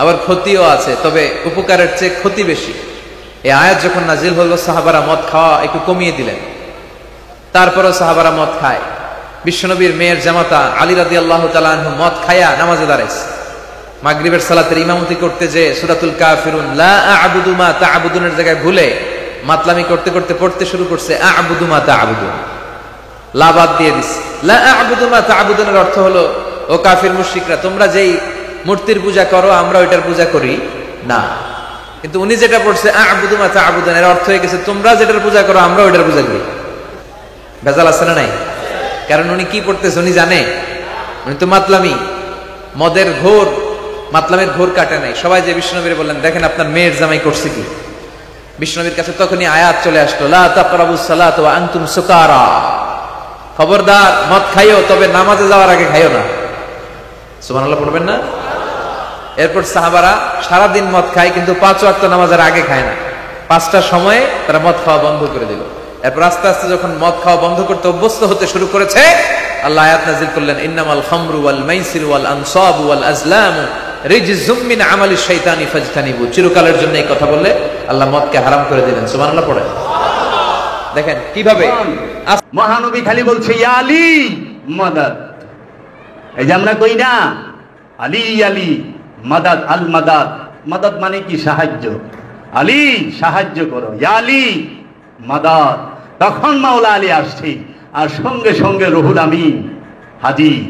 আবার ক্ষতিও আছে, তবে উপকারের চেয়ে ক্ষতি বেশি। এই আয়াত যখন নাজিল হলো, সাহাবারা মদ খাওয়া একটু কমিয়ে দিলেন। তারপরও সাহাবারা মদ খায়। বিশ্বনবীর মেয়ের জামাতা আলী রাদিয়াল্লাহু তাআলা আনহু মদ খায়া নামাজে দাঁড়াইছে। মাগরিবের সালাতের ইমামতি করতে যে সূরাতুল কাফিরুন লা আ'বুদু মা তা'বুদুনের জায়গায় ভুলে মাতলামি করতে করতে পড়তে শুরু করছে আ'বুদু মা তা'বুদুন, লা বাদ দিয়ে দিছে। লা আ'বুদু মা তা'বুদুনের অর্থ হলো, ও কাফির মুশরিকরা, তোমরা যেই মূর্তির পূজা করো আমরা ওইটার পূজা করি না। কিন্তু উনি যেটা পড়ছে আ'বুদু মা তা'বুদুন, এর অর্থ হয়ে গেছে তোমরা যেটার পূজা করো আমরা ওইটার পূজা করি। ভেজাল আছে না নাই? কারণ উনি কি পড়তেছে উনি জানে, উনি তো মাতলামি, মদের ঘোর, মাতলামের ঘোর কাটে নাই। সবাই যে বিশ্বনবীর বললেন, দেখেন আপনার মেয়ের জামাই করছে কি। বিশ্বনবীর কাছে তখনই আয়াত চলে আসলো, লা তাকরাবুস সালাত ওয়া আনতুম সুকারা, খবরদার মদ খাইও, তবে নামাজে যাওয়ার আগে খাইও না। সুবহানাল্লাহ পড়বেন না? এরপর সাহাবারা সারাদিন মদ খায়, কিন্তু 5 ওয়াক্ত নামাজের আগে খায় না। 5টার সময়ে তারা মদ খাওয়া বন্ধ করে দিল। এরপর আস্তে আস্তে যখন মদ খাওয়া বন্ধ করতে অভ্যস্ত হতে শুরু করেছে, আল্লাহ আয়াত নাযিল করলেন, ইন্নামাল খামরু ওয়াল মাইসিরু ওয়াল আনসাবু ওয়াল আজলামু রিজজুম মিন আমালিশ শাইতানি ফাজতানিবু। চিরকালের জন্য এই কথা বললে আল্লাহ মদকে হারাম করে দিলেন। সুবহানাল্লাহ পড়ে দেখেন কিভাবে মহানবী খালি বলছে ইয়া আলী মাদাদ। এই যে আমরা কই না আলী আলী মাদাদ, আল মাদাদ, মাদাদ মানে কি? সাহায্য। আলী সাহায্য করো, ইয়া আলী মাদাদ। তখন মাওলা আলী আসছে, আর সঙ্গে সঙ্গে রুহুল আমিন হাজির।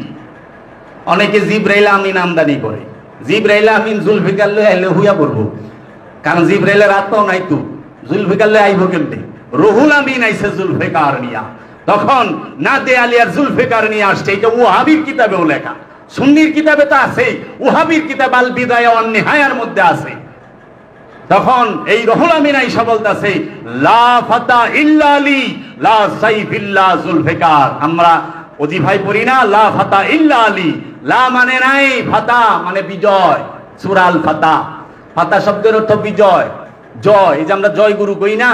অনেকে জিবরাইল আমিন আমদানি করে, জিবরাইল আমিন জুলফিকার লয়ে আইলে হুইয়া পড়বো, কারণ জিবরাইলের আত্মাও নাই তো, জুলফিকার লয়ে আইব কেমনে? রুহুল আমিন আইছে জুলফিকার নিয়া। তখন নাদে আলী আর জুলফিকার নিয়ে আসছে। এটা ওয়াহাবির কিতাবেও লেখা, সুন্নির কিতাবে তো আছে, ওয়াহাবির কিতাব আল বিদায়া ওয়ান নিহায়ার মধ্যে আছে। তখন এই রুহুল আমিন আইসা বলতাছে, লা ফাতা ইল্লা আলী লা সাইফ ইল্লা জুলফিকার। আমরা ওজি ভাই পড়ি না, লা ফাতা ইল্লা আলী। লা মানে নাই, ফাতা মানে বিজয়। সূরা আল ফাতা, ফাতা শব্দের অর্থ বিজয়, জয়। এই যে আমরা জয় গুরু কই না,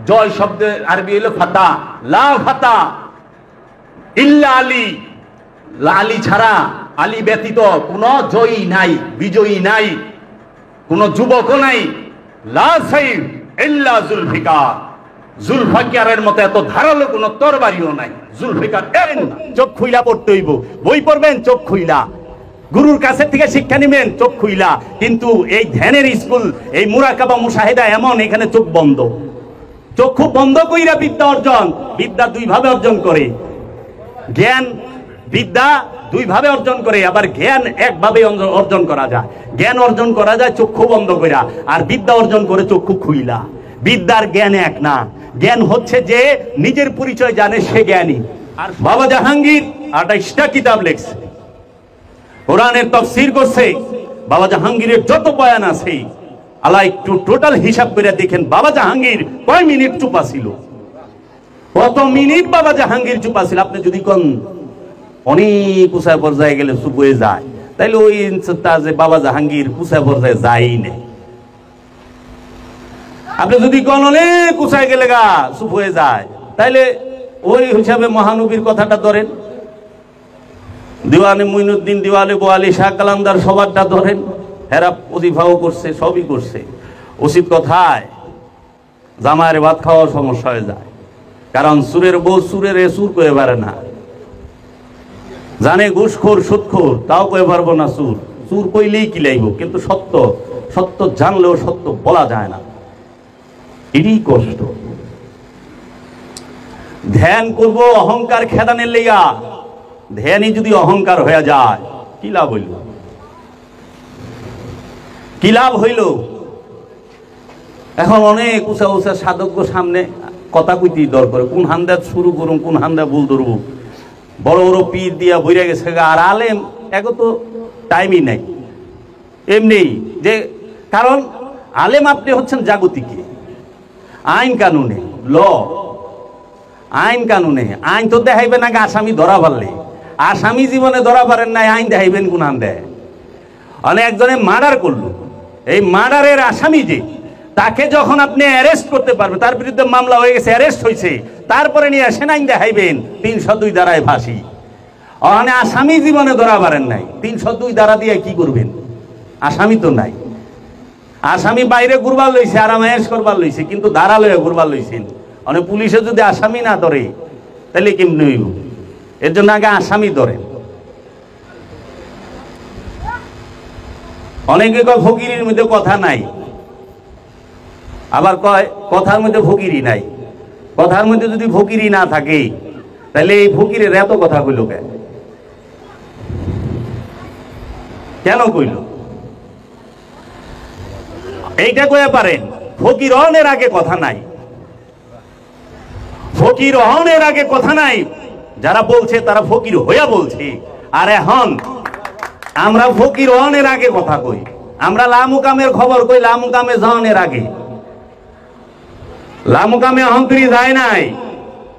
জয় শব্দের আরবি হলো ফাতা। লা ফাতা ইল্লা আলী, আলী ছাড়া, আলী ব্যতীত কোনো জয়ী নাই, বিজয়ী নাই, কোন যুবকও নাই। লা সাইফ ইল্লা জুলফিকার, জুলফিকারের মতো এত ধারালো কোন তরবারিও নাই। জুলফিকার চোখ খুইলা পড়তে হইব, বই পড়বেন চোখ খুইলা, গুরুর কাছে থেকে শিক্ষা নিবেন চোখ খুইলা। কিন্তু এই ধ্যানের স্কুল, এই মুরাকাবা মুশাহিদা এমন, এখানে চোখ বন্ধ, চক্ষু বন্ধ কইরা বিদ্যা অর্জন। বিদ্যা দুই ভাবে অর্জন করে, জ্ঞান বিদ্যা দুই ভাবে অর্জন করে, আবার জ্ঞান একভাবে অর্জন করা যায়। জ্ঞান অর্জন করা যায় চক্ষু বন্ধ কইরা, আর বিদ্যা অর্জন করে চক্ষু খুইলা। বিদ্যার জ্ঞান এক না, জ্ঞান হচ্ছে যে নিজের পরিচয় জানে সে জ্ঞানী। আর বাবা জাহাঙ্গীর 28টা কিতাব লিখছে, কোরআনের তাফসীর করছে। বাবা জাহাঙ্গীরের যত বয়ান আছে, আল্লাহ একটু টোটাল হিসাব করে দেখেন বাবা জাহাঙ্গীর কয় মিনিট চুপা ছিল, কত মিনিট বাবা জাহাঙ্গীর চুপা ছিল। আপনি যদি কোন অনেক উঁচা পর্যায়ে গেলে চুপ হয়ে যায়, তাইলে ওই যে বাবা জাহাঙ্গীর উঁচা পর্যায়ে যায়ই নেই। আপনি যদি কোন অনেক উঁচায় গেলে গা চুপ হয়ে যায়, তাইলে ওই হিসাবে মহানবীর কথাটা ধরেন, দিওয়ানে মুইনুদ্দিন, দিওয়ালে বোয়ালি, শাহ কালান্দার সবারটা ধরেন। হেরা ওজিফাও করছে, সবই করছে। উচিত কথায় জামায়ের ভাত খাওয়ার সমস্যা হয়ে যায়, কারণ সুরের বউ সুরের সুর কয়ে পারে না, জানে ঘুষখোর সুদখোর, তাও কয়ে পারবো না সুর। সুর কইলেই কিলাইব, কিন্তু সত্য সত্য জানলেও সত্য বলা যায় না, এরই কষ্ট। ধ্যান করব অহংকার খেদানের লেগা, ধ্যানই যদি অহংকার হয়ে যায় কি লাভ হইল? কি লাভ হইল? এখন অনেক উঁচা উঁচা সাধক সামনে কথা কইতে দরকার, কোন হান্দা শুরু করুন, কোন হান্দা ভুল ধরবো। বড় বড় পীর দিয়া বইরা গেছে, আর আলেম এগো তো টাইমই নাই। এমনি যে, কারণ আলেম আপনি হচ্ছেন জাগতিকে, আইন কানুনে, ল আইন কানুনে। আইন তো দেখাইবেন আগে আসামি ধরা পারলে, আসামি জীবনে ধরা পারেন নাই, আইন দেখাইবেন কোন আন দেয়? অনেক একজনে মার্ডার করলো, এই মার্ডারের আসামি যে, তাকে যখন আপনি অ্যারেস্ট করতে পারবেন, তার বিরুদ্ধে মামলা হয়ে গেছে, অ্যারেস্ট হয়েছে, তারপরে নিয়ে আসেন আইন দেখাইবেন 302 ধারায় ফাঁসি। আসামি জীবনে ধরা পারেন নাই, 302 ধারা দিয়ে কি করবেন? আসামি তো নাই। আসামি বাইরে ঘুরবার লইছে, আরামায়েশ করবার লইছে, কিন্তু ধারা লইয়া ঘুরবার লইছেন। মানে পুলিশে যদি আসামি না ধরে তাহলে কেমনি হইব? এর জন্য আগে আসামি ধরেন। অনেকে কয় ফকিরের মধ্যে কথা নাই, আবার কয় কথার মধ্যে ফকিরি নাই। কথার মধ্যে যদি ফকিরি না থাকে তাহলে এই ফকিরের এত কথা কইল কেন কইল? এইটা কয়ে পারেন ফকির হনের আগে কথা নাই, ফকির হনের আগে কথা নাই। যারা বলছে তারা ফকির হইয়া বলছে। আর এখন আমরা ফকির হনের আগে কথা কই, আমরা লামুকামের খবর কই লামুকামে যাওয়ার আগে। লামুকামে অহংকারী যায় নাই।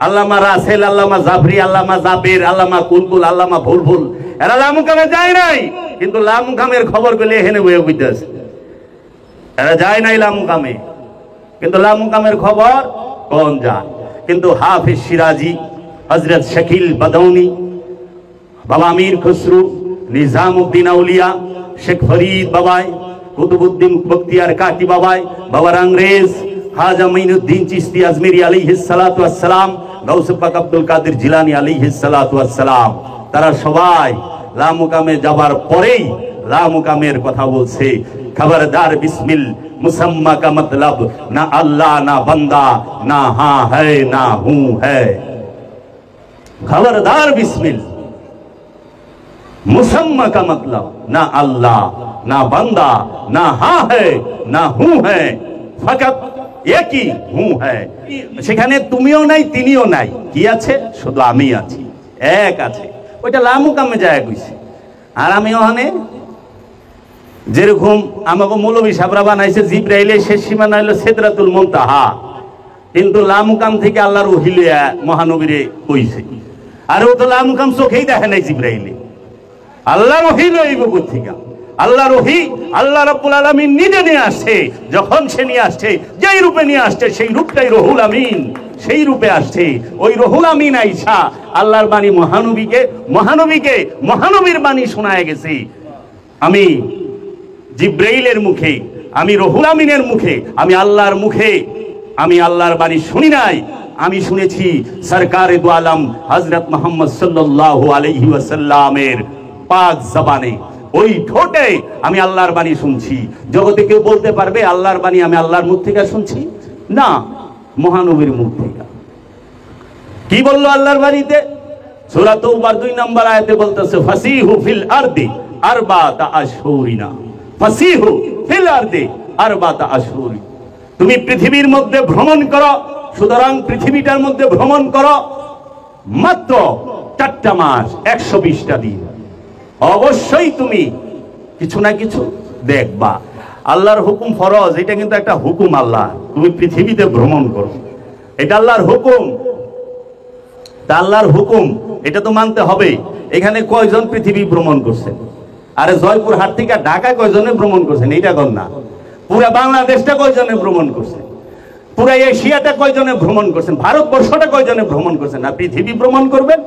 আল্লামা রাসেল, আল্লামা জাফরি, আল্লামা জাবের, আল্লামা কুলকুল, আল্লামা ভুলভুল, এরা লামুকামে যায় নাই, কিন্তু লামুকামের খবর পেলে এখানে বইয়ে বুঝতেছে। এরা যায় নাই লামুকামে, কিন্তু লামুকামের খবর কোন যায়। কিন্তু হাফিজ সিরাজি, হযরত শাকিল বাদাউনি, বাবা আমির খসরু, নিজামউদ্দিন আউলিয়া, শেখ ফরিদ বাবাই, কুতুবউদ্দিন বখতিয়ার কাকি বাবাই, বাবার আংরেজ খাজা মঈনুদ্দিন চিশতি আজমেরি আলাইহিস সালাতু ওয়াস সালাম, গাউস পাক আব্দুল কাদের জিলানী আলাইহিস সালাতু ওয়াস সালাম, তারা সবাই লামুকামে যাবার পরেই লামুকামের কথা বলছে। খবরদার বিসমিল মুসাম্মা কা মতলব না আল্লাহ না বান্দা না হাं है না हूं है। खबरदार बिस्मिल मुसम्मा का मतलब ना अल्लाह ना बंदा ना हाँ है ना हूं है, फकत एक ही हूं है। সেখানে তুমিও নাই তিনিও নাই, কি আছে? শুধু আমি আছি, এক আছে। ওইটা লামুকামে যায় কইছে। আর আমি ওখানে যেরকম আমাকে মৌলভী সাহেবরা বানাইছে জিবরাইলের শেষ সীমানা হইল সিদরাতুল মুনতাহা, কিন্তু লামুকাম থেকে আল্লাহর ওহী লইয়া মহানবীরে কইছে। আর ও তো লামুকাম চোখেই দেখে নাই জিবরাইলে, আল্লাহর ওহী লইব কোথেকে? আল্লাহর ওহী আল্লাহ রাব্বুল আলামিন নিজে নিয়ে আসছে। যখন সে নিয়ে আসছে, যেই রূপে নিয়ে আসছে, সেই রূপটাই রুহুল আমিন, সেই রূপে আসছে। ওই রুহুল আমিন আইসা আল্লাহর বাণী মহানবীর বাণী শোনায় গেছে। আমি জিব্রাইলের মুখে, আমি রুহুল আমিনের মুখে, আমি আল্লাহর মুখে আমি আল্লাহর বাণী শুনি নাই, আমি শুনেছি সরকারে দু আলম হযরত মুহাম্মদ সাল্লাল্লাহু আলাইহি ওয়াসাল্লামের পাক জবানে, ওই ঠোঁটে আমি আল্লাহর বাণী শুনছি। জগতে কেউ বলতে পারবে আল্লাহর বাণী আমি আল্লাহর মুখ থেকে শুনছি? না, মহানবীর মুখ থেকে। কি বললো আল্লাহর বাণীতে? সূরা তাওবার 2 নম্বর আয়াতে বলতেছে ফাসিহু ফিল আরদি আরবাতা আশহুরিনা, ফাসিহু ফিল আরদি আরবাতা আশহুরি। তুমি পৃথিবীর মধ্যে ভ্রমণ করো, সুতরাং পৃথিবীটার মধ্যে ভ্রমণ করো মাত্র 4টা মাস 120টা দিন। অবশ্যই তুমি কিছু না কিছু দেখবা। আল্লাহর হুকুম ফরজ, এটা কিন্তু একটা হুকুম আল্লাহ, তুমি পৃথিবীতে ভ্রমণ করো, এটা আল্লাহর হুকুম। তা আল্লাহর হুকুম এটা তো মানতে হবে। এখানে কয়জন পৃথিবী ভ্রমণ করছেন? আরে জয়পুরহাট থেকে ঢাকা কয়জনে ভ্রমণ করছেন? এইটা কর না। পুরা বাংলাদেশটা কয়জনে ভ্রমণ করছেন? পুরা এশিয়াটা কয়জনে ভ্রমণ করছেন? ভারতবর্ষটা কয়জনে ভ্রমণ করছেন? না পৃথিবী ভ্রমণ করবেন।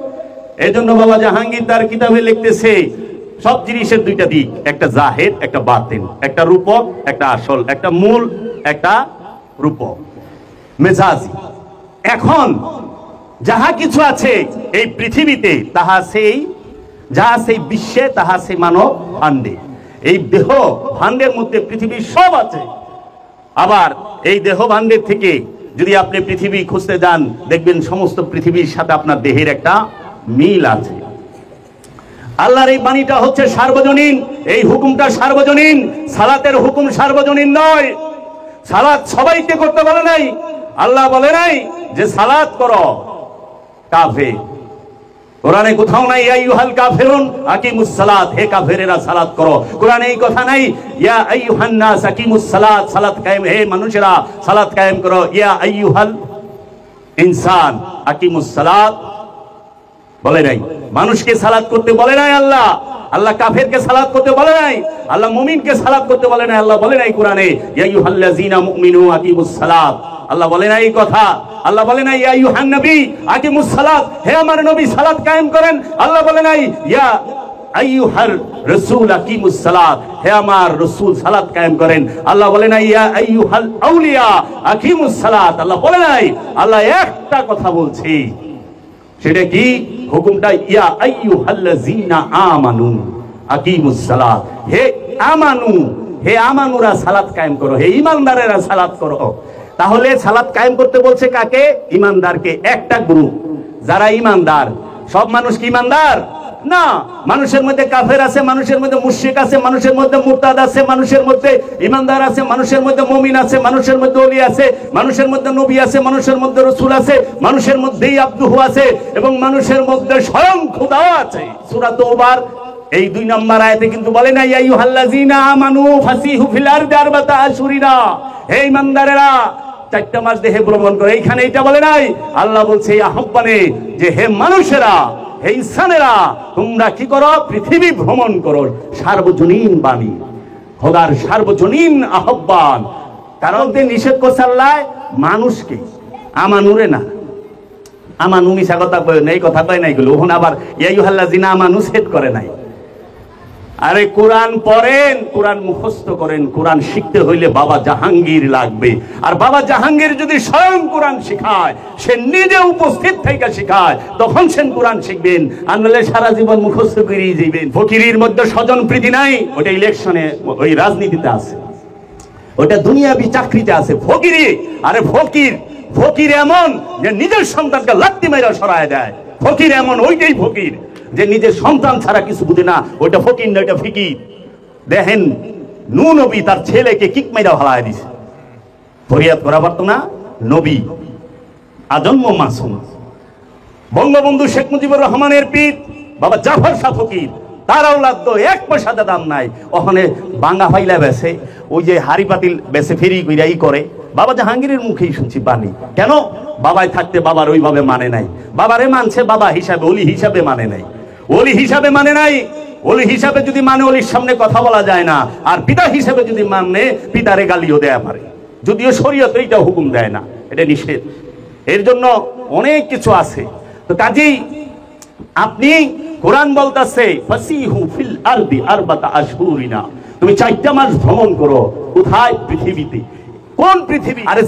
এই জন্য বাবা জাহাঙ্গীর তার কিতাবে লিখতেছে সব জিনিসের 2টা দিক, একটা জাহের একটা বাতিন, একটা রূপক একটা আসল, একটা মূল একটা রূপক মেজাজি। এখন যাহা কিছু আছে এই পৃথিবীতে তাহা সেই, যাহা সেই বিশ্বে তাহা সেই মানব ভাণ্ডে। এই দেহ ভাণ্ডের মধ্যে পৃথিবীর সব আছে। আবার এই দেহ ভাণ্ডের থেকে যদি আপনি পৃথিবী খুঁজতে যান, দেখবেন সমস্ত পৃথিবীর সাথে আপনার দেহের একটা মিল আছে। আল্লাহর এই বাণীটা হচ্ছে সার্বজনীন, এই হুকুমটা সার্বজনীন। সালাতের হুকুম সার্বজনীন নয়। সালাত সবাইকে করতে বলে নাই। আল্লাহ বলে নাই যে সালাত করো কাফের। কোরআনে কোথাও নাই ইয়া আইয়ুহাল কাফিরুন আকিমুস সালাত, হে কাফেরেরা সালাত করো। কোরআনে এই কথা নাই ইয়া আইয়ুহান নাস আকিমুস সালাত, সালাত কায়েম, হে মানুষেরা সালাত কায়েম করো। ইয়া আইয়ুহাল ইনসান আকিমুস সালাত বলে নাই। মানুষকে সালাত করতে বলে নাই আল্লাহ। আল্লাহ কাফেরকে সালাত করতে বলে নাই। আল্লাহ মুমিনকে সালাত করতে বলে নাই। আল্লাহ বলে নাই কোরআনে ইয়া আইয়ুহাল্লাযিনা মুমিনু আকিমুস সালাত, আল্লাহ বলে নাই এই কথা। আল্লাহ বলে নাই ইয়া আইয়ুহান নবী আকিমুস সালাত, হে আমার নবী সালাত কায়েম করেন। আল্লাহ বলে নাই ইয়া আইয়ুহার রাসূল আকিমুস সালাত, হে আমার রাসূল সালাত কায়েম করেন। আল্লাহ বলে নাই ইয়া আইয়ুহাল আউলিয়া আকিমুস সালাত, আল্লাহ বলে নাই। আল্লাহ একটা কথা বলছে, সেটা কি? হুকুমটা ইয়া আইয়ুহাল্লাযিনা আমানু আকিমুস সালাত, হে আমানু, হে আমানুরা সালাত কায়েম করো, হে ঈমানদারেরা সালাত করো। তাহলে সালাত কায়েম করতে বলছে কাকে? ঈমানদারকে। একটা গ্রুপ যারা ঈমানদার। সব মানুষ কি ঈমানদার না? মানুষের মধ্যে কাফের আছে, মানুষের মধ্যে মুশরিক আছে, মানুষের মধ্যে মুরতাদ আছে, মানুষের মধ্যে ঈমানদার আছে, মানুষের মধ্যে মুমিন আছে, মানুষের মধ্যে ওলি আছে, মানুষের মধ্যে নবী আছে, মানুষের মধ্যে রাসূল আছে, মানুষের মধ্যেই আব্দুহু আছে, এবং মানুষের মধ্যে স্বয়ং খোদাও আছে। সূরা তাওবার এই 2 নম্বর আয়াতে কিন্তু বলে না ইয়া আইয়ুহাল্লাযিনা আমানু ফাসিহু ফিল আরদি আরবাতা আশহুরিনা, হে ঈমানদারেরা 4টা মাস দেহে ভ্রমণ করে। এইখানে এটা বলে নাই। আল্লাহ বলছে এই আহ্বানে যে হে মানুষেরা, হে ইনসানেরা, তোমরা কি করো? পৃথিবী ভ্রমণ করো। সার্বজনীন বাণী, খোদার সার্বজনীন আহ্বান। কারণ নিষেধ করছে আল্লাহ মানুষকে, আমানুরে না। আমানু মিশা কথা কয় না, এই কথা কয় নাই গুলো। ওখানে আবার ইয়া আইয়ুহাল্লাযিনা আমানু সেট করে নাই। আরে কোরআন পড়েন, কোরআন মুখস্থ করেন। কোরআন শিখতে হইলে বাবা জাহাঙ্গীর লাগবে। আর বাবা জাহাঙ্গীর যদি স্বয়ং কোরআন শিখায়, সে নিজে উপস্থিত থেকে শিখায়, তখন সে কোরআন শিখবেন। আর নাহলে সারা জীবন মুখস্থ করেই যাবেন। ফকিরের মধ্যে স্বজন প্রীতি নাই, ওটা ইলেকশনে, ওই রাজনীতিতে আছে, ওটা দুনিয়াবি চাকরিতে আছে। ফকিরি, আরে ফকির, ফকির এমন যে নিজের সন্তানকে লাত্তি মাইরা সরায় দেয়। ফকির এমন, ওইটাই ফকির যে নিজের সন্তান ছাড়া কিছু বুঝে না। ওইটা ফকির না, ওইটা ফিকির। দেখেন নূহ নবী তার ছেলেকে কিক মাইরা ভালায় দিছে। ফরিয়াদ করা পারতো না? নবী আজন্ম মাসুম। বঙ্গবন্ধু শেখ মুজিবুর রহমানের পীর বাবা জাফর শাহ ফকির, তার আওলাদ তো 1 পয়সা দাম নাই। ওখানে বাঙ্গা ফাইলা বেছে, ওই যে হাড়ি পাতিল বেছে ফেরি কইরাই করে। বাবা জাহাঙ্গীরের মুখেই শুনছি বাণী। কেন? বাবাই থাকতে বাবার ওইভাবে মানে নাই। বাবারে মানছে বাবা হিসাবে, ওলি হিসাবে মানে নাই। ওলি হিসাবে মানে নাই। ওলি হিসাবে যদি মানে, ওলির সামনে কথা বলা যায় না। আর পিতা হিসাবে যদি মানে, পিতারে গালিও দেয়া পারে, যদিও শরীয়ত এইটা হুকুম দেয় না, এটা নিষেধ। এর জন্য অনেক কিছু আছে। তো কাজেই আপনি কোরআন বলতাছে ফাসিহু ফিল আরদি আরবাতা আশহুরিনা, তুমি 4টা মাস ভ্রমণ করো। কোথায়? পৃথিবীতে। কোন পৃথিবী? আরে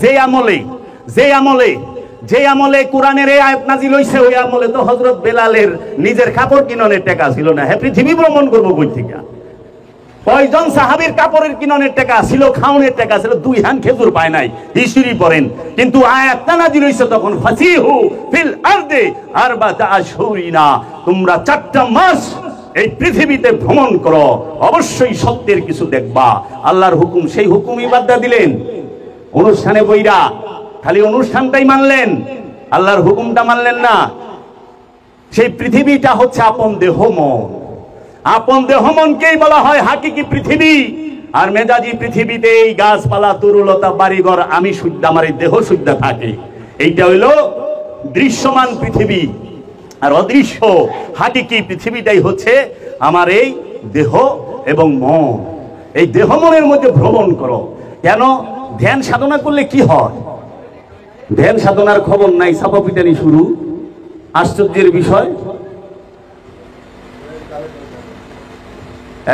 যে আমলে কোরআনের এই আয়াত নাজিল হইছে, ওই আমলে তো হযরত বেলালের নিজের কাপড় কিননের টাকা ছিল না। হ্যাঁ, পৃথিবী ভ্রমণ করবো কই থেকে? কয়জন সাহাবীর কাপড়ের কিননের টাকা ছিল, খাওনের টাকা ছিল, 2 হান খেজুর পায় নাই। হিস্ট্রি পড়েন। কিন্তু আয়াতটা নাজিল হইছে তখন ফাসিহু ফিল আরদি আরবাতা আশহুরিনা, তোমরা 4টা মাস এই পৃথিবীতে ভ্রমণ করো, অবশ্যই সত্যের কিছু দেখবা। আল্লাহর হুকুম, সেই হুকুমই বাদ দিলেন। অনুষ্ঠানে বইরা খালি অনুষ্ঠানটাই মানলেন, আল্লাহর হুকুমটা মানলেন না। সেই পৃথিবীটা হচ্ছে আপন দেহ মন। আপন দেহ মনকেই বলা হয় হাকিকি পৃথিবী। আর মেজাজি পৃথিবীতে এই গাছপালা, তরুলতা, বাড়িঘর, আমি শুদ্ধ, আমার এই দেহ শুদ্ধ থাকে। এইটা হইল দৃশ্যমান পৃথিবী। আর অদৃশ্য হাকিকি পৃথিবীটাই হচ্ছে আমার এই দেহ এবং মন। এই দেহ মনের মধ্যে ভ্রমণ করো। কেন? ধ্যান সাধনা করলে কি হয়? ধ্যান সাধনার খবর নাই, ছাপাপিটানি শুরু। আশ্চর্যের বিষয়,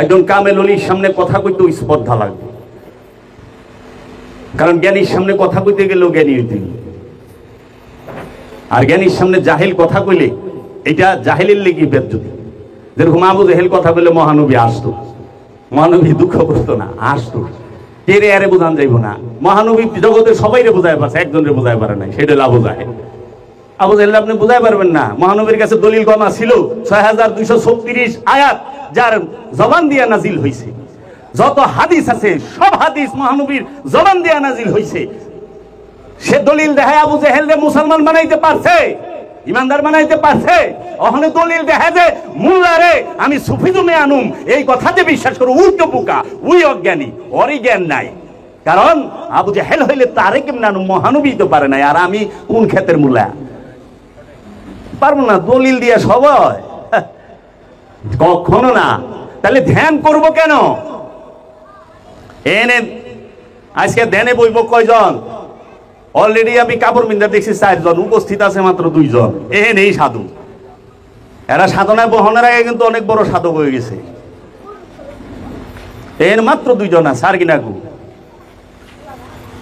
একজন কামেল ওলির সামনে কথা কইতে স্পর্ধা লাগবে। কারণ জ্ঞানীর সামনে কথা কইতে গেলেও জ্ঞানী হইতে, আর জ্ঞানীর সামনে জাহেল কথা কইলে এটা জাহেলের লেগে বেজ্জতি। যেরকম আবু জাহেল কথা কইলে মহানবী আসতো, মহানবী দুঃখ করতো না, আসতো। তেরে আরে বোঝান যাইব না। মহানবী জগতের সবাইরে বোঝায় পারছে, একজনের বোঝায় পারে নাই, সেটা আবু জাহেল। আবু জাহেল আপনি বোঝায় পারবেন না। মহানবীর কাছে দলিল গণা ছিল 6236 আয়াত, যার জবান দিয়া নাজিল হইছে। যত হাদিস আছে সব হাদিস মহানবীর জবান দিয়া নাজিল হইছে। সে দলিল দেখায় আবু জাহেল রে মুসলমান বানাইতে পারছে, ইমানদার বানাইতে পারছে। ওখানে দলিল দেখা যে মোল্লা রে আমি সুফিজমে আনুম, এই কথাতে বিশ্বাস করো, উল্টো বোকা, উই অজ্ঞানী, ওরই জ্ঞান নাই। কারণ আবু জাহেল হইলে তারে কেমন আনুম? মহানবী তো পারে নাই, আর আমি কোন ক্ষেতের মোল্লা? পারবো না, দলিল দিয়া সবাই কখনো না। তাহলে ধ্যান করব কেন? এনে আজকে ধ্যানে বইব কয়জন? অলরেডি আমি কাপড় মিন্দা দেখছি 4 জন, উপস্থিত আছে মাত্র 2 জন। এই সাধু এরা সাধনায় বহনের আগে কিন্তু অনেক বড় সাধক হয়ে গেছে। এর মাত্র 2 জন সার কিনাকু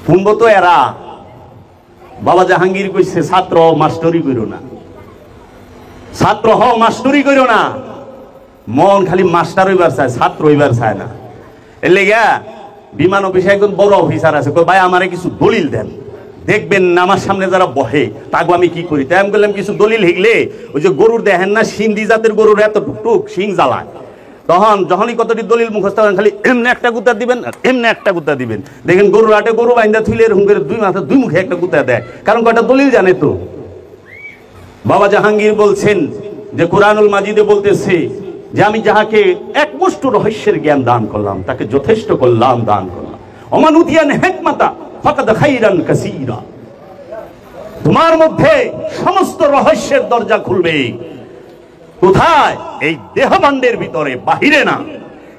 শুনবো তো এরা। বাবা জাহাঙ্গীর কইছে ছাত্র মাস্টরি করো না, ছাত্র হও মাস্টরি করো না। মন খালি মাস্টার হইবার চায়, ছাত্র হইবার চায় না। এর লেগা বিমান অফিসে একজন বড় অফিসার আছে, কই ভাই আমারে কিছু দলিল দেন, দেখবেন আমার সামনে যারা বহে তাকে আমি কি করি। তাই আমি বললাম কিছু দলিল হিগলে ওই যে গরুর দেখেন না সিন্ধি জাতের গরুর এত টুকটুক শিং জ্বালায়, তখন যখনই কতটি দলিল মুখস্থ করেন খালি এমনি একটা গুতা দিবেন এমনি একটা গুতা দিবেন। দেখেন গরুর হাটে গরু বাইন্দা থুইলে এরকম করে 2 মাথা 2 মুখে একটা গুতা দেয়, কারণ কয়টা দলিল জানে তো। বাবা জাহাঙ্গীর বলছেন যে কুরআনুল মাজিদে বলতেছে যে আমি যাহাকে একমুষ্ট রহস্যের জ্ঞান দান করলাম তাকে যথেষ্ট করলাম দান করলাম। ওমান উতিয়ান হিকমাতা ফাকাদ খাইরান কাসীরা। তোমার মধ্যে সমস্ত রহস্যের দরজা খুলবে। কোথায়? এই দেহবান্ডের ভিতরে, বাহিরে না।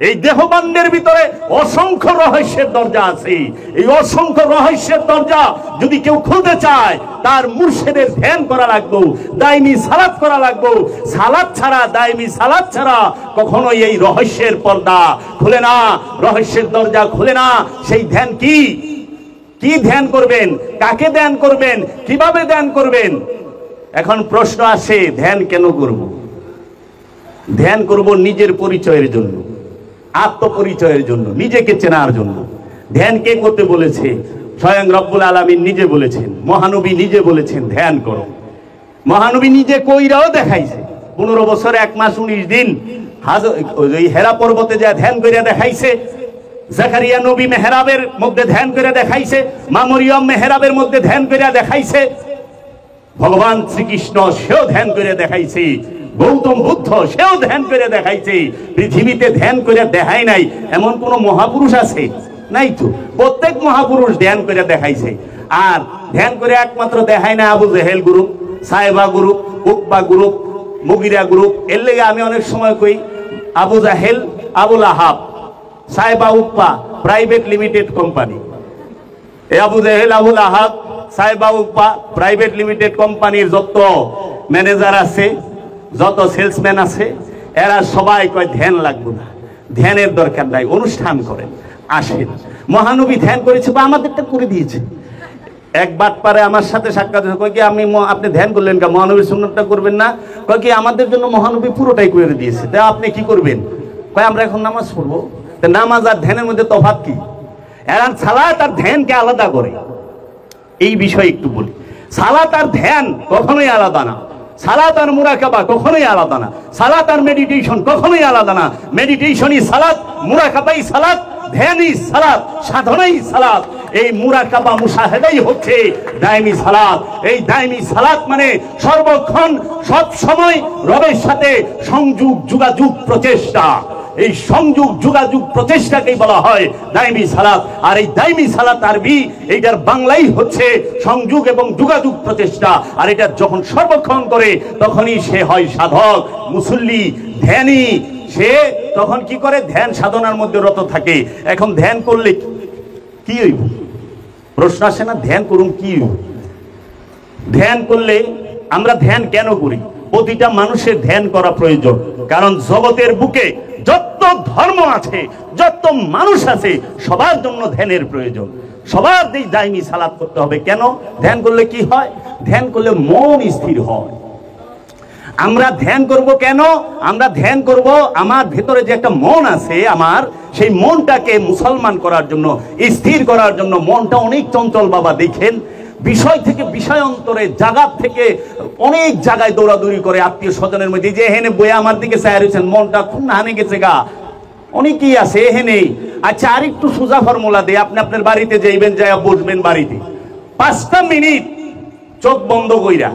এই দেহবান্ডের ভিতরে অসংখ্য রহস্যের দরজা আছে। এই অসংখ্য রহস্যের দরজা যদি কেউ খুলতে চায় তার মুর্শিদের ধ্যান করা লাগবে, দাইমি সালাত করা লাগবে। সালাত ছাড়া, দাইমি সালাত ছাড়া কখনোই এই রহস্যের পর্দা খুলে না, রহস্যের দরজা খুলে না। সেই ধ্যান কি? কি ধ্যান করবেন, কাকে ধ্যান করবেন, কিভাবে ধ্যান করবেন? এখন প্রশ্ন আসে ধ্যান কেন করব? ধ্যান করব নিজের পরিচয়ের জন্য, আত্মপরিচয়ের জন্য, নিজেকে চেনার জন্য। ধ্যান কে করতে বলেছে? স্বয়ং রব্বুল আলামিন নিজে বলেছেন, মহানবী নিজে বলেছেন ধ্যান করো। মহানবী নিজে কইরাও দেখাইছে। 15 বছর 1 মাস 19 দিন হেরা পর্বতে যা ধ্যান কইরা দেখাইছে। জাকারিয়া নবী মেহরাবের মধ্যে ধ্যান করে দেখাইছে। মা মরিয়ম মেহরাবের মধ্যে ধ্যান করে দেখাইছে। ভগবান শ্রীকৃষ্ণ সেও ধ্যান করে দেখাইছে। গৌতম বুদ্ধ সেও ধ্যান করে দেখাইছে। পৃথিবীতে ধ্যান করে দেখায় নাই এমন কোন মহাপুরুষ আছে? নাই তো। প্রত্যেক মহাপুরুষ ধ্যান করে দেখাইছে। আর ধ্যান করে একমাত্র দেখায় না আবু জেহেল গ্রুপ, সাহেবা group, Uqba group, Mughira group. এর লেগে আমি অনেক সময় কই আবু জাহেল, আবুল আহাব, সাহেবা Uqba private limited company. Abu জাহেল, আবুল আহাব, সাহেবা উকবা প্রাইভেট লিমিটেড কোম্পানির যত ম্যানেজার আছে, যত সেলসম্যান আছে, এরা সবাই কয় ধ্যান লাগবে না, ধ্যানের দরকার নাই, অনুষ্ঠান করেন, আসেন। মহানবী ধ্যান করেছে বা আমাদেরটা করে দিয়েছে। একবার পারে আমার সাথে সাক্ষাৎ কয় কি আপনি ধ্যান করলেন কা, মহানবীর সুন্নতটা করবেন না? কয় কি আমাদের জন্য মহানবী পুরোটাই করে দিয়েছে, তা আপনি কি করবেন? কয় আমরা এখন নামাজ পড়বো। নামাজ আর ধ্যানের মধ্যে তফাৎ কি? এরা সালাত আর ধ্যানকে আলাদা করে। এই বিষয়ে একটু বলি। সালাত আর ধ্যান কখনোই আলাদা না। সালাত আর মুরাকাবা কখনোই আলাদা না। সালাত আর মেডিটেশন কখনোই আলাদা না। মেডিটেশনই সালাত, মুরাকাবাই সালাত, ধ্যানই সালাত, সাধনাই সালাত। এই মুরাকাবা মুশাহাদাই হচ্ছে দায়মি সালাত। এই দায়মি সালাত মানে সর্বক্ষণ সব সময় রবের সাথে সংযোগ, যোগাযোগ, প্রচেষ্টা। এই সংযোগ, যোগাযোগ, প্রচেষ্টাকেই বলা হয় দায়মি সালাত। আর এই দায়মি সালাত আরবি, এইটার বাংলাই হচ্ছে সংযোগ এবং যোগাযোগ, প্রচেষ্টা। আর এটা যখন সর্বক্ষণ করে তখনই সে হয় সাধক, মুসল্লি, ধ্যানী। সে তখন কি করে? ধ্যান সাধনার মধ্যে রত থাকে। এখন ধ্যান করলে কি হইব? প্রশ্ন আসে না, ধ্যান করুন কি হইব? ধ্যান করলে আমরা ধ্যান কেন করি? প্রতিটা মানুষের ধ্যান করা প্রয়োজন। কারণ জগতের বুকে যত ধর্ম আছে, যত মানুষ আছে, সবার জন্য ধ্যানের প্রয়োজন। সবার দায়মি সালাত করতে হবে। কেন? ধ্যান করলে কি হয়? ধ্যান করলে মন স্থির হয়। আমরা ধ্যান করব কেন? আমরা ধ্যান করব আমার ভেতরে যে একটা মন আছে, আমার সেই মনটাকে মুসলমান করার জন্য, স্থির করার জন্য। মনটা অনেক চঞ্চল বাবা, দেখেন বিষয় থেকে বিষয় অন্তরে, জায়গার থেকে অনেক জায়গায় দৌড়াদৌড়ি করে, আত্মীয় স্বজনের মধ্যে। যে এখানে বইয়া আমার দিকে চায় রয়েছেন, মনটা খুব হানে গেছে গা, অনেকেই আছে এখানে। আচ্ছা, আর একটু সোজা ফর্মুলা দিয়ে আপনি আপনার বাড়িতে যাইবেন, যায় বসবেন বাড়িতে 5টা মিনিট চোখ বন্ধ কইরা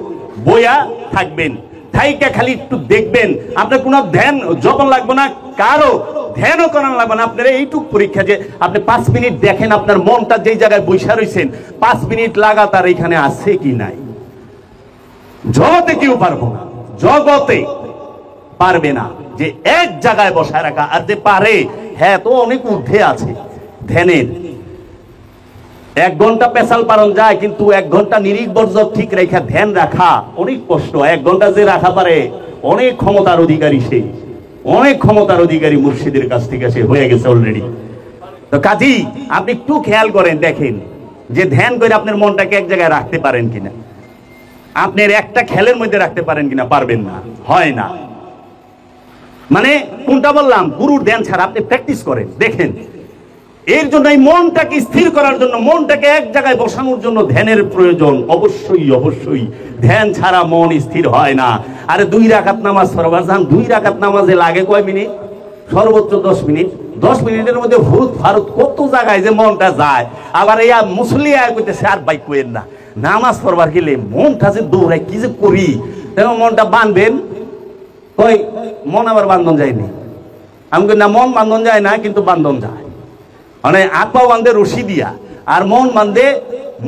বইয়া থাকবেন। থাইকা খালি একটু দেখবেন। আপনার কোনো ধ্যান যখন লাগবে না, কারো ধ্যানও করানো লাগবে না। আপনার এইটুক পরীক্ষা যে আপনি 5 মিনিট দেখেন আপনার মনটা যেই জায়গায় বসে রয়েছেন 5 মিনিট লাগাতার এখানে আছে কি নাই। জগতে কেউ পারবো না, জগতে পারবে না যে এক জায়গায় বসায় রাখা। আর যে পারে, হ্যাঁ তো অনেক ঊর্ধ্বে আছে ধ্যানের। 1 ঘন্টা পেশাল পালন যায়, কিন্তু 1 ঘন্টা নিরিখ বর্জক ঠিক রেখা ধ্যান রাখা অনেক কষ্ট। 1 ঘন্টা যে রাখা পারে অনেক ক্ষমতার অধিকারী সে, অনেক ক্ষমতার অধিকারী মুর্শিদের কাছ থেকে সে হয়ে গেছে অলরেডি। তো কাজী আপনি একটু খেয়াল করেন, দেখেন যে ধ্যান করে আপনার মনটাকে এক জায়গায় রাখতে পারেন কিনা, আপনার একটা খেলের মধ্যে রাখতে পারেন কিনা, পারবেন না, হয় না। মানে কোনটা বললাম, গুরুর ধ্যান ছাড়া আপনি প্র্যাকটিস করেন, দেখেন। এর জন্য এই মনটাকে স্থির করার জন্য, মনটাকে এক জায়গায় বসানোর জন্য ধ্যানের প্রয়োজন, অবশ্যই অবশ্যই। ধ্যান ছাড়া মন স্থির হয় না। আরে 2 রাকাত নামাজ পড়বার যান, 2 রাকাত নামাজে লাগে কয় মিনিট? সর্বোচ্চ 10 মিনিট। 10 মিনিটের মধ্যে ভূত ভারত কত জায়গায় যে মনটা যায়। আবার এই মুসল্লি আয় করতেছে, আর বাইক করেন না, নামাজ পড়বার গেলে মনটা যে দৌড়ায়, কি যে করি। তেমন মনটা বাঁধবেন, কই মন আবার বান্ধন যায়নি। আমি কই না, মন বান্ধন যায় না, কিন্তু বান্ধন যায়। মানে আত্মা বান্ধে রশি দিয়া, আর মন বান্ধে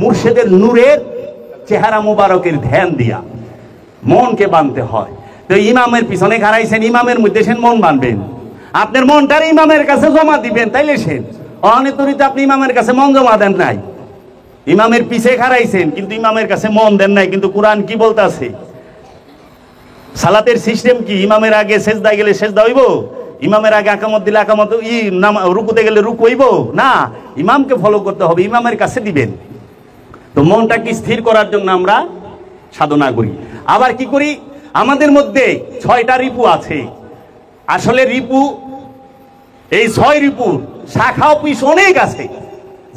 মুর্শিদের নূরের চেহারা মুবারকের ধ্যান দিয়া মনকে বাঁধতে হয়। তো ইমামের পিছনে খাড়াইছেন, ইমামের মধ্যে সেন মন বাঁধবেন, আপনার মনটার ইমামের কাছে জমা দিবেন, তাইলে সেন অনেতরিতে আপনি ইমামের কাছে মন জমা দেন নাই। ইমামের পিছে খাড়াইছেন কিন্তু ইমামের কাছে মন দেন নাই। কিন্তু কোরআন কি বলতাছে? সালাতের সিস্টেম কি? ইমামের আগে সেজদায় গেলে সেজদা হইব, ইমামের আগে আকামত দিলে আকামত, রুকুতে গেলে রুকু হইব না। ইমামকে ফলো করতে হবে, ইমামের কাছে দিবেন। তো মনটাকে স্থির করার জন্য আমরা সাধনা করি। আবার কি করি? আমাদের মধ্যে 6টা রিপু আছে। আসলে রিপু, এই 6 রিপু শাখা অফিস অনেক আছে।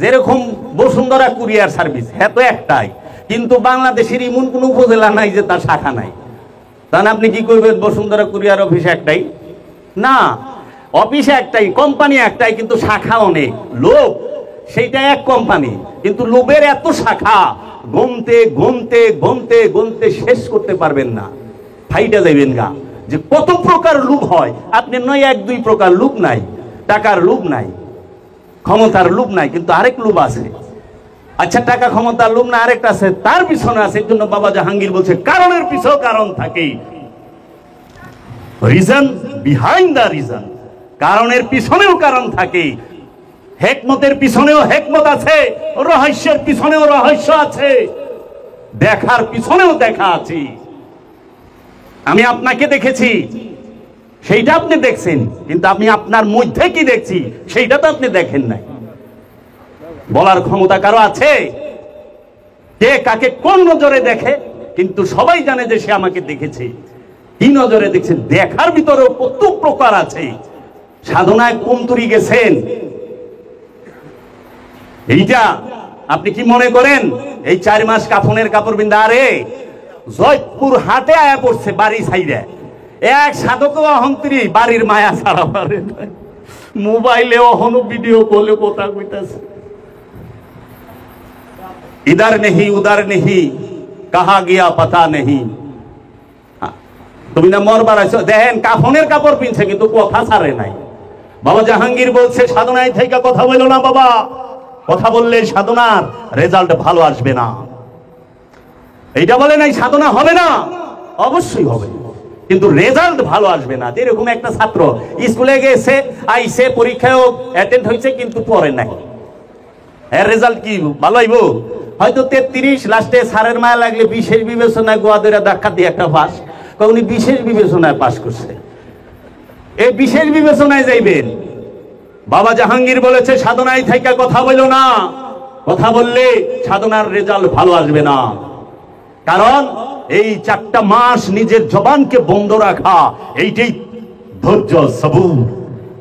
যেরকম বসুন্ধরা কুরিয়ার সার্ভিস, হ্যাঁ তো একটাই, কিন্তু বাংলাদেশের এমন কোন উপজেলা নাই যে তার শাখা নাই। তাহলে আপনি কি করবেন? বসুন্ধরা কুরিয়ার অফিস একটাই না, অফিস একটাই, কোম্পানি একটাই, কিন্তু শাখা অনেক। লোভ সেইটা এক কোম্পানি, কিন্তু লোভের এত শাখা, গুনতে গুনতে গুনতে গুনতে শেষ করতে পারবেন না, ফাইটা যাইবেন গা। যে কত প্রকার লোভ হয়। আপনি নয় 1-2 প্রকার লোভ নাই, টাকার লোভ নাই, ক্ষমতার লোভ নাই, কিন্তু আরেক লোভ আছে। আচ্ছা, টাকা ক্ষমতার লোভ না, আরেকটা আছে, তার পিছনে আছে। এর জন্য বাবা জাহাঙ্গীর বলছে, কারণের পিছনেও কারণ থাকে, রিজন বিহাইন্ড দ্য রিজন। কারণের পিছনেও কারণ থাকে, হেকমতের পিছনেও হেকমত আছে, রহস্যের পিছনেও রহস্য আছে, দেখার পিছনেও দেখা আছে। আমি আপনাকে দেখেছি, সেইটা আপনি দেখছেন, কিন্তু আমি আপনার মধ্যে কি দেখছি সেইটা তো আপনি দেখেন নাই। বলার ক্ষমতা কারো আছে? কে কাকে কোন নজরে দেখে? কিন্তু সবাই জানে যে সে আমাকে দেখেছে। কি নজরে দেখছে? দেখার ভিতরে কত প্রকার আছে। সাধনায় কমতুরি গেছেন, এইটা আপনি কি মনে করেন? এই 4 মাস কাফনের কাপড় বিন্দা, আরে জয়পুর হাটে আয়া পড়ছে বাড়ি ছাইরে, এক সাধক অহন্তরী বাড়ির মায়া ছাড়া পারে, মোবাইলে অহনো ভিডিও কলে কথা কইতাছে, ইধার নেহি উদার নেহি, কাহা গিয়া পাতা নেহি। তুমি না মরবার আছো, দেখেন কাফনের কাপড় পিনছে কিন্তু কথা ছাড়ে নাই। বাবা জাহাঙ্গীর বলছে, সাধনায় থেকে কথা বলো না বাবা, কথা বললে সাধনার রেজাল্ট ভালো আসবে না। এইটা বলে নাই সাধনা হবে না, অবশ্যই হবে, কিন্তু রেজাল্ট ভালো আসবে না। যেরকম একটা ছাত্র স্কুলে গেছে, আইসে, পরীক্ষায়ও অ্যাটেন্ড হয়েছে, কিন্তু পড়ে নাই, এর রেজাল্ট কি ভালো হইব? হয়তো 33, লাস্টে স্যারের মায়া লাগলে বিশেষ বিবেচনায় গোয়া ধরে ধাক্কা দিয়ে একটা পাস, উনি বিশেষ বিবেচনায় পাস করছে। এই বিশেষ বিবেচনায় যাইবেন। বাবা জাহাঙ্গীর বলেছে, সাধনায় থেকে কথা বলো না, কথা বললে সাধনার রেজাল্ট ভালো আসবে না। কারণ এই 4টা মাস নিজের জবানকে বন্ধ রাখা, এইটাই ধৈর্য, সবুর,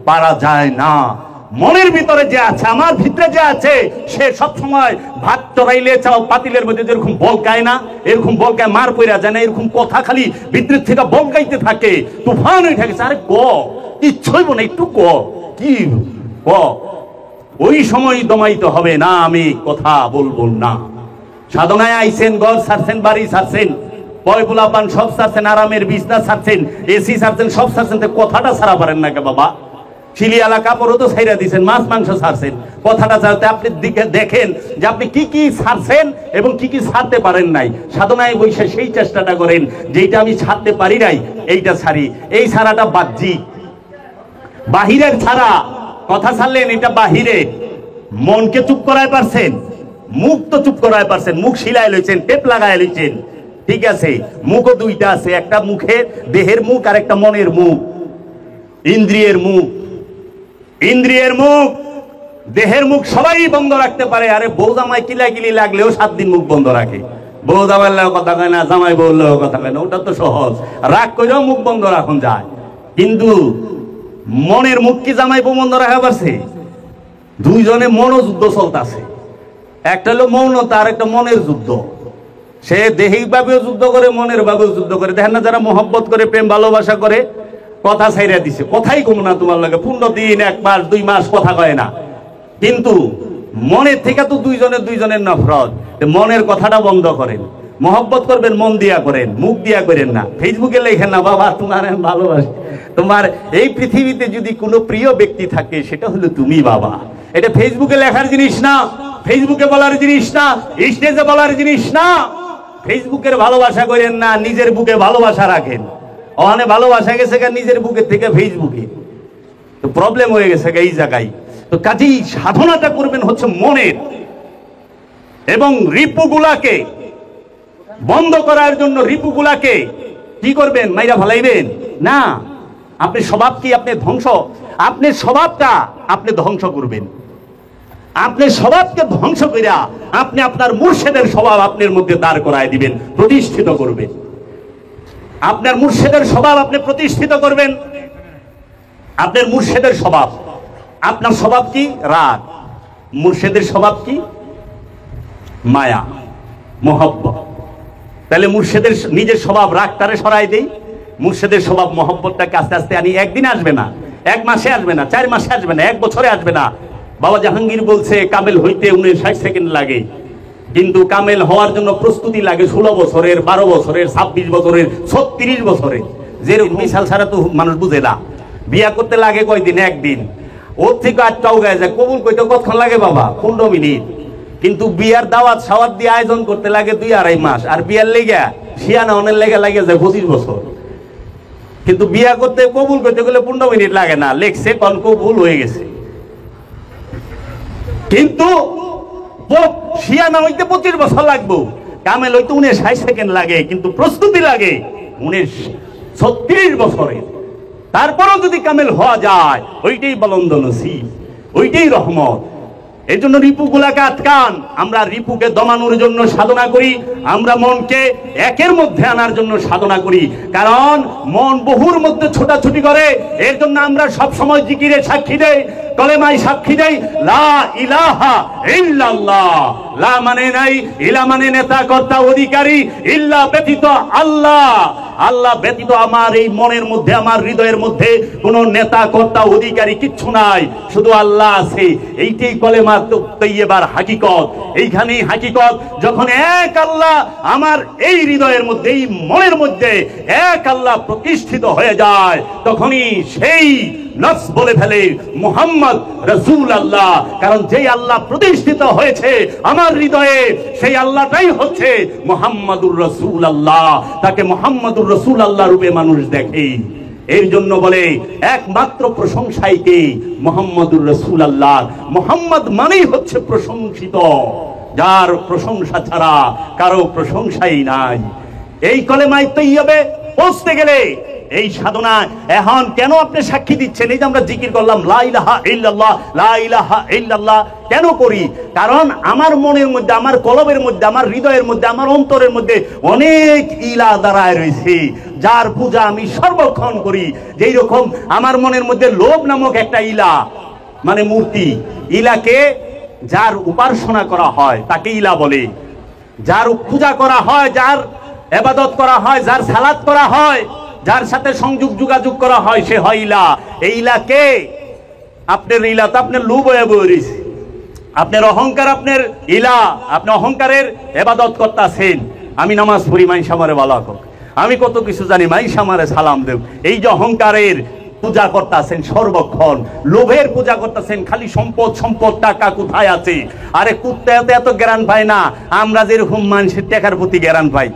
পারা যায় না। মনের ভিতরে যে আছে, আমার ভিতরে যে আছে, সে সব সময় ভাত চড়াইলে চাও পাতিলের মধ্যে যেরকম বলকায় না, এরকম বলকায় মার পইরা যায় না, এরকম কথা খালি ভিতর থেকে বলকাইতে থাকে, তুফান হয়ে থাকে। আরে ক ইচ্ছা হইব না, একটু ক কি ক, ওই সময় দমাইতে হবে না, আমি কথা বলবো না। সাধনায় আইছেন, ঘর ছাড়ছেন, বাড়ি ছাড়ছেন, বয় পোলাপান সব ছাড়ছেন, আরামের বিছনা ছাড়ছেন, এসি ছাড়ছেন, সব ছাড়ছেন, কথাটা ছাড়া পারেন না কে বাবা? শিলিয়ালা কাপড়ও তো ছাইরা দিয়েছেন, মাছ মাংস ছাড়ছেন, কথাটা ছাড়তে আপনি দেখেন যে আপনি কি কি ছাড়ছেন এবং কি কি ছাড়তে পারেন নাই। সাধনায় বসে সেই চেষ্টাটা করেন, যেটা আমি ছাড়তে পারি নাই এইটা ছাড়ি। এই ছাড়াটা বাহ্যিক, বাহিরের ছাড়া। কথা ছাড়লেন, এটা বাহিরে। মনকে চুপ করায় পারছেন, মুখ তো চুপ করায় পারছেন, মুখ শিলায় লইছেন, টেপ লাগায় লইছেন, ঠিক আছে, মুখও দুইটা আছে, একটা মুখের দেহের মুখ আর একটা মনের মুখ, ইন্দ্রিয়ের মুখ। ইন্দ্রিয়ের মুখ, দেহের মুখ সবাই বন্ধ রাখতে পারে। আরে বউ জামাই কিলাকিলি লাগলেও 7 দিন মুখ বন্ধ রাখে। বউ জামাইলেও কথা কয় না, জামাই বললেও কথা কয় না, ওটা তো সহজ, রাগ করেও মুখ বন্ধ রাখুন যায়। কিন্তু মনের মুখ কি জামাই বউ বন্ধ রাখা পারছে? দুইজনে মনোযুদ্ধ চলতেছে, একটা হলো মৌনতা আর একটা মনের যুদ্ধ। সে দেহিক ভাবেও যুদ্ধ করে, মনের ভাবেও যুদ্ধ করে। দেখেন না, যারা মোহব্বত করে, প্রেম ভালোবাসা করে, কথা ছাইরা দিছে, কথাই কম না তোমার লাগে, 15 দিন 1 মাস 2 মাস কথা কয় না, কিন্তু মনের থেকে তো দুইজনের নফরত। মনের কথাটা বন্ধ করেন, মোহব্বত করবেন মন দিয়া করেন, মুখ দিয়া করেন না। ফেসবুকে লেখেন না বাবা তোমার আমি ভালোবাসি। তোমার এই পৃথিবীতে যদি কোনো প্রিয় ব্যক্তি থাকে সেটা হলো তুমি বাবা। এটা ফেসবুকে লেখার জিনিস না, ফেসবুকে বলার জিনিস না, স্টেজে বলার জিনিস না। ফেসবুকের ভালোবাসা করেন না, নিজের বুকে ভালোবাসা রাখেন। ওখানে ভালোবাসা গেছে নিজের বুকের থেকে ফেসবুকে, তো প্রবলেম হয়ে গেছে এই জায়গায়। তো কাজেই সাধনাটা করবেন হচ্ছে মনের, এবং রিপুগুলাকে বন্ধ করার জন্য রিপুগুলাকে কি করবেন? মাইরা ফেলাইবেন না। আপনি স্বভাব কি আপনি ধ্বংস, আপনি স্বভাবটা আপনি ধ্বংস করবেন। আপনি স্বভাবকে ধ্বংস করিয়া আপনি আপনার মুর্শিদের স্বভাব আপনার মধ্যে দাঁড় করায় দিবেন, প্রতিষ্ঠিত করবেন। আপনার মুর্শিদের স্বভাব আপনি প্রতিষ্ঠিত করবেন। আপনার মুর্শিদের স্বভাব, আপনার স্বভাব কি? রাগ। মুর্শিদের স্বভাব কি? মায়া, মোহব্বত। তাহলে মুর্শিদের নিজের স্বভাব রাগটারে সরাই দেই, মুর্শিদের স্বভাব মোহব্বতটাকে আস্তে আস্তে আনি। একদিন আসবে না, 1 মাসে আসবে না, 4 মাসে আসবে না, 1 বছরে আসবে না। বাবা জাহাঙ্গীর বলছে কামেল হইতে 59 সেকেন্ড লাগে, কিন্তু কামেল হওয়ার জন্য প্রস্তুতি লাগে 16 বছরের, 12 বছরের, 26 বছরের, 36 বছরের। যে মিশাল ছাড়া তো মানুষ বুঝে না। বিয়া করতে লাগে কয়দিন? 1 দিন। ওর থেকে আটটাও গায়ে যায়। কবুল কইতে কতক্ষণ লাগে বাবা? 15 মিনিট। কিন্তু বিয়ার দাওয়াত সাওয়াত দিয়ে আয়োজন করতে লাগে 2-2.5 মাস। আর বিয়ার লেগে শিয়ানা অনেক লেগে লাগে যায় 25 বছর। কিন্তু বিয়া করতে কবুল করতে গেলে 15 মিনিট লাগে না, লেখছে কোন কবুল হয়ে গেছে। কিন্তু শিয়ানা হইতে 25 বছর লাগবো, কামেল হইতে 59 সেকেন্ড লাগে, কিন্তু প্রস্তুতি লাগে 36 বছরের। তারপরও যদি কামেল হওয়া যায়, ওইটাই বলন্দ নসিব, ওইটাই রহমত। এই জন্য রিপুগুলাকে আটকান। আমরা রিপুকে দমানোর জন্য সাধনা করি, আমরা মনকে একের মধ্যে আনার জন্য সাধনা করি। কারণ মন বহুর মধ্যে ছোটাছুটি করে। এর জন্য আমরা সব সময় জিকিরে সাক্ষী দেই, কলেমায় সাক্ষী দেই, লা ইলাহা ইল্লাল্লাহ। লা মানে নাই, ইলা মানে নেতা কর্তা অধিকারী, ইল্লা ব্যতীত আল্লাহ। আল্লাহ ব্যতীত আমার এই মনের মধ্যে, আমার হৃদয়ের মধ্যে কোনো নেতা কর্তা অধিকারী কিচ্ছু নাই, শুধু আল্লাহ আছে। এইটাই কলেমা তৈয়বার হাকিকত। এইখানেই হাকিকত। যখন এক আল্লাহ আমার এই হৃদয়ের মধ্যে, এই মনের মধ্যে এক আল্লাহ প্রতিষ্ঠিত হয়ে যায়, তখনই সেই নফস বলে ফেলে মুহাম্মদ রাসূলুল্লাহ। কারণ যেই আল্লাহ প্রতিষ্ঠিত হয়েছে আমার হৃদয়ে, সেই আল্লাহটাই হচ্ছে মুহাম্মাদুর রাসূলুল্লাহ। তাকে মুহাম্মাদুর রাসূলুল্লাহ রূপে মানুষ দেখে। এর জন্য বলে একমাত্র প্রশংসাই কে? মুহাম্মাদুর রাসূলুল্লাহ। মুহাম্মদ মানেই হচ্ছে প্রশংসিত, যার প্রশংসা ছাড়া কারো প্রশংসাই নাই। এই কলেমায় তৈয়বে পৌঁছতে গেলে এই সাধনা এখন কেন আপনি সাক্ষী দিচ্ছেন? এই যে আমরা জিকির করলাম লা ইলাহা ইল্লাল্লাহ, লা ইলাহা ইল্লাল্লাহ কেন করি? কারণ আমার মনের মধ্যে, আমার কলবের মধ্যে, আমার হৃদয়ের মধ্যে, আমার অন্তরের মধ্যে অনেক ইলা দাঁড়ায় রয়েছে, যার পূজা আমি সর্বক্ষণ করি। যেই রকম আমার মনের মধ্যে লোভ নামক একটা ইলা, মানে মূর্তি, ইলাকে যার উপাসনা করা হয় তাকে ইলা বলে। যার পূজা করা হয়, যার ইবাদত করা হয়, যার সালাত করা হয়, যার সাথে সংযোগ যোগাযোগ করা হয়, সে হয় ইলা। এই ইলাকে আপনার ইলা তো আপনার লোভ হয়ে বইছে, আপনার অহংকার আপনার ইলা, আপনি অহংকারের ইবাদত করতেছেন। আমি নামাজ পড়ি, মাইশা আমারে ভালো হোক, আমি কত কিছু জানি, মাইশা আমারে সালাম দেব। এই যে অহংকারের পূজা করতেছেন সর্বক্ষণ, লোভের পূজা করতেছেন, খালি সম্পদ সম্পদ, টাকা কোথায় আছে। আরে কুত্তা এত জ্ঞান পায় না, আমরা যেরকম মানুষের টাকার প্রতি জ্ঞান পাই।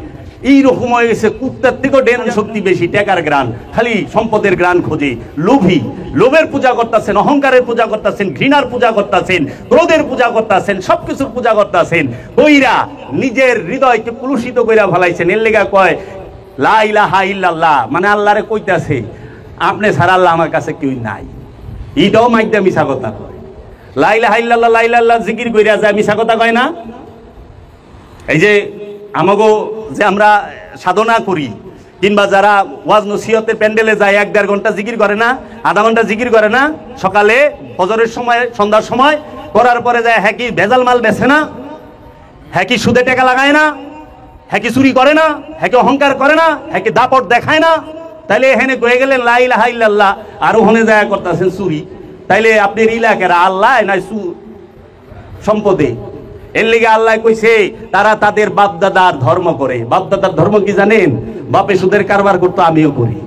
এইরকম হয়ে গেছে, কুত্তার থেকেও ডেন শক্তি বেশি, টাকার গ্রান, খালি সম্পদের গ্রান খোঁজে, লোভী, লোভের পূজা করতেছেন, অহংকারের পূজা করতেছেন, ঘৃণার পূজা করতেছেন, ক্রোধের পূজা করতেছেন, সবকিছুর পূজা করতেছেন, কইরা নিজের হৃদয়কে কলুষিত কইরা ফেলাইছেন। এর লেগা কয় লা ইলাহা ইল্লাল্লাহ, মানে আল্লাহরে কইতাছে আপনি ছাড়া আল্লাহ আমার কাছে কেউ নাই। এটাও মাইকদা মিছা কথা কয়। লা ইলাহা ইল্লাল্লাহ, লা ইলাহা ইল্লাল্লাহ জিকির কইরা যায়, মিছা কথা কয় না? এই যে আমাগো যে আমরা সাধনা করি, কিংবা যারা ওয়াজ নসিহতের প্যান্ডেলে যায় 1-1.5 ঘন্টা জিকির করে না, আধা ঘন্টা জিকির করে না, সকালে ফজরের সময়, সন্ধ্যার সময় করার পরে যায়, হ্যাঁ কি ভেজাল মাল বেছে না, হ্যাঁ কি সুদে টাকা লাগায় না, হ্যাঁ কি চুরি করে না, হ্যাঁ কি অহংকার করে না, হ্যাঁ কি দাপট দেখায় না? তাইলে এখানে কয়ে গেলেন লা ইলাহা ইল্লাল্লাহ, আর ওখানে যায় করতেছেন চুরি। তাইলে আপনার ইলাকার আল্লাহ নাই সম্পদে? এর লিগে আল্লাহ কইছে তারা তাদের বাপদাদার ধর্ম করে। বাপদাদার ধর্ম কি জানেন? বাপে সুদের কারবার করতো, আমিও করি।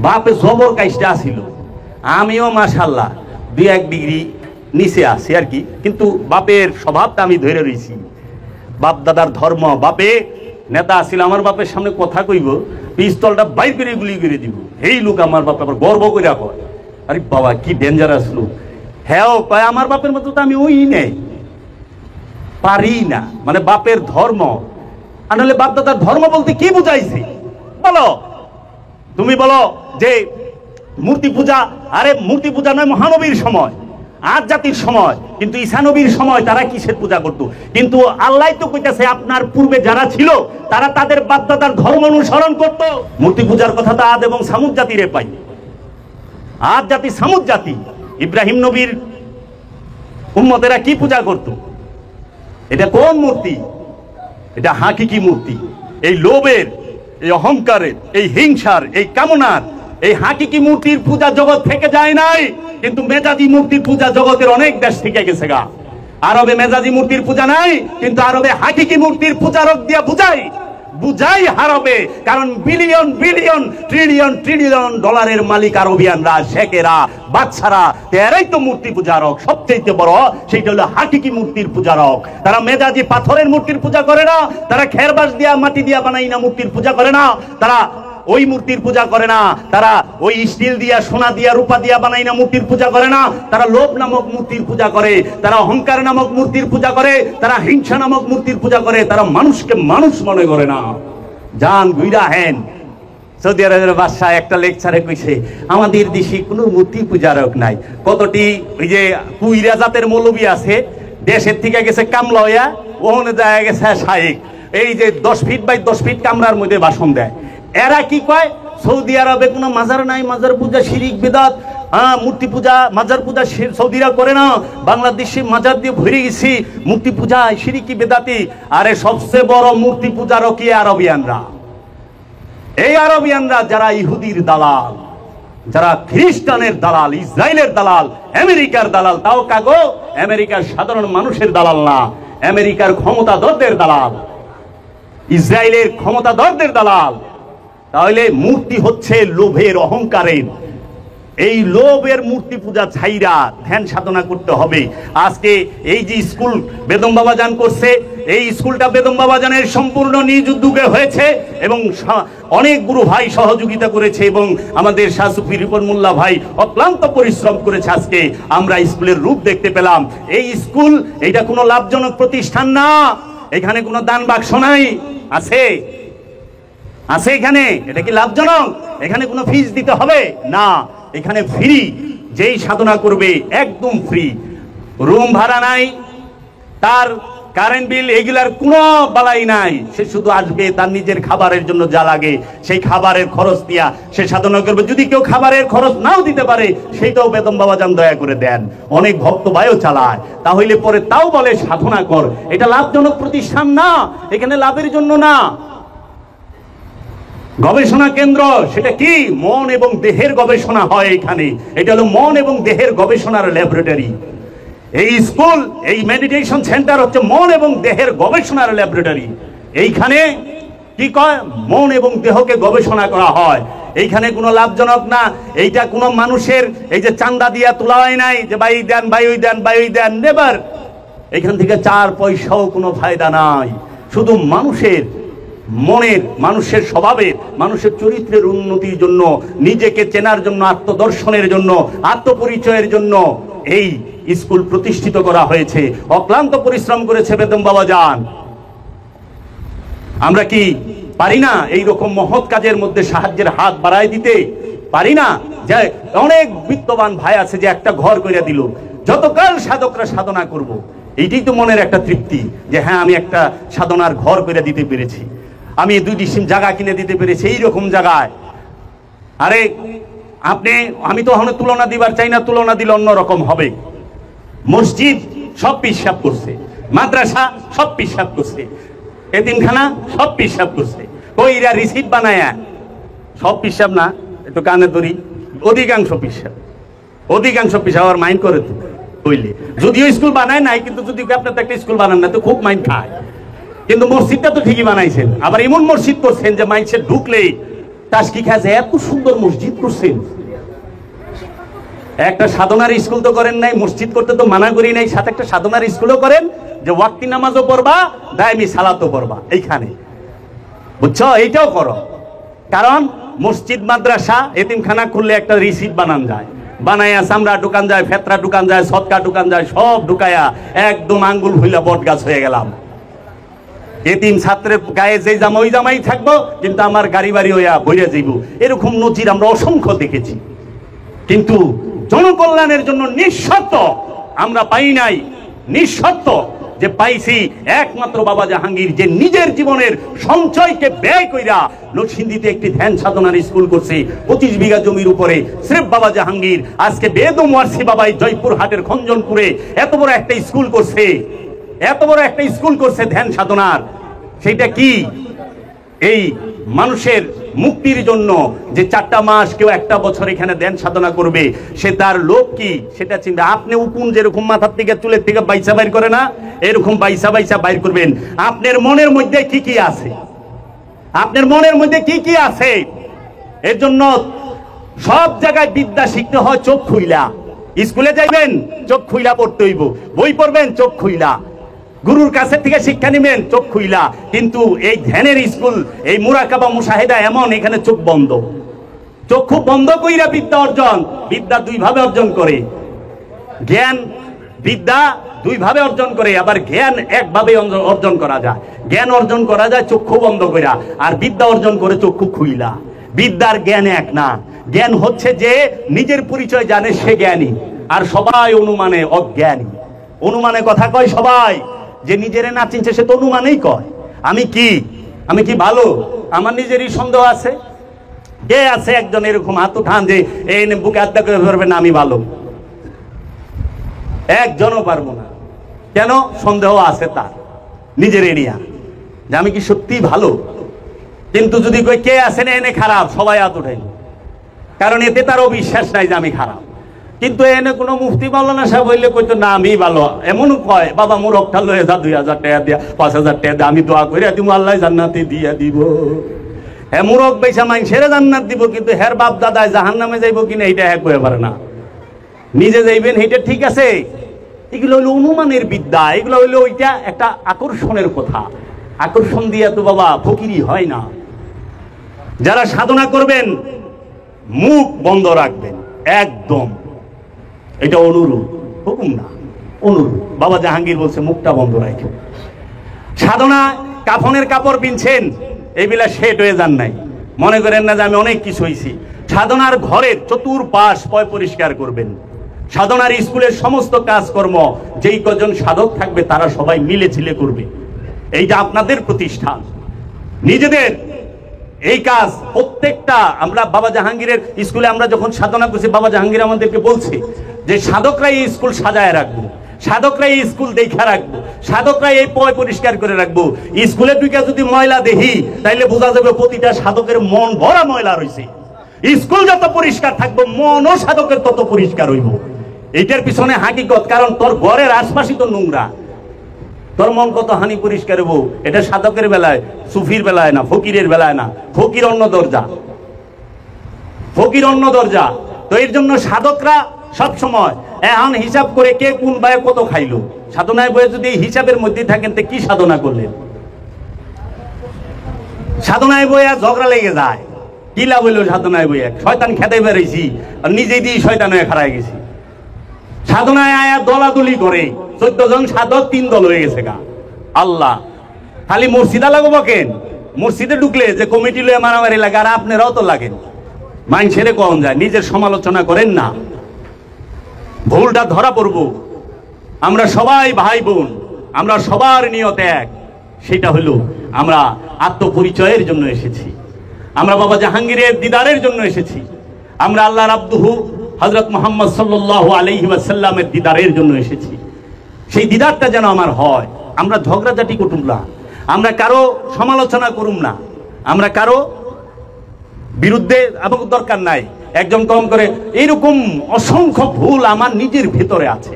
বাপে জবর কাজটা ছিল, আমিও মাশাআল্লাহ 2-1 ডিগ্রি নিচে আছি আর কি, কিন্তু বাপের স্বভাবটা আমি ধরে রয়েছি। বাপদাদার ধর্ম, বাপে নেতা আসছিল, আমার বাপের সামনে কথা কইব, পিস্তলটা বাইর করে গুলি করে দিব, এই লোক আমার বাপ আবার গর্ব করে কয়। আরে বাবা কি ডেঞ্জারাস লোক। হ্যাঁ কয় আমার বাপের মতো তো আমি ওই নেই, পারি না, মানে বাপের ধর্ম। আনলে বাপদাদার ধর্ম বলতে কি বুঝাইছে বলো? তুমি বলো যে মূর্তি পূজা, আরে মূর্তি পূজা নয় মহানবীর সময়, আজ জাতির সময়, কিন্তু ঈসা নবীর সময় তারা কিসের পূজা করত? কিন্তু আল্লাহ তো কইতাছে আপনার পূর্বে যারা ছিল তারা তাদের বাপদাদার ধর্ম অনুসরণ করত। মূর্তি পূজার কথা তো আদ এবং সামুদ জাতিরে পাই। আদ জাতি, সামুদ জাতি, ইব্রাহিম নবীর উম্মতেরা কি পূজা করত? এটা কোন মূর্তি? এটা হাকিকি মূর্তি। এই লোভের, এই অহংকারের, এই হিংসার, এই কামনার, এই হাকিকি মূর্তির পূজা জগৎ থেকে যায় নাই, কিন্তু মেজাজি মূর্তির পূজা জগতের অনেক দেশ থেকে গেছে গা। আরবে মেজাজি মূর্তির পূজা নাই, কিন্তু আরবে হাকিকি মূর্তির পূজারক দিয়া বুঝাই হারবে, কারণ বিলিয়ন বিলিয়ন ট্রিলিয়ন ট্রিলিয়ন ডলারের মালিক আরবিয়ানরা, শেখেরা, বাদশারা, এরাই তো মূর্তি পূজারক। সবচেয়ে বড় সেইটা হলো হাকিকি মূর্তির পূজারক। তারা মেজাজি পাথরের মূর্তির পূজা করে না, তারা খেরবাস দিয়া মাটি দিয়া বানাই না মূর্তির পূজা করে না, তারা ওই মূর্তির পূজা করে না, তারা ওই স্টিল দিয়া, সোনা দিয়া, রূপা দিয়া বানাই না মূর্তির পূজা করে না, তারা লোভ নামক মূর্তির পূজা করে, তারা অহংকার নামক মূর্তির পূজা করে, তারা হিংসা নামক মূর্তির পূজা করে, তারা মানুষকে মানুষ মনে করে না। জান গুইরা হেন সৌদি আরবের বাদশা একটা লেকচারে কইছে আমাদের দেশে কোনো মূর্তি পূজারক নাই। কতটি ওই যে কুইরা জাতের মৌলবী আছে, দেশের থেকে গেছে কামলা হইয়া, ওখানে যায় গেছে শায়েক, এই যে 10 ফিট বাই 10 ফিট কামরার মধ্যে ভাষণ দেয়। এরা কি কয় সৌদি আরবে কোনো মাজার নাই, মাজার পূজা শিরিক বিদআত, মূর্তি পূজা, মাজার পূজা সৌদিরা করে না, বাংলাদেশে মাজার দিয়ে ভরে গেছি, মূর্তি পূজা শিরিকি বেদাতি। আরে সবচেয়ে বড় মূর্তি পূজারও কি আরবিয়ানরা। এই আরবিয়ানরা যারা ইহুদির দালাল, যারা খ্রিস্টানের দালাল, ইসরায়েলের দালাল, আমেরিকার দালাল, তাও কাগো আমেরিকার সাধারণ মানুষের দালাল না, আমেরিকার ক্ষমতাধরদের দালাল, ইসরায়েলের ক্ষমতাধরদের দালাল। তাহলে মূর্তি হচ্ছে লোভের, অহংকারের। এই লোভের মূর্তি পূজা ছাইরা ধ্যান সাধনা করতে হবে। আজকে এই যে স্কুল বেদম বাবাজান করছে, এই স্কুলটা বেদম বাবাজানের সম্পূর্ণ নিজ উদ্যোগে হয়েছে এবং অনেক গুরু ভাই সহযোগিতা করেছে এবং আমাদের শাহ সুফি রিপন মোল্লা ভাই অক্লান্ত পরিশ্রম করেছে। আজকে আমরা স্কুলের রূপ দেখতে পেলাম। এই স্কুল এইটা কোনো লাভজনক প্রতিষ্ঠান না, এখানে কোনো দান বাক্স নাই। আছে আছে এখানে? এটা কি লাভজনক? এখানে কোনো ফিস দিতে হবে না, এখানে ফ্রি। যেই সাধনা করবে একদম ফ্রি, রুম ভাড়া নাই, তার কারেন্ট বিল এগুলার কোনো বালাই নাই। সে শুধু আসবে, তার নিজের খাবারের জন্য যা লাগে সেই খাবারের খরচ দিয়া সে সাধনা করবে। যদি কেউ খাবারের খরচ নাও দিতে পারে সেইটাও বেদম বাবাজান দয়া করে দেন। অনেক ভক্ত ভাইও চালায়, তাহলে পরে তাও বলে সাধনা কর। এটা লাভজনক প্রতিষ্ঠান না, এখানে লাভের জন্য না। গবেষণা কেন্দ্র, সেটা কি? মন এবং দেহের গবেষণা হয় এখানে। এটা হলো মন এবং দেহের গবেষণার ল্যাবরেটরি। এই স্কুল, এই মেডিটেশন সেন্টার হচ্ছে মন এবং দেহের গবেষণার ল্যাবরেটরি। এইখানে কি কয়? মন এবং দেহকে গবেষণা করা হয়। এইখানে কোনো লাভজনক না। এইটা কোনো মানুষের এই যে চান্দা দিয়া তোলা হয় নাই যে ভাই দেন, ভাই ওই দেন, ভাই ওই দেন, নেবার। এখান থেকে 4 পয়সাও কোনো ফায়দা নাই। শুধু মানুষের মনের, মানুষের স্বভাবের, মানুষের চরিত্রের উন্নতির জন্য, নিজেকে চেনার জন্য, আত্মদর্শনের জন্য, আত্মপরিচয়ের জন্য এই স্কুল প্রতিষ্ঠিত করা হয়েছে। অক্লান্ত পরিশ্রম করেছে বেদম বাবা যান। আমরা কি পারি না এই রকম মহৎ কাজের মধ্যে সাহায্যের হাত বাড়ায় দিতে? পারি না? যে অনেক বিত্তবান ভাই আছে যে একটা ঘর করে দিল, যতকাল সাধকরা সাধনা করব, এইটাই তো মনের একটা তৃপ্তি, যে হ্যাঁ আমি একটা সাধনার ঘর করে দিতে পেরেছি, আমি 2 ডিসিম জায়গা কিনে দিতে পেরেছি এইরকম জায়গায়। আরে আপনি, আমি তো এখন তুলনা দিবার চাই না, তুলনা দিলে অন্যরকম হবে। মসজিদ সব পিসাব করছে, মাদ্রাসা সব পিসাব করছে, এতিমখানা সব পিসাব করছে, কইরা রিসিপ্ট বানায়া সব পিসাব না, একটু কানে ধরি, অধিকাংশ পিসাব, অধিকাংশ পিসাব আর মাইন্ড করে তো হইলে, যদিও স্কুল বানায় নাই, কিন্তু যদি আপনার তো একটা স্কুল বানান না তো খুব মাইন্ড খায়। কিন্তু মসজিদটা তো ঠিকই বানাইছেন, আবার এমন মসজিদ করছেন যে মাইন্ডসে ঢুকলেই তাসকি খাচ্ছে, এত সুন্দর মসজিদ করছেন। একটা সাধনার স্কুল তো করেন নাই, মসজিদ করতে তো মানা করি নাই, সাথে একটা সাধনার স্কুলও করেন, যে ওয়াক্তি নামাজও পড়বা, দায়মি সালাতও পড়বা এইখানে, বুঝছো? এইটাও করো, কারণ মসজিদ মাদ্রাসা এতিমখানা খুললে একটা রিসিপ্ট বানান যায়, বানাইয়া চামড়া দোকান যায়, ফেতরা দোকান যায়, সৎকা দোকান যায়, সব ঢুকাইয়া একদম আঙ্গুল হইলা বট গাছ হয়ে গেলাম। এতিম ছাত্রের গায়ে যে জামা ওই জামাই থাকবো, কিন্তু আমার গাড়ি বাড়ি হইয়া বইরে যাইব, এরকম নজির আমরা অসংখ্য দেখেছি। কিন্তু জনকল্যাণের জন্য নিঃস্বার্থ আমরা পাই নাই, নিঃস্বার্থ যে পাইছি একমাত্র বাবা জাহাঙ্গীর, যে নিজের জীবনের সঞ্চয়কে ব্যয় কইরা নরসিংদীতে একটি ধ্যান সাধনার স্কুল করছে 25 বিঘা জমির উপরে। স্রেফ বাবা জাহাঙ্গীর আজকে বেদম ওয়ারসি বাবাই জয়পুরহাটের খঞ্জনপুরে এত বড় একটা স্কুল করছে, এত বড় একটা স্কুল করছে ধ্যান সাধনার। সেটা কি? এই মানুষের মুক্তির জন্য, যে 4টা মাস কেউ 1টা বছর এখানে ধ্যান সাধনা করবে, সে তার লোক কি সেটা চিন্তা। আপনি উকুন যেরকম মাথার থেকে চুলের থেকে বাইসা বাইর করে না, এরকম বাইসা বাইসা বাইর করবেন। আপনার মনের মধ্যে কি কি আছে, আপনার মনের মধ্যে কি কি আছে, এর জন্য সব জায়গায় বিদ্যা শিখতে হয় চোখ খুইলা। স্কুলে যাইবেন চোখ খুইলা পড়তে হইব, বই পড়বেন চোখ খুইলা, গুরুর কাছে থেকে শিক্ষা নেবেন চোখ খুইলা। কিন্তু এই ধ্যানের স্কুল, এই মুরাকাবা মুশাহিদা এমন, এখানে চোখ বন্ধ, চক্ষু বন্ধ কইরা বিদ্যা অর্জন। বিদ্যা 2 ভাবে অর্জন করে, জ্ঞান বিদ্যা 2 ভাবে অর্জন করে, আবার জ্ঞান 1 ভাবে অর্জন করা যায়। জ্ঞান অর্জন করা যায় চক্ষু বন্ধ কইরা, আর বিদ্যা অর্জন করে চক্ষু খুইলা। বিদ্যার জ্ঞান এক না, জ্ঞান হচ্ছে যে নিজের পরিচয় জানে সে জ্ঞানী, আর সবাই অনুমানে অজ্ঞানী। অনুমানে কথা কয় সবাই, যে নিজেরে না চিনছে সে তো অনুমানেই কয় আমি কি ভালো। আমার নিজেরই সন্দেহ আছে। কে আছে একজন এরকম হাত উঠান যে এই বুকে আত্মা করে ধরবে না আমি ভালো? একজনও পারবো না। কেন? সন্দেহ আছে তার নিজের এরিয়া, যে আমি কি সত্যি ভালো। কিন্তু যদি কই কে আছেন এনে খারাপ, সবাই হাত উঠাই, কারণ এতে তারও বিশ্বাস নাই যে আমি খারাপ। কিন্তু এনে কোনো মুফতি মাওলানা সাহেব হইলে কইতো না আমি ভালো, এমন কয় বাবা মোর রক্ষা লয়ে যা 2000 টাকা দিয়া 5000 টাকা দিয়া আমি দোয়া কইরা দিমু আল্লাহ জান্নাতে দিয়া দিব। হ্যাঁ মুরক বেচা মানুষের জান্নাত দিব, কিন্তু হের বাপ দাদায় জাহান্নামে যাইব কিনা এইটা হ্যাঁ কইতে পারে না। নিজে যাইবেন এইটা ঠিক আছে, এগুলো হইলো অনুমানের বিদ্যা, এগুলো হইলো ওইটা একটা আকর্ষণের কথা। আকর্ষণ দিয়া তো বাবা ফকিরি হয় না। যারা সাধনা করবেন মুখ বন্ধ রাখবেন একদম, এটা অনুরোধ, হুকুম না, অনুরোধ। বাবা জাহাঙ্গীর বলছে মুখটা বন্ধ রাখেন। সাধনা কাফনের কাপড় পিনছেন, এইগুলা সেট হয়ে যান নাই, মনে করেন না যে আমি অনেক কিছু হইছি। সাধনার ঘরের চতুর্পাশ পয় পরিষ্কার করবেন। সাধনার স্কুলের সমস্ত কাজকর্ম যেই কজন সাধক থাকবে তারা সবাই মিলে ঝিলে করবে। এইটা আপনাদের প্রতিষ্ঠান, নিজেদের এই কাজ প্রত্যেকটা। আমরা বাবা জাহাঙ্গীরের স্কুলে আমরা যখন সাধনা করছি, বাবা জাহাঙ্গীর আমাদেরকে বলছে যে সাধকরা এই স্কুল সাজায় রাখবো, সাধকরা এই স্কুল দেখা রাখবো, সাধকরা এই পয় পরিষ্কার করে রাখবো। স্কুলে ঢুকে যদি ময়লা দেখি তাইলে বোঝা যাবে প্রতিটা সাধকের মন ভরা ময়লা রয়েছে। স্কুল যত পরিষ্কার থাকবো মনও সাধকের তত পরিষ্কার হইব। এইটার পিছনে হাকিকত, কারণ তোর ঘরের আশপাশই তো নোংরা, তোর মন কত হানি পরিষ্কার হবো। এটা সাধকের বেলায়, সুফির বেলায় না, ফকিরের বেলায় না। ফকির অন্য দরজা, ফকির অন্য দরজা। তো এর জন্য সাধকরা সবসময় এখন হিসাব করে কে কোন বায়ে কত খাইলো। সাধনায় বয়ে যদি হিসাবের মধ্যে থাকেন তো কি সাধনা করলেন? সাধনায় বইয়া ঝগড়া লেগে যায়, কি লাভ হইল সাধনায় বইয়া? শয়তান খেতে বেরোইছি আর নিজে দিয়ে শয়তান হয়ে খারাই গেছি। সাধনায় আয়া দলাদলি করে 14 জন সাধক 3 দল হয়ে গেছে গা। আল্লাহ, খালি মসজিদা লাগবো কেন? মসজিদে ঢুকলে যে কমিটি লয়ে মারামারি লাগে, আর আপনারাও তো লাগেন। মাইনছেরে কম যায়, নিজের সমালোচনা করেন না, ভুলটা ধরা পড়বো। আমরা সবাই ভাই বোন, আমরা সবার নিয়ত এক, সেটা হলো আমরা আত্মপরিচয়ের জন্য এসেছি, আমরা বাবা জাহাঙ্গীরের দিদারের জন্য এসেছি, আমরা আল্লাহর আব্দুহু হযরত মুহাম্মদ সাল্লাল্লাহু আলাইহি ওয়াসাল্লামের দিদারের জন্য এসেছি। সেই দিদারটা যেন আমার হয়। আমরা ঝগড়াঝাটি করুম না, আমরা কারো সমালোচনা করুম না, আমরা কারো বিরুদ্ধে এবং দরকার নাই। একজন কম করে এইরকম অসংখ্য ভুল আমার নিজের ভিতরে আছে।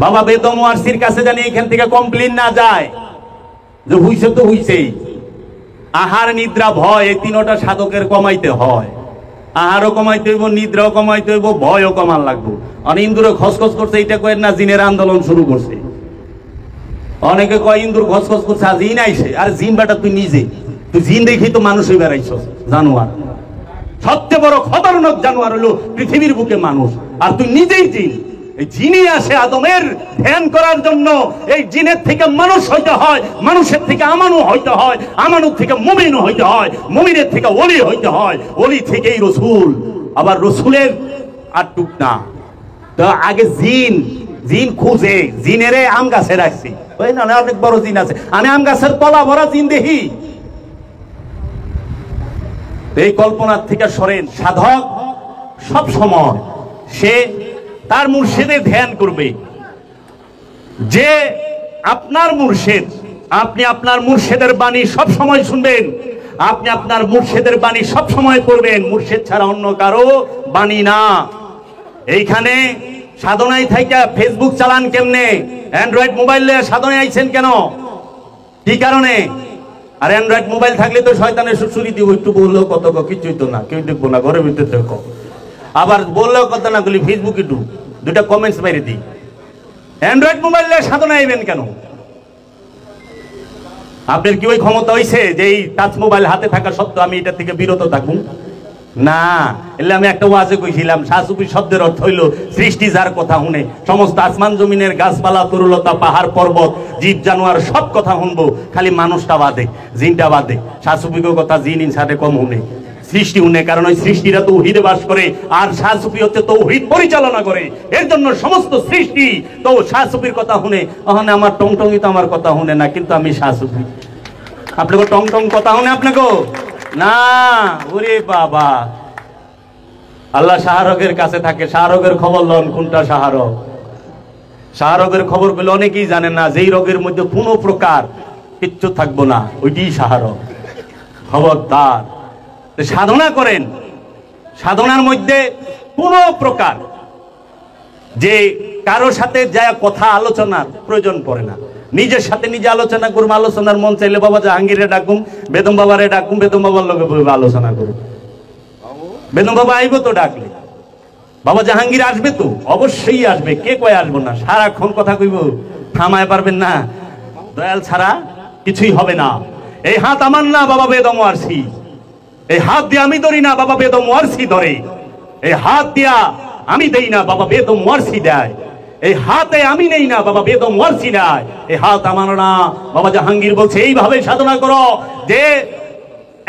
বাবা বেদম ওয়ারসির কাছে জানি এখান থেকে কমপ্লেন না যায় যে হইছে তো হইছেই। আহার নিদ্রা ভয় এই 3টা সাধকের কমাইতে হয়। আহারও কমাইতে হইব, নিদ্রাও কমাইতে হইব, ভয়ও কমান লাগবো। আর ইন্দুরে খসখস করছে, এটা কয়েন না জিনের আন্দোলন শুরু করছে। অনেকে কয় ইন্দুর খসখস করছে, আর জিন আইছে। আর জিন বেটা তুই নিজে, তুই জিন দেখি তো মানুষ হয়ে বেড়াইছ জানোয়ার। সবচেয়ে বড় খতরনাক জানোয়ার হলো পৃথিবীর বুকে মানুষ, আর তুই নিজেই জিন। এই জিনই আসে আদমের ধ্যান করার জন্য। এই জিনের থেকে মানুষ হইতে হয়, মানুষের থেকে আমানু হইতে হয়, আমানুর থেকে মুমিন হইতে হয়, মুমিনের থেকে ওলি হইতে হয়, ওলি থেকেই রসুল, আবার রসুলের আর টুক না। তো আগে জিন জিন খুঁজে, জিনেরে আম গাছে রাখছি, ওই না অনেক বড় জিন আছে, আমি আম গাছের তলা ভরা জিন দেখি। এই কল্পনার থেকে সরেন। সাধক সব সময় সে তার মুর্শিদের ধ্যান করবে। যে আপনার মুর্শিদ, আপনি আপনার মুর্শিদের বাণী সব সময় শুনবেন, আপনি আপনার মুর্শিদের বাণী সব সময় করবেন। মুর্শিদ ছাড়া অন্য কারো বাণী না। এইখানে সাধনায় থাইকা ফেসবুক চালান কেমনে? অ্যান্ড্রয়েড মোবাইল নিয়ে সাধনায় আইছেন কেন? কি কারণে? আর অ্যান্ড্রয়েড মোবাইল থাকলে তো শয়তানের সুরসুরি দিব, একটু বললেও কত কিছুই তো না, কেউ দেখবো না, ঘরের ভিতরে দেখো। আবার বললেও কথা না বলি ফেসবুকে ঢুক, 2টা কমেন্টস বাইরে দিই। অ্যান্ড্রয়েড মোবাইল নিয়ে সাধনা আইবেন কেন? আপনার কি ওই ক্ষমতা হইছে যে এই টাচ মোবাইল হাতে থাকা সত্ত্বেও আমি এটা থেকে বিরত থাকুন? না। এলে আমি একটা ওয়াজে কইছিলাম, শাহসুফি শব্দের অর্থ হইল সৃষ্টি যার কথা শুনে, সমস্ত আসমান জমিনের গাছপালা তরুলতা পাহাড় পর্বত জীব জানোয়ার সব কথা শুনবো, খালি মানুষটা বাদে, জিনটা বাদে। শাহসুফিকের কথা জিন ইনসানে কম শুনে, সৃষ্টি শুনে, কারণ ওই সৃষ্টিরা তৌহিদে বাস করে, আর শাহসুফি হচ্ছে তৌহিদ পরিচালনা করে। এর জন্য সমস্ত সৃষ্টি তো শাহসুফির কথা শুনে। ওখানে আমার টংটংই তো আমার কথা শুনে না, কিন্তু আমি শাহসুফি। আপনাকে টং টং কথা শুনে আপনাকে না? ওরে বাবা, আল্লাহ শাহরগের কাছে থাকে। শাহরগের খবর লন, কোনটা শাহরগ? শাহরগের খবর গুলো অনেকেই জানেন না। যেই রোগের মধ্যে কোনো প্রকার কিচ্ছু থাকবো না, ওইটি শাহরগ। খবরদার, সাধনা করেন। সাধনার মধ্যে কোনো প্রকার যে কারো সাথে যা কথা আলোচনার প্রয়োজন পড়ে না। নিজের সাথে নিজে আলোচনা করুন। আলোচনার মন চাইলে বাবা জাহাঙ্গীরে ডাকুম, বেদম বাবারে ডাকুম, বেদম বাবার লগে আলোচনা করুন। বেদম বাবা আইব তো ডাকলে, বাবা জাহাঙ্গীর আসবে তো, অবশ্যই আসবে। কে কয় আসবো না? সারাক্ষণ কথা কইব, থামায় পারবেন না। দয়াল ছাড়া কিছুই হবে না। এই হাত আমার না, বাবা বেদম ওয়ারসি। এই হাত দিয়ে আমি ধরি না, বাবা বেদম ওয়ারসি ধরে। এই হাত দিয়া আমি দেই না, বাবা বেদম ওয়ারসি দেয়। এই হাতে আমি নেই না, বাবা বেদম ওয়ারসি নেয়। এই হাত আমার না। বাবা জাহাঙ্গীর বলছে এইভাবে সাধনা করো যে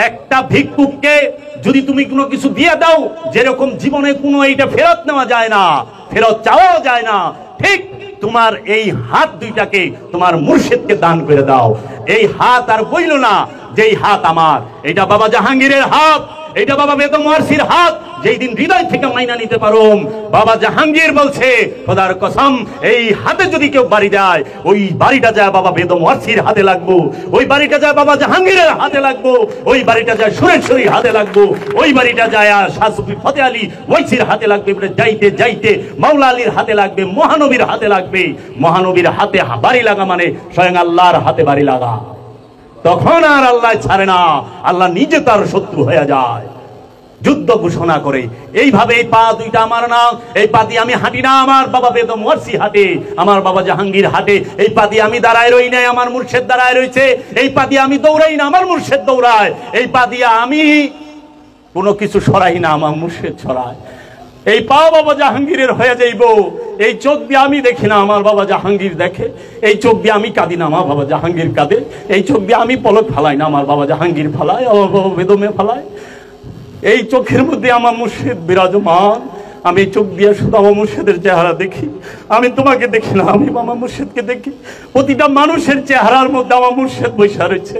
একটা ভিক্ষুককে যদি তুমি কোনো কিছু দিয়ে দাও, যেরকম জীবনে কোনো এইটা ফেরত নেওয়া যায় না, ফেরত চাওয়াও যায় না, ঠিক তোমার এই হাত দুইটাকে তোমার মুর্শিদকে দান করে দাও। এই হাত আর বইল না যে এই হাত আমার, এটা বাবা জাহাঙ্গীরের হাত, এটা বাবা বেদম ওয়ারসির হাত। যেই দিন হৃদয় থেকে মাইনা নিতে পারো, বাবা জাহাঙ্গীর বলছে খোদার কসম, এই হাতে যদি কেউ বাড়ি দেয়, ওই বাড়িটা যায় বাবা বেদম ওয়ারসির হাতে লাগবো, ওই বাড়িটা যায় বাবা জাহাঙ্গীরের হাতে লাগবো, ওই বাড়িটা যায় সুরেশ্বরীর হাতে লাগবো, ওই বাড়িটা যায় শাহ সুফি ফতে আলী ওয়াইসির হাতে লাগবে। যাইতে যাইতে মাওলা আলীর হাতে লাগবে, মহানবীর হাতে লাগবে। মহানবীর হাতে বাড়ি লাগা মানে স্বয়ং আল্লাহর হাতে বাড়ি লাগা। তখন আর আল্লাহ ছাড়ে না, আল্লাহ নিজে তার শত্রু হয়ে যায়। যুদ্ধ ঘোষণা করে। এইভাবে এই পা দুইটা আমার না, এই পা দিয়ে আমি হাঁটি না, আমার বাবা বেদম ওয়ারসি হাঁটে, আমার বাবা জাহাঙ্গীর হাঁটে। এই পা দিয়ে আমি দাঁড়ায় রই নাই, আমার মুর্শেদ দাঁড়ায় রয়েছে। এই পা দিয়ে আমি দৌড়াই না, আমার মুর্শেদ দৌড়ায়। এই পা দিয়ে আমি কোনো কিছু সরাই না, আমার মুর্শেদ ছড়ায়। এই পা বাবা জাহাঙ্গীরের হয়ে যাইব। এই চোখ দিয়ে আমি দেখি না, আমার বাবা জাহাঙ্গীর দেখে। এই চোখ দিয়ে আমি কাঁদি না, আমার বাবা জাহাঙ্গীর কাঁদে। এই চোখ দিয়ে আমি পলক ফালাই না, আমার বাবা জাহাঙ্গীর ফালায়, আমার বাবা বেদমে ফালায়। এই চোখের মধ্যে আমার মুর্শিদ বিরাজমান। আমি চোখ দিয়ে শুধু আমার মুর্শিদের চেহারা দেখি, আমি তোমাকে দেখি না, আমি আমার মুর্শিদকে দেখি। প্রতিটা মানুষের চেহারার মধ্যে আমার মুর্শিদ বৈশা রয়েছে,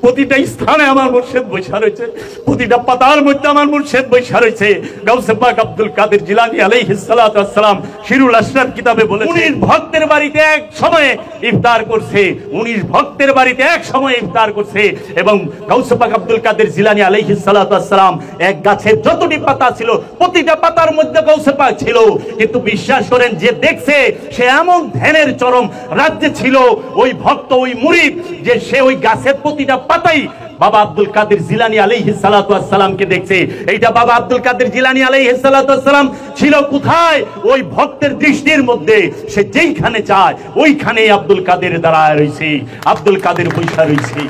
প্রতিটা স্থানে আমার মুর্শিদ বৈশা রয়েছে, প্রতিটা পাতার মধ্যে আমার মুর্শিদ বৈশা রয়েছে। গাউসে পাক আব্দুল কাদের জিলানী আলাইহিস সালাতু ওয়াস সালাম শিরুল আশরার কিতাবে বলেছেন, 19 ভক্তের বাড়িতে এক সময়ে ইফতার করছে, 19 ভক্তের বাড়িতে এক সময়ে ইফতার করছে। এবং গাউসে পাক আব্দুল কাদের জিলানী আলাইহিস সালাতু ওয়াস সালাম এক গাছের যতটি পাতা ছিল প্রতিটা পাতার মধ্যে গাউসে পাক ছিল। কিন্তু বিশ্বাস করেন, যে দেখছে সে এমন ধ্যানের চরম রাজ্যে ছিল, ওই ভক্ত, ওই মুরিদ, যে সে ওই গাছের প্রতিটা পাতাই বাবা আব্দুল কাদের জিলানী আলাইহিস সালাতু ওয়াস সালামকে দেখছে। এইটা বাবা আব্দুল কাদের জিলানী আলাইহিস সালাতু ওয়াস সালাম ছিল কোথায়? ওই ভক্তের দৃষ্টির মধ্যে। সে যেইখানে চায় ওইখানেই আব্দুল কাদের দাঁড়ায় রয়েছে, আব্দুল কাদের বৈশা রয়েছে।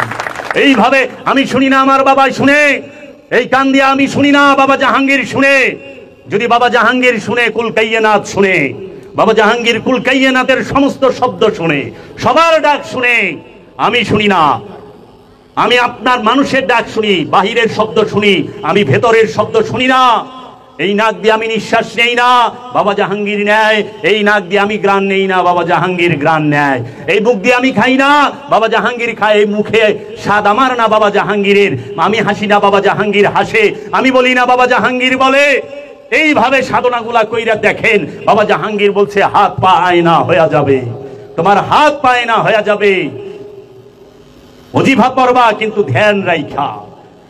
এইভাবে আমি শুনি না, আমার বাবা শুনে। এই কান দিয়ে আমি শুনি না, বাবা জাহাঙ্গীর শুনে। যদি বাবা জাহাঙ্গীর শুনে, কুল কাইয়্যিনাত শুনে, বাবা জাহাঙ্গীর কুল কাইয়্যিনাতের সমস্ত শব্দ শুনে, সবার ডাক শুনে, আমি শুনি না। আমি আপনার মানুষের ডাক শুনি, বাহিরের শব্দ শুনি, আমি ভেতরের শব্দ শুনি না। এই নাক দিয়ে আমি নিঃশ্বাস নেই না, বাবা জাহাঙ্গীর নেয়। এই নাক দিয়ে আমি গ্রাণ নেই না, বাবা জাহাঙ্গীর গ্রাণ নেয়। এই মুখ দিয়ে আমি খাই না, বাবা জাহাঙ্গীর খায়। এই মুখে স্বাদ আমার না, বাবা জাহাঙ্গীরের। আমি হাসি না, বাবা জাহাঙ্গীর হাসে। আমি বলি না, বাবা জাহাঙ্গীর বলে। এইভাবে সাধনাগুলা কইরা দেখেন, বাবা জাহাঙ্গীর বলছে হাত পা আয়না হয়ে যাবে, তোমার হাত পা আয়না হয়ে যাবে। ওজিফা পড়বা কিন্তু ধ্যান রাইখা,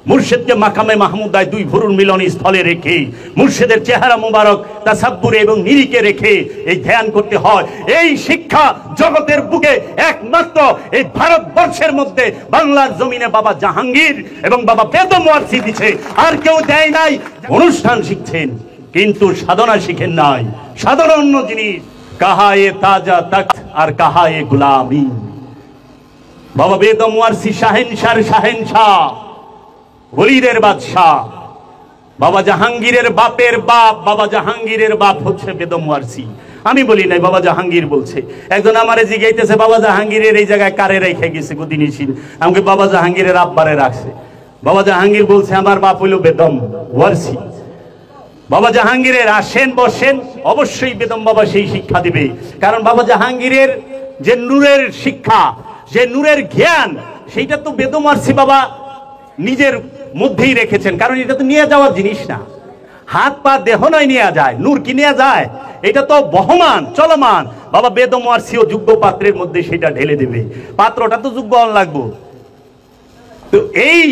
মুর্শিদকে মাকামে মাহমুদায় দুই ভুরুর মিলন স্থলে রেখে, মুর্শিদের চেহারা মুবারক তাসাব্বুরে এবং নিরিকে রেখে এই ধ্যান করতে হয়। এই শিক্ষা জগতের বুকে একমাত্র এই ভারতবর্ষের মধ্যে বাংলার জমিনে বাবা জাহাঙ্গীর এবং বাবা বেদম ওয়ারসি দিছে, আর কেউ দেয় নাই। অনুষ্ঠান শিখছেন কিন্তু সাধনা শিখেন নাই। সাধনা অন্য জিনিস। কাহা এ তাজা তখ্ত আর কাহা এ গুলামি। বাবা বেদম ওয়ারসি শাহেনশার শাহেনশাহ, ওলিদের বাদশাহ। বাবা জাহাঙ্গীরের বাপের বাপ, বাবা জাহাঙ্গীরের বাপ হচ্ছে বেদম ওয়ারসি। আমি বলি নাই, বাবা জাহাঙ্গীর বলছে। একজন আমারে জিজ্ঞাইতেছে, বাবা জাহাঙ্গীরের এই জায়গায় কারে রেখে গেছে গদিনিশীল? আমাকে বাবা জাহাঙ্গীরের আব্বারে রাখছে। বাবা জাহাঙ্গীর বলছে, আমার বাপ হইল বেদম ওয়ারসি। বাবা জাহাঙ্গীরের আসেন বসেন, অবশ্যই বেদম বাবা সেই শিক্ষা দিবে। কারণ বাবা জাহাঙ্গীরের যে নূরের শিক্ষা, যে নূরের জ্ঞান, সেইটা তো বেদম ওয়ারসি বাবা নিজের মধ্যেই রেখেছেন। কারণ এটা তো নিয়ে যাওয়ার জিনিস না, হাত পা দেহ নয় নেওয়া যায়, নূর কি নেওয়া যায়? এটা তো বহমান চলমান। বাবা বেদম ওয়ারসিও যোগ্য পাত্রের মধ্যে সেটা ঢেলে দেবে। পাত্রটা তো যোগ্য লাগবো। তো এই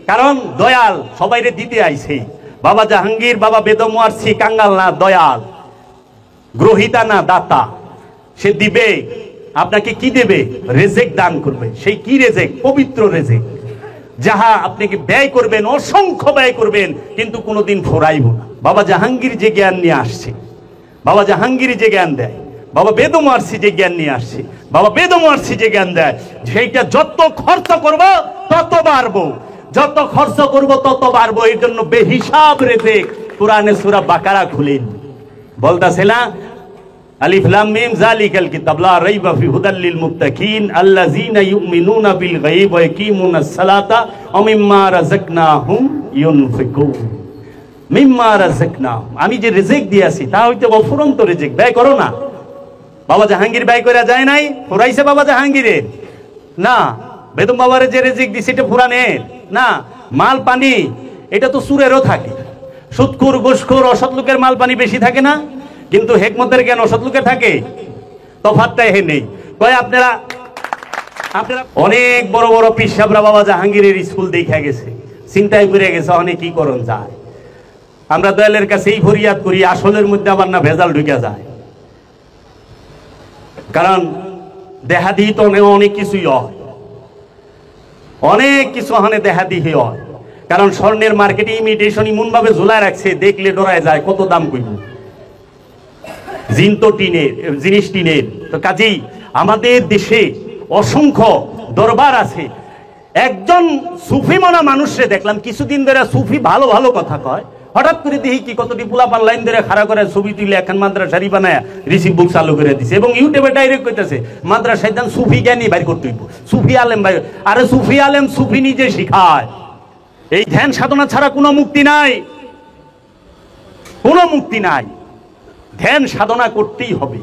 কারণ দয়াল সবাইরে দিতে আইছে। বাবা জাহাঙ্গীর, বাবা বেদম ওয়ারসি কাঙ্গাল না, দয়াল, গ্রহিতা না, দাতা। সে দিবে আপনাকে। কি দেবে? রেজেক দান করবে। সেই কি রেজেক? পবিত্র রেজেক, যাহা আপনাকে ব্যয় করবেন, অসংখ্য ব্যয় করবেন, কিন্তু কোনোদিন ফোরাইব না। বাবা জাহাঙ্গীর যে জ্ঞান নিয়ে আসছে, বাবা জাহাঙ্গীর যে জ্ঞান দেয়, বাবা বেদম ওয়ারসি যে জ্ঞান নিয়ে আসছে, বাবা বেদম ওয়ারসি যে জ্ঞান দেয়, সেইটা যত খরচ করব তত বাড়বো, যত খরচ করব তত বাড়বো। এর জন্য বেহিসাব রেজেক। কোরআনে সূরা বাকারা খুলেন, বলতাছে না, আলিফ লাম মিম যালিকাল কিতাব লা রাইবা ফি হুদাল লিল মুত্তাকিন আল্লাযীনা ইউমিনুনা বিল গায়ব ওয়া ইয়াকিমুনাস সালাতা ওয়া মিম্মা রাযাকনাহুম ইউনফিকুন। মিম্মা রাযাকনাহুম, আমি যে রিজিক দিয়েছি তা হইতে অফুরন্ত রিজিক। ব্যয় করো না। বাবা জাহাঙ্গীর ব্যয় করা যায় নাই? ফুরাইছে বাবা জাহাঙ্গীরের না। বেদম বাবারে যে রিজিক দিছে এটা ফুরানের না। মাল পানি এটা তো সুরেরও থাকে। সুদখোর, ঘুষখোর, অসৎ লোকের মাল পানি বেশি থাকে না, কিন্তু হেকমতের জ্ঞান অসৎ লোকের থাকে। তফাৎটা হে নেই। কয় আপনারা অনেক বড় বড় পিসাবরা বাবা জাহাঙ্গীরের স্কুল দেখা গেছে, চিন্তায় করে গেছে অনেক কি করণ যায়। আমরা দয়ালের কাছে এই ফরিয়াদ করি, আসলের মধ্যে আবার না ভেজাল ঢুকে যায়। কারণ দেহাদি তো অনেক কিছুই হয়, অনেক কিছু ওখানে দেহাদি হয়। কারণ স্বর্ণের মার্কেটে ইমিটেশন এমন ভাবে ঝুলায় রাখছে, দেখলে ডরায় যায় কত দাম কইব। জিন তো টিনের জিনিস, টিনের। তো কাজেই আমাদের দেশে অসংখ্য দরবার আছে। একজন সুফি মনা মানুষরে দেখলাম কিছুদিন ধরে, সুফি ভালো ভালো কথা কয়, হঠাৎ করে দেখি কি কতটি পোলাপান লাইন ধরে খাড়া করে ছবি তুলে এখন মাদ্রাসারি বানায় রিসিভ বুক চালু করে দিছে এবং ইউটিউবে ডাইরেক্ট কইতেছে মাদ্রাসায় দেন সুফি জ্ঞানী বাইর করতে হইব, সুফি আলেম বাইর। আরে সুফি আলেম সুফি নিজে শিখায়। এই ধ্যান সাধনা ছাড়া কোনো মুক্তি নাই, কোনো মুক্তি নাই। ধ্যান সাধনা করতেই হবে।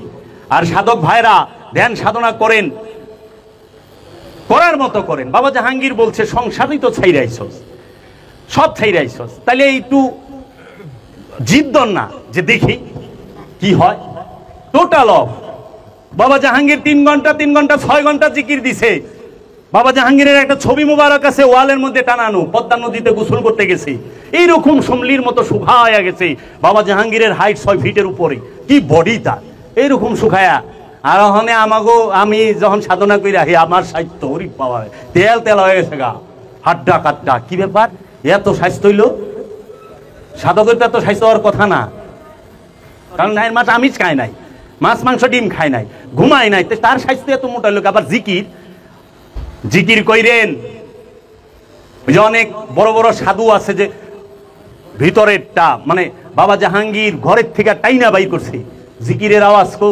আর সাধক ভাইরা ধ্যান সাধনা করেন, করার মতো করেন। বাবা জাহাঙ্গীর বলছে সংসারই তো ছাইরাইছস, সব ছাইরাইছস, তাহলে একটু জিদ্দন না যে দেখি কি হয়। Total of. বাবা জাহাঙ্গীর 3 ঘন্টা 6 ঘন্টা জিকির দিছে। বাবা জাহাঙ্গীরের একটা ছবি মুবারক আছে ওয়ালের মধ্যে টানানো, পদ্মা নদীতে গোসল করতে গেছে, এইরকম সমলির মতো শুকায়া গেছে। বাবা জাহাঙ্গীরের হাইট 6 ফিটের উপরে, কি বডি তার, এইরকম শুকায়া। আর ওখানে আমি যখন সাধনা করে রাখি আমার সাহিত্য হরি পাওয়া তেল তেল হয়ে গেছে গা, হাড্ডা কাট্টা। কি ব্যাপার, এত স্বাস্থ্য হইল? সাধকের তো এত স্বাস্থ্য হওয়ার কথা না, কারণ নাই মাছ আমিষ খায় নাই, মাছ মাংস ডিম খায় নাই, ঘুমায় নাই, তার স্বাস্থ্য এত মোটা লোক। আবার জিকির কইরেন। যে অনেক বড় বড় সাধু আছে যে ভিতরেরটা, মানে বাবা জাহাঙ্গীর ঘরের থেকে টাইনা বাই করছে জিকিরের আওয়াজ কো।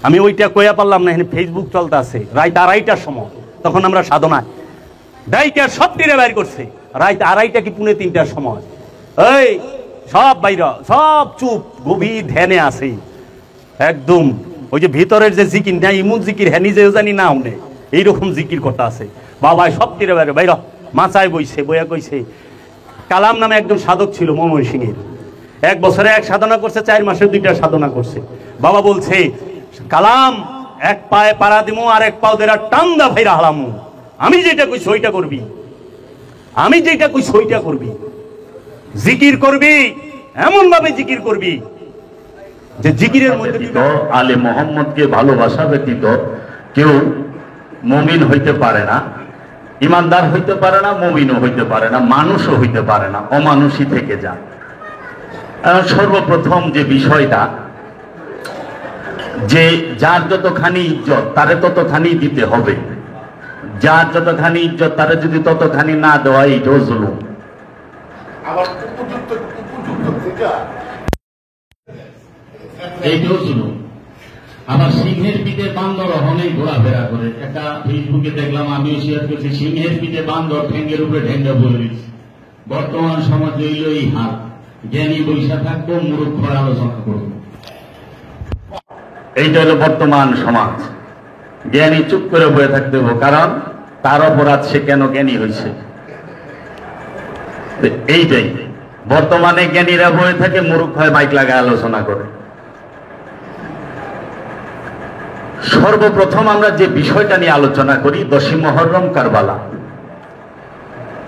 আমি ওইটা কইয়া পারলাম না, এখানে ফেসবুক চলতে আছে রাত 2:30টার সময়, তখন আমরা সাধনায় ডাইটা সব তীরে বাইর করছে। রাত 2:30টা কি 2:45টার সময়, এই সব বাইর, সব চুপ, গভীর ধ্যানে আছে একদম। ওই যে ভিতরের যে জিকির না, ইমুন জিকির হ্যাঁ নিজেও জানি না উনি এইরকম জিকির করতে আছে। বাবা সব তীরে বাইরে বাইর, মাচায় বইছে, বইয়া কইছে। কালাম নামে একজন সাধক ছিল ময়মনসিংহের, 1 বছরে 1 সাধনা করছে, 4 মাসে 2টা সাধনা করছে। বাবা বলছে কালাম এক পায়ে পাড়া দিমু আর এক পাও দেরা টান্দা ভাইরা হালামু, আমি যেটা কইছি ওইটা করবি, আমি যেটা কইছি ওইটা করবি। জিকির করবি, এমন ভাবে জিকির করবি যে জিকিরের মধ্যে আলে মোহাম্মদকে ভালোবাসা ব্যতীত কেউ মুমিন হইতে পারে না, ইমানদার হইতে পারে না, মুমিনও হইতে পারে না, মানুষও হইতে পারে না, অমানুষই থেকে যায়। সর্বপ্রথম যে বিষয়টা, যে যার যতখানি ইজ্জত তারে ততখানি দিতে হবে, যার যতখানি ইজ্জত তারে যদি ততখানি না দেওয়া, এইটাও জুলুম। এইটাও জুলুম। আবার সিংহের পিঠে বান্দর অনেক ঘোরাফেরা করে, একটা ফেসবুকে দেখলাম, আমিও শেয়ার করছি, সিংহের পিঠে বান্দর ঠেঙ্গের উপরে ঠেঙ্গা বলে দিচ্ছে। বর্তমান সমাজ হইল এই হাত, জ্ঞানী বৈশা থাকবো, মূর্খর আলোচনা করবো, এইটা হলো বর্তমান সমাজ। জ্ঞানী চুপ করে বয়ে থাকতে হবে, কারণ তার অপরাধ, সে কেন জ্ঞানী হয়েছে। এইটাই বর্তমানে জ্ঞানীরা বয়ে থাকে, মূর্খ হয় মাইক লাগায় আলোচনা করে। সর্বপ্রথম আমরা যে বিষয়টা নিয়ে আলোচনা করি, 10ই মুহররম কারবালা।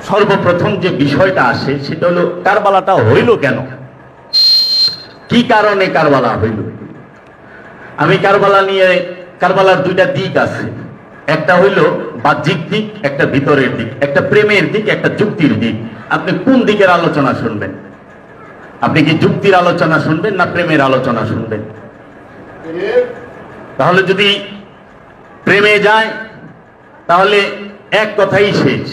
সর্বপ্রথম যে বিষয়টা আসে সেটা হলো কারবালাটা হইল কেন, কি কারণে কারবালা হইল। আমি কারবালা নিয়ে, কারবালার 2টা দিক আছে, একটা হইল বাহ্যিক দিক, একটা ভিতরের দিক, একটা প্রেমের দিক, একটা যুক্তির দিক। আপনি কোন দিকের আলোচনা শুনবেন? আপনি কি যুক্তির আলোচনা শুনবেন না প্রেমের আলোচনা শুনবেন? তাহলে যদি প্রেমে যায় তাহলে এক কথাই শেষ,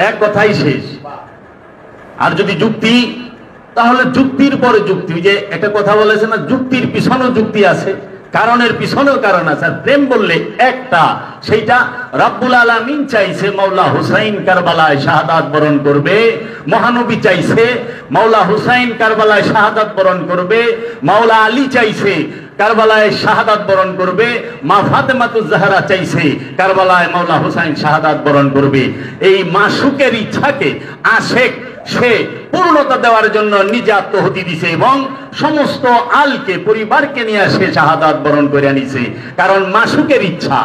এক কথাই শেষ। আর যদি যুক্তি, তাহলে যুক্তির পরে যুক্তি। যে একটা কথা বলেছে না, যুক্তির পিছনেও যুক্তি আছে, কারণের পিছনেও কারণ আছে। আর প্রেম বললে একটা, সেইটা রাব্বুল আলামিন চাইছে মাওলা হুসাইন কারবালায় শাহাদাত বরণ করবে, মহানবী চাইছে মাওলা হুসাইন কারবালায় শাহাদাত বরণ করবে, মাওলা আলী চাইছে কারবালায় শাহাদাত বরণ করবে, মা ফাতেমাতুজ জাহরা চাইছে কারবালায় মাওলা হুসাইন শাহাদাত বরণ করবে। এই মাসুকের ইচ্ছাকে আশেক সে পূর্ণতা দেওয়ার জন্য নিজে আত্মহতি দিছে এবং সমস্ত আলকে, পরিবারকে নিয়ে সে শাহাদাত বরণ করে আনিছে। কারণ মাসুকের ইচ্ছা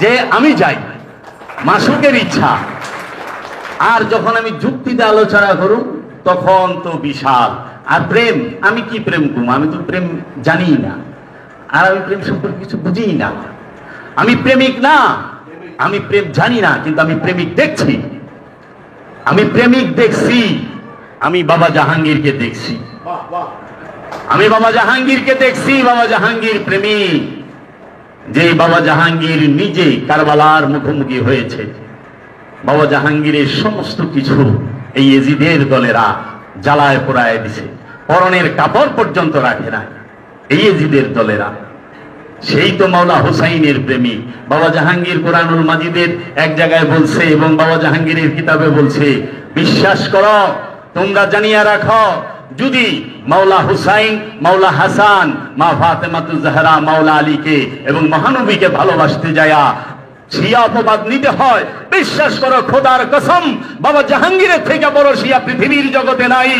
যে আমি যাই, মাসুকের ইচ্ছা। আর যখন আমি যুক্তিতে আলোচনা করুম তখন তো বিশাল। আর প্রেম, আমি কি প্রেম করব? আমি তো প্রেম জানি না, আর আমি প্রেম সম্পর্কে কিছু বুঝি না। আমি প্রেমিক না, আমি প্রেম জানি না, কিন্তু আমি প্রেমিক দেখছি। আমি প্রেমিক দেখছি, আমি বাবা জাহাঙ্গীরকে দেখছি, আমি বাবা জাহাঙ্গীরকে দেখছি, বাবা জাহাঙ্গীর প্রেমিক। যে বাবা জাহাঙ্গীর নিজে কারবালার মুখোমুখি হয়েছে, বাবা জাহাঙ্গীরের সমস্ত কিছু এই এজিদের দলেরা জ্বালায় পোড়ায় দিছে, পরনের কাপড় পর্যন্ত রাখে না এই এজিদের দলেরা। সেই তো মাওলা হুসাইনের প্রেমী। বাবা জাহাঙ্গীর কোরআনুল মাজিদের এক জায়গায় বলছে এবং বাবা জাহাঙ্গীরের কিতাবে বলছে, বিশ্বাস করো, তোমরা জানিয়া রাখো, যদি মাওলা হুসাইন, মাওলা হাসান, মা ফাতেমাতুজ জাহরা, মাওলা আলীকে এবং মহানবীকে ভালোবাসতে যায়া শিয়া অপবাদ নিতে হয়, বিশ্বাস করো খোদার কসম, বাবা জাহাঙ্গীরের থেকে বড় শিয়া পৃথিবীর জগতে নাই।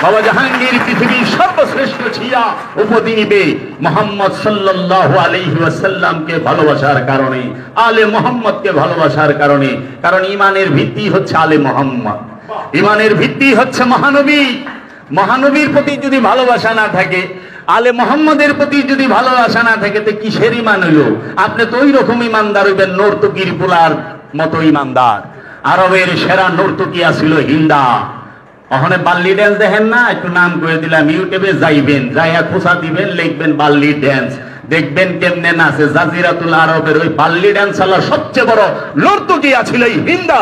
বাবা জাহাঙ্গীর পৃথিবীর সর্বশ্রেষ্ঠ শিয়া উপাধি নিবে মুহাম্মদ সাল্লাল্লাহু আলাইহি ওয়াসাল্লামকে ভালোবাসার কারণে, আলে মুহাম্মদকে ভালোবাসার কারণে। কারণ ইমানের ভিত্তি হচ্ছে আলে মুহাম্মদ, ইমানের ভিত্তি হচ্ছে মহানবী। মহানবীর প্রতি যদি ভালোবাসা না থাকে, আলে মোহাম্মদের প্রতি যদি ভালোবাসা না থাকে, তো কিসের ইমান হইল? আপনি তো ওই রকম ইমানদার হইবেন, নর্তকীর পোলার মতো ইমানদার। আরবের সেরা নর্তকী ছিল হিন্দা। ওখানে বাল্লি ড্যান্স দেখেন না, একটু নাম করে দিলাম, ইউটিউবে যাইবেন, যাইয়া খোঁচা দিবেন, লিখবেন বাল্লি ড্যান্স, দেখবেন কেমনে নাচে। জাজিরাতুল আরবের ওই বাল্লি ড্যান্স সবচেয়ে বড় নর্তকী ছিল এই হিন্দা।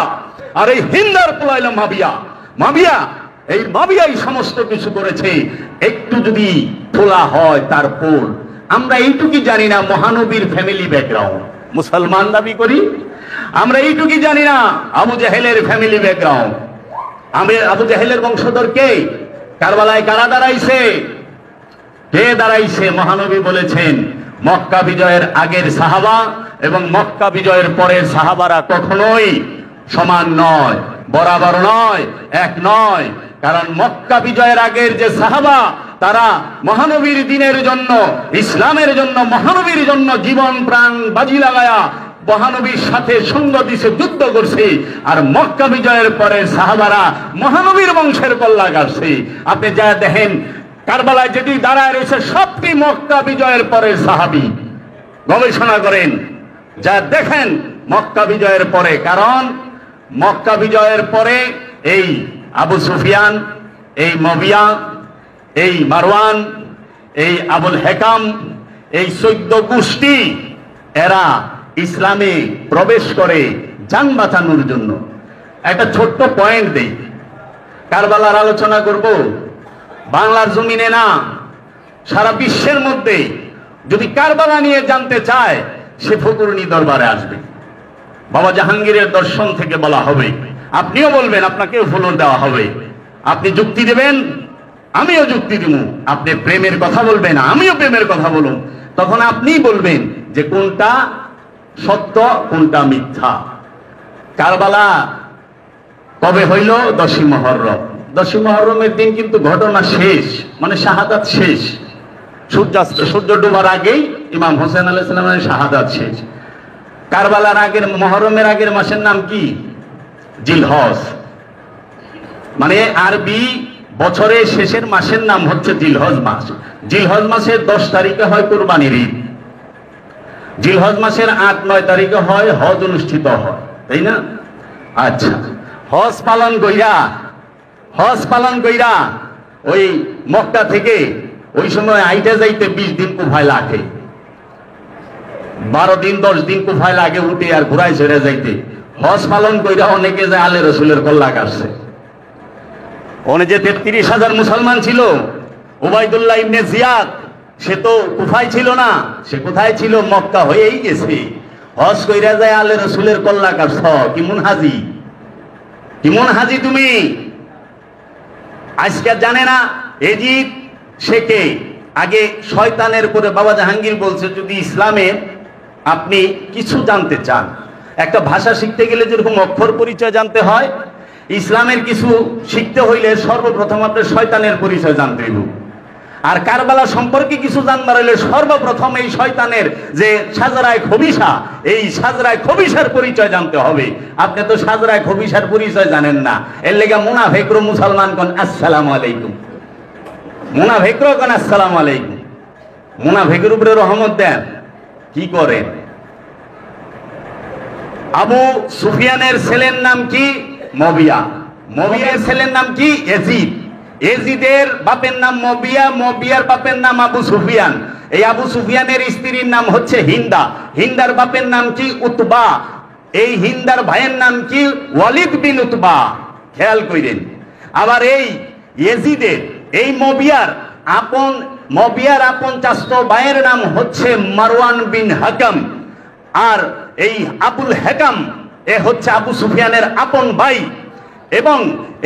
আর এই হিন্দার পোলা হইল মাবিয়া। মাবিয়া, এই মাবিয়াই সমস্ত কিছু করেছে। একটু যদি তোলা হয় তার পোল, আমরা এইটুকুই জানি না মহানবীর ফ্যামিলি ব্যাকগ্রাউন্ড, মুসলমান দাবি করি, আমরা এইটুকুই জানি না আবু জাহেলের ফ্যামিলি ব্যাকগ্রাউন্ড। আবু জাহেলের বংশধর কে? কারবালায় কারা দাঁড়াইছে? কে দাঁড়াইছে? মহানবী বলেছেন, মক্কা বিজয়ের আগের সাহাবা এবং মক্কা বিজয়ের পরের সাহাবারা কখনোই সমান নয়, বরাবর নয়, এক নয়। কারণ মক্কা বিজয়ের আগের যে সাহাবা, তারা মহানবীর দ্বীনের জন্য, ইসলামের জন্য, মহানবীর জন্য জীবন প্রাণ বাজি লাগায়া মহানবীর সাথে সঙ্গ দিছে, যুদ্ধ করছে। আর মক্কা বিজয়ের পরে সাহাবারা মহানবীর বংশের কল্লা কাটছে। আপনি যা দেখেন কারবালায় যেটি দাঁড়ায় রয়েছে, সবটি মক্কা বিজয়ের পরে সাহাবী। গবেষণা করেন, যা দেখেন মক্কা বিজয়ের পরে। কারণ মক্কা বিজয়ের পরে এই আবু সুফিয়ান, এই মবিয়া, এই মারওয়ান, এই আবুল হেকাম, এই 14 গোষ্ঠী, এরা ইসলামে প্রবেশ করে জান বাঁচানোর জন্য। একটা ছোট্ট পয়েন্ট দেই, কারবালার আলোচনা করব বাংলার জমিনে না, সারা বিশ্বের মধ্যে যদি কারবালা নিয়ে জানতে চায়, সে ফকুরনি দরবারে আসবে। বাবা জাহাঙ্গীরের দর্শন থেকে বলা হবে, আপনিও বলবেন, আপনাকেও ফলোর দেওয়া হবে। আপনি যুক্তি দেবেন, আমিও যুক্তি দিব। আপনি প্রেমের কথা বলবেন, আমিও প্রেমের কথা বলুন। তখন আপনিই বলবেন যে কোনটা সত্য, কোনটা মিথ্যা। কারবালা কবে হইল? 10ই মুহররম। 10ই মুহররমের দিন কিন্তু ঘটনা শেষ, মানে শাহাদাত শেষ। সূর্য ডোবার আগেই ইমাম হোসেন আলাইহিস সালামের শাহাদাত শেষ। কারবালার আগের, মুহররমের আগের মাসের নাম কি? জিলহজ। মানে আরবি বছরের শেষের মাসের নাম হচ্ছে জিলহজ মাস। জিলহজ মাসের 10 তারিখে হয় কুরবানির ঈদ। জিলহজ মাসের 8-9 তারিখে হয় হজ অনুষ্ঠিত হয়, তাই না? আচ্ছা, হজ পালন কইরা ওই মক্কা থেকে ওই সময় আইটা যাইতে 20 দিন কুফায় লাগে, 12 দিন 10 দিন কুফায় লাগে উঠে আর ঘুরাই ছেড়ে যাইতে। হজ পালন কইরা অনেকে যায় আলে রসুলের কল্লা কাটছে। ওনে যে 33,000 মুসলমান ছিল, উবাইদুল্লাহ ইবনে জিয়াদ, সে তো কুফায় ছিল না, সে কোথায় ছিল? মক্কা হয়েই গেছে। হজ কইরা যায় আলে রসুলের কল্লা কাটছ। কিমন হাজি, কিমন হাজি তুমি? আজকে জানে না এজিদ শেখে আগে শয়তানের পরে। বাবা জাহাঙ্গীর বলছে, যদি ইসলামের আপনি কিছু জানতে চান, একটা ভাষা শিখতে গেলে যেরকম অক্ষর পরিচয় জানতে হয়, ইসলামের কিছু শিখতে হইলে সর্বপ্রথম আপনার শয়তানের পরিচয় জানতে হইব। আর কারবালা সম্পর্কে কিছু জানবার হইলে সর্বপ্রথম এই শয়তানের যে সাজরায় খবিসা, এই সাজরায় খবিসার পরিচয় জানতে হবে। আপনি তো সাজরায় খবিসার পরিচয় জানেন না, এর লেগে মুনাফিকরা মুসলমান কোন আসসালামু আলাইকুম, মুনাফিকরা কোন আসসালামু আলাইকুম। মুনাফিকের উপরে রহমত দেন, কি করেন? আবু সুফিয়ানের ছেলের নাম কি? মবিয়া। মবিয়ার ছেলের নাম কি? এজিদ। এজিদের বাপের নাম মবিয়া, মবিয়ার বাপের নাম আবু সুফিয়ান। এই আবু সুফিয়ানের স্ত্রীর নাম হচ্ছে হিন্দা, হিন্দার বাপের নাম কি? উতবা। এই হিন্দার ভাইয়ের নাম কি? ওয়ালিদ বিন উতবা। খেয়াল করেন। আবার এই এজিদের, এই মবিয়ার আপন চাচতো ভাইয়ের নাম হচ্ছে মারওয়ান বিন হাকাম। আর এই আবুল হেকাম এ হচ্ছে আবু সুফিয়ানের আপন ভাই। এবং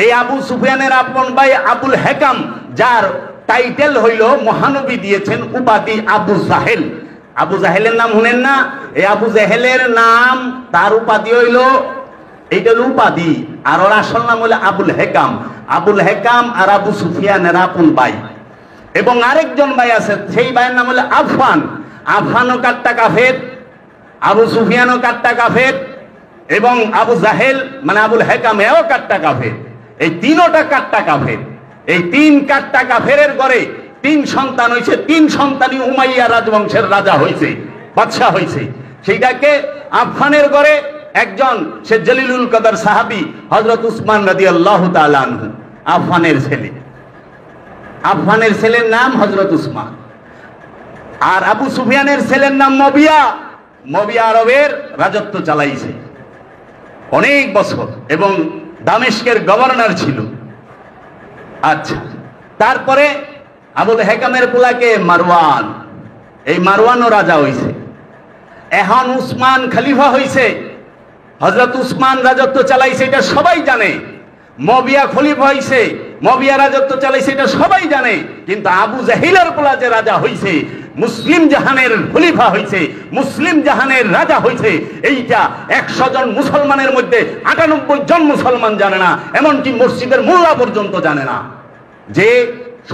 এই আবু সুফিয়ানের আপন ভাই আবুল হেকাম, যার টাইটেল হইল, মহানবী দিয়েছেন উপাধি আবু জাহেল। আবু জাহেলের নাম শুনেন না? এই আবু জাহেলের নাম, তার উপাধি হইল, এইটা হলো উপাধি, আর ওর আসল নাম হইল আবুল হেকাম। আবুল হেকাম আর আবু সুফিয়ানের আপন ভাই। এবং আরেকজন ভাই আছে, সেই ভাইয়ের নাম হলো আফফান। আফফানও কাট্টা কাফের, আবু সুফিয়ানও কাট্টা কাফের, এবং আবু জাহেল মানে আবুল হেকাম এও কাট্টা কাফের। এই তিনটা কাট্টা কাফের। এই তিন কাট্টা কাফেরের ঘরে তিন সন্তান হয়েছে। তিন সন্তানই উমাইয়া রাজবংশের রাজা হয়েছে, বাদশাহ হয়েছে। সেইটাকে আফফানের ঘরে একজন, সে জলিলুল কদর সাহাবী হযরত উসমান রাদিয়াল্লাহু তাআলা আনহু, আফফানের ছেলে। আফফানের ছেলের নাম হযরত উসমান। আর আবু সুফিয়ানের ছেলের নাম মবিয়া। মবিয়া আরবের রাজত্ব চালাইছে অনেক বছর এবং দামেস্কের গভর্নর ছিল। আচ্ছা, তারপরে আবুল হেকামের পোলাকে মারওয়ান, এই মারওয়ানও রাজা হইছে। এখন উসমান খলিফা হইছে, হযরত উসমান রাজত্ব চালাইছে, এটা সবাই জানে। মবিয়া খলিফা হইছে, মবিয়া রাজত্ব চালাইছে, এটা সবাই জানে। কিন্তু আবু জাহিলের পোলা যে রাজা হইছে, মুসলিম জাহানের খলিফা হইছে, মুসলিম জাহানের রাজা হইছে, এইটা 100 জন মুসলমানের মধ্যে 98 জন মুসলমান জানে না, এমনকি মসজিদের মোল্লা পর্যন্ত জানে না। যে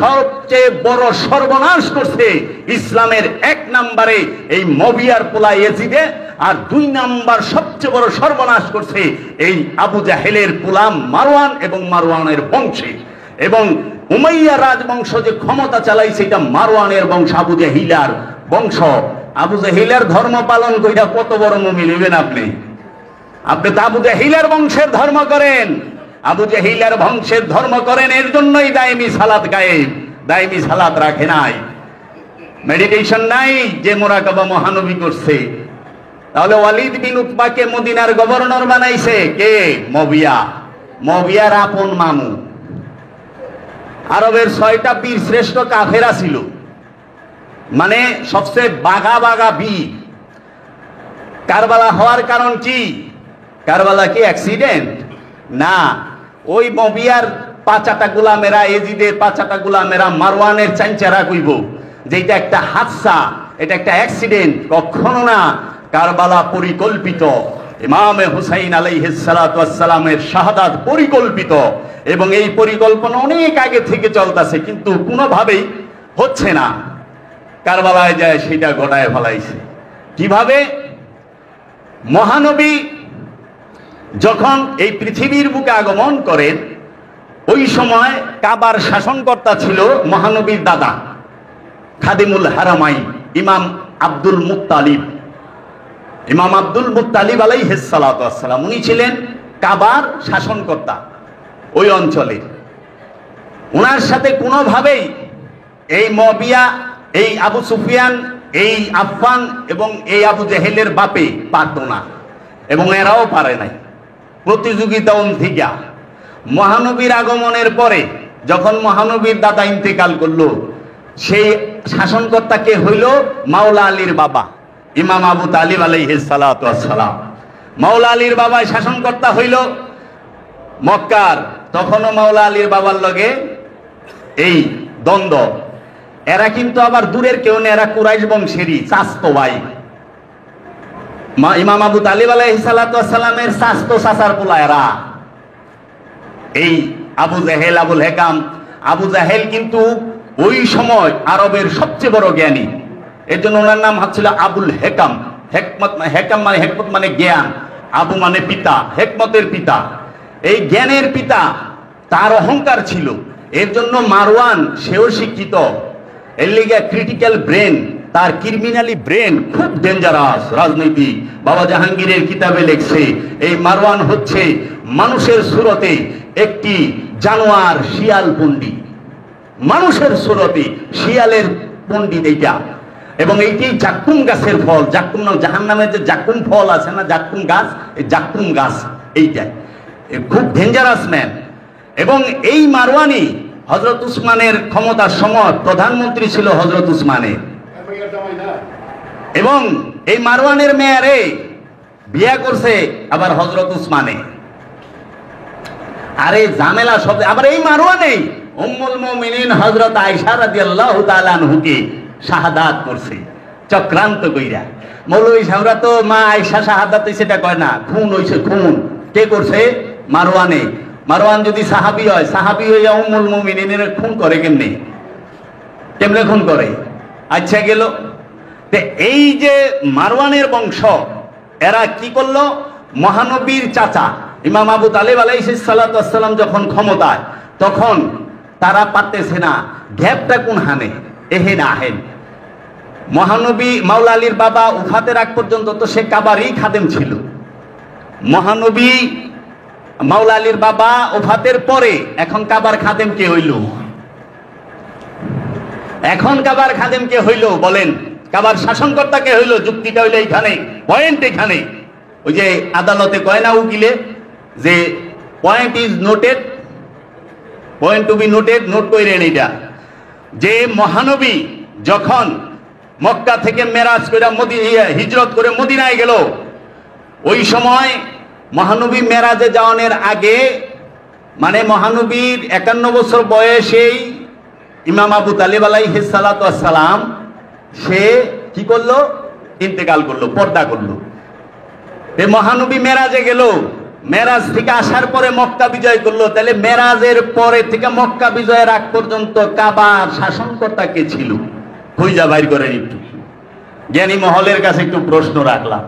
সবচেয়ে বড় সর্বনাশ করছে ইসলামের 1 নম্বরে এই মবিয়ার পোলা ইয়াজিদে, আর 2 নম্বর সবচেয়ে বড় সর্বনাশ করছে এই আবু জাহেলের পোলা মারওয়ান এবং মারওয়ানের বংশে। এবং উমাইয়া রাজবংশ যে ক্ষমতা চালাইছে, এটা মারওয়ানের বংশ, আবু জাহিলার বংশ। আবু জাহিলার ধর্ম পালন কইরা কত বড় মুমিন হইবেন আপনি? আপনি তো আবু জাহিলার বংশের ধর্ম করেন, আবু জাহিলার বংশের ধর্ম করেন, এর জন্যই দায়মি সালাত গায়েব, দায়মি সালাত রাখে নাই, মেডিটেশন নাই, যে মুরাকাবা মহানবী করছে। তাহলে ওয়ালিদ বিন উতবাকে মদিনার গভর্নর বানাইছে কে? মবিয়া, মবিয়ার আপন মামু। আরবের 6টা বীর শ্রেষ্ঠ কাফেরা ছিল, মানে সবচেয়ে বাঘা বাঘা বীর। কারবালা হওয়ার কারণ কি? কারবালা কি অ্যাক্সিডেন্ট? না, ওই মবিয়ার 5টা গোলামেরা, এজিদের 5টা গোলামেরা মারওয়ানের চাঞ্চারা কইব যে এটা একটা হাদসা, এটা একটা অ্যাক্সিডেন্ট। কখনো না, কারবালা পরিকল্পিত। ইমামে হুসাইন আলাইহিস সালাতু ওয়াস সালামের শাহাদাত পরিকল্পিত, এবং এই পরিকল্পনা অনেক আগে থেকে চলতেছে, কিন্তু কোনোভাবেই হচ্ছে না। কারবালায় যায় সেটা ঘটায় ফেলাইছে। কিভাবে? মহানবী যখন এই পৃথিবীর বুকে আগমন করেন, ওই সময় কাবার শাসনকর্তা ছিল মহানবীর দাদা খাদিমুল হারামাইন ইমাম আব্দুল মুত্তালিব। ইমাম আব্দুল মুত্তালিব আলাইহিস সালাতু ওয়াস সালাম, উনি ছিলেন কাবার শাসনকর্তা ওই অঞ্চলে। ওনার সাথে কোনোভাবেই এই মবিয়া, এই আবু সুফিয়ান, এই আফফান এবং এই আবু জাহেলের বাপে পারত না, এবং এরাও পারে নাই। প্রতিযোগিতা অন্ধিকা। মহানবীর আগমনের পরে যখন মহানবীর দাদা ইন্তেকাল করলো, সেই শাসনকর্তাকে হইল মাওলা আলীর বাবা ইমাম আবু তালিব আলাইহিস সালাতু ওয়াস সালাম। মাওলা আলীর বাবা শাসনকর্তা হইল মক্কার। তখনও মাওলা আলীর বাবার লগে এই দ্বন্দ্ব। এরা কিন্তু আবার দূরের কেউ না, এরা কুরাইশ বংশেরই চাচতো ভাই। ইমাম আবু তালিব আলাইহিস সালাতু ওয়াস সালামের চাচতো চাচার পোলা এরা। এই আবু জাহেল, আবুল হেকাম। আবু জাহেল কিন্তু ওই সময় আরবের সবচেয়ে বড় জ্ঞানী, এর জন্য ওনার নাম হচ্ছিল আবুল হেকাম। হেকাম মানে হেকমত মানে জ্ঞান, আবু মানে পিতা, হেকমতের পিতা, এই জ্ঞানের পিতা। তার অহংকার ছিল, এর জন্য মারওয়ান সেও শিক্ষিত, এর লিগে ক্রিটিক্যাল ব্রেন, তার ক্রিমিনালি ব্রেন খুব ডেঞ্জারাস রাজনীতি। বাবা জাহাঙ্গীরের কিতাবে লেখছে এই মারওয়ান হচ্ছে মানুষের সুরতে একটি জানোয়ার শিয়াল পণ্ডিত, মানুষের সুরতে শিয়ালের পণ্ডিত এইটা। এবং এইটি জাক্কুম গাছের ফল, জাক্কুম না, জাহান্নামের যে জাক্কুম ফল আছে না, জাক্কুম গাছ, এই জাক্কুম গাছ এইটাই খুব ডেঞ্জারাস ম্যান। এবং এই মারওয়ানি হযরত উসমানের ক্ষমতার সময় প্রধানমন্ত্রী ছিল হযরত উসমানের। এবং এই মারওয়ানের মেয়ারে বিয়া করছে আবার হযরত উসমানে। আরে ঝামেলা সব। আবার এই মারওয়ানে উম্মুল মুমিনিন হযরত আয়েশা রাদিয়াল্লাহু তাআলা আনহুকে শাহাদাত করছে চক্রান্ত কইরা। মৌলভী সাহেবরা তো মা আয়েশা শাহাদাত হইছে এটা কয় না, খুন হইছে, খুন কে করছে? মারওয়ানে। মারওয়ান যদি সাহাবী হয়, সাহাবী হইয়া উম্মুল মুমিনিনের খুন করে কেমনে? কেমনে খুন করে? আচ্ছা গেল। এই যে মারওয়ানের বংশ, এরা কি করলো? মহানবীর চাচা ইমাম আবু তালেব আলাইহিস সালাতু ওয়াস সালাম যখন ক্ষমতায়, তখন তারা পারতেছে না গ্যাপটা কোন হানে এহেন আহেন। মহানবী মাওলা আলীর বাবা উফাতের আগ পর্যন্ত তো সে কাবারই খাদেম ছিল। মহানবী মাওলা আলীর বাবা উফাতের পরে এখন কাবার খাদেম কে হইল? এখন কাবার খাদেম কে হইল বলেন? কাবার শাসনকর্তা কে হইল? যুক্তিটা হইল এইখানে, পয়েন্ট এখানে। ওই যে আদালতে কয় না উকিলে যে point is noted, point to be noted, note কইরেন এটা, যে মহানবী যখন মক্কা থেকে মেরাজ করে হিজরত করে মদিনায় গেল, ওই সময় মহানবী মেরাজে যাওয়ার আগে, মানে মহানবীর 51 বছর বয়সেই ইমাম আবু তালেব আলাইহিস সালাতু ওয়াস সালাম সে কি করলো? ইন্তেকাল করলো, পর্দা করলো। এই মহানবী মেরাজে গেল, মেরাজ থেকে আসার পরে মক্কা বিজয় করলো। তাহলে মেরাজের পরে থেকে মক্কা বিজয়ের আগ পর্যন্ত কাবার শাসনকর্তা কে ছিল? খুঁজা বাইর করেন একটু। জ্ঞানী মহলের কাছে একটু প্রশ্ন রাখলাম,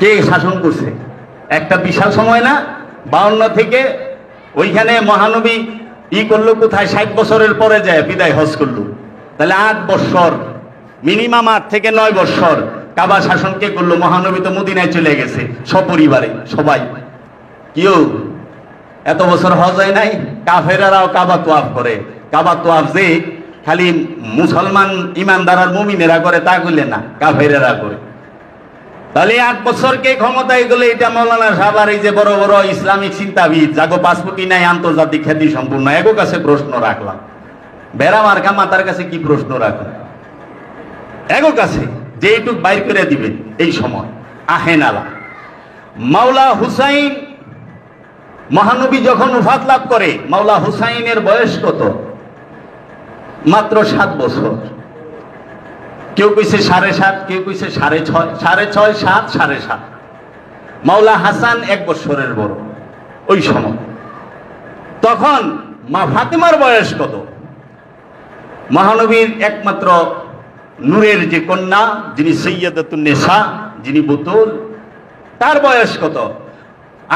কে শাসন করছে? একটা বিশাল সময় না? 52 থেকে ওইখানে মহানবী ই করলো কোথায়? 60 বছরের পরে যায় বিদায় হজ করলো। তাহলে 8 বছর, মিনিমাম 8 থেকে 9 বছর কাবা শাসন কে করলো? মহানবী তো মদিনায় চলে গেছে সপরিবারে সবাই। কেউ এত বছর হজ হয় নাই? কাফেরারাও কাবা তোয়াফ করে। কাবা তোয়াফ যে খালি মুসলমান ইমানদার আর মুমিনেরা করে তা করলে না, কাফেরেরা করে। তাহলে 8 বছর কে ক্ষমতায় গেলে? এটা মৌলানা সাহেব আর এই যে বড় বড় ইসলামিক চিন্তাবিদ যাগো পাসপোর্টই নাই, আন্তর্জাতিক খ্যাতি সম্পূর্ণ, এগো কাছে প্রশ্ন রাখলাম। বেড়া মার্কা মাতার কাছে কি প্রশ্ন রাখলাম? এগো কাছে যে এইটুক বাইর করে দিবেন এই সময়। আহেন আলা মাওলা হুসাইন, মহানবী যখন উফাত লাভ করে, মাওলা হুসাইনের বয়স কত? মাত্র 7 বছর। কেউ কইছে 7.5, কেউ কইছে 6.5, 6.5, 7, 7.5। মাওলা হাসান 1 বছরের বড় ওই সময়। তখন মা ফাতেমার বয়স কত? মহানবীর একমাত্র নূরের যে কন্যা, যিনি সৈয়দাতুন নেসা, যিনি বুতুল, তার বয়স কত?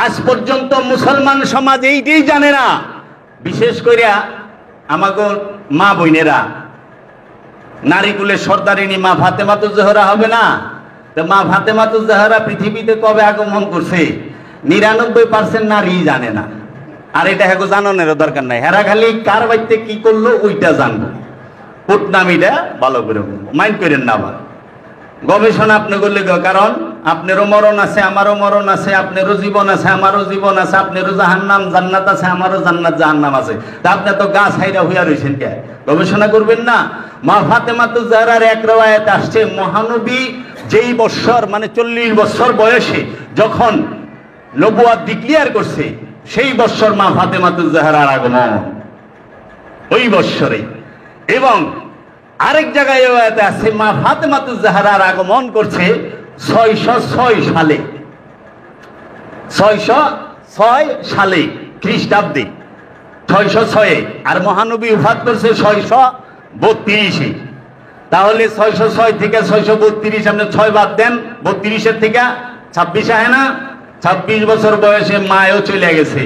আজ পর্যন্ত মুসলমান সমাজ এইটাই জানে না। বিশেষ করে আমাগো মা বোনেরা, নারীকুলের সর্দারিনী মা ফাতেমাতুজ জোহরা হবে না? তো মা ফাতেমাতুজ জোহরা পৃথিবীতে কবে আগমন করছে 99% নারী জানে না। আর এটা হ্যাঁ জানানোর দরকার নাই, হেরা খালি কার বাড়িতে কি করলো ওইটা জানবো। পুটনামিটা ভালো করে মাইন্ড করেন না। আবার গবেষণা আপনি করলে, কারণ আপনারও মরণ আছে, আমারও মরণ আছে, আপনারও জীবন আছে, আমারও জীবন আছে, আপনারও জাহান্নাম জান্নাত আছে, আমারও জান্নাত জাহান্নাম আছে। তা আপনি তো গাছ হাইরা হইয়া রয়েছেন কে? গবেষণা করবেন না? মা ফাতেমাতুজ জোহরার এক রওয়ায়াত আসছে, মহানবী যেই বছর মানে 40 বছর বয়সে যখন নবুয়াত ডিক্লেয়ার করছে, সেই বছর মা ফাতেমাতুজ জোহরার আগমন ওই বছরে। এবং আরেক জায়গায় আছে মা ফাতেমাতুজ জোহরার আগমন করছে 606 সালে, 606 সালে খ্রিস্টাব্দে, 606। আর মহানবী উফাত করছে 632। তাহলে 606 থেকে 632 আপনি 6 বাদ দেন, 32-এর থেকে 26 আহে না? 26 বছর বয়সে মায়ও চলে গেছে।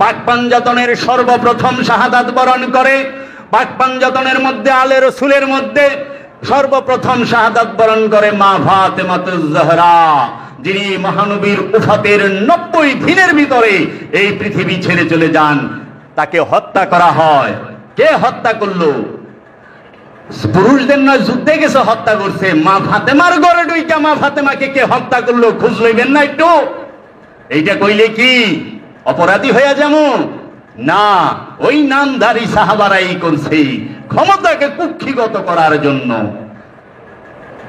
পাক পাঞ্জাতনের সর্বপ্রথম শাহাদাত বরণ করে, পাক পাঞ্জাতনের মধ্যে আলে রসুলের মধ্যে সর্বপ্রথম শাহাদাত বরণ করে মা ফাতেমাতুজ জোহরা। যিনি মহানবীর উফাতের 90 দিনের ভিতরে এই পৃথিবী ছেড়ে চলে যান, তাকে হত্যা করা হয়। কে হত্যা করলো? পুরুষদের নয়, যুদ্ধে গেছে হত্যা করছে। মা ফাতেমার ঘরে ঢুইকা মা ফাতেমাকে কে হত্যা করলো খোঁজ লইবেন না একটু? এইটা কইলে কি অপরাধী হইয়া যেমন না, ওই নামধারী সাহাবারাই করছে ক্ষমতাকে কুক্ষিগত করার জন্য।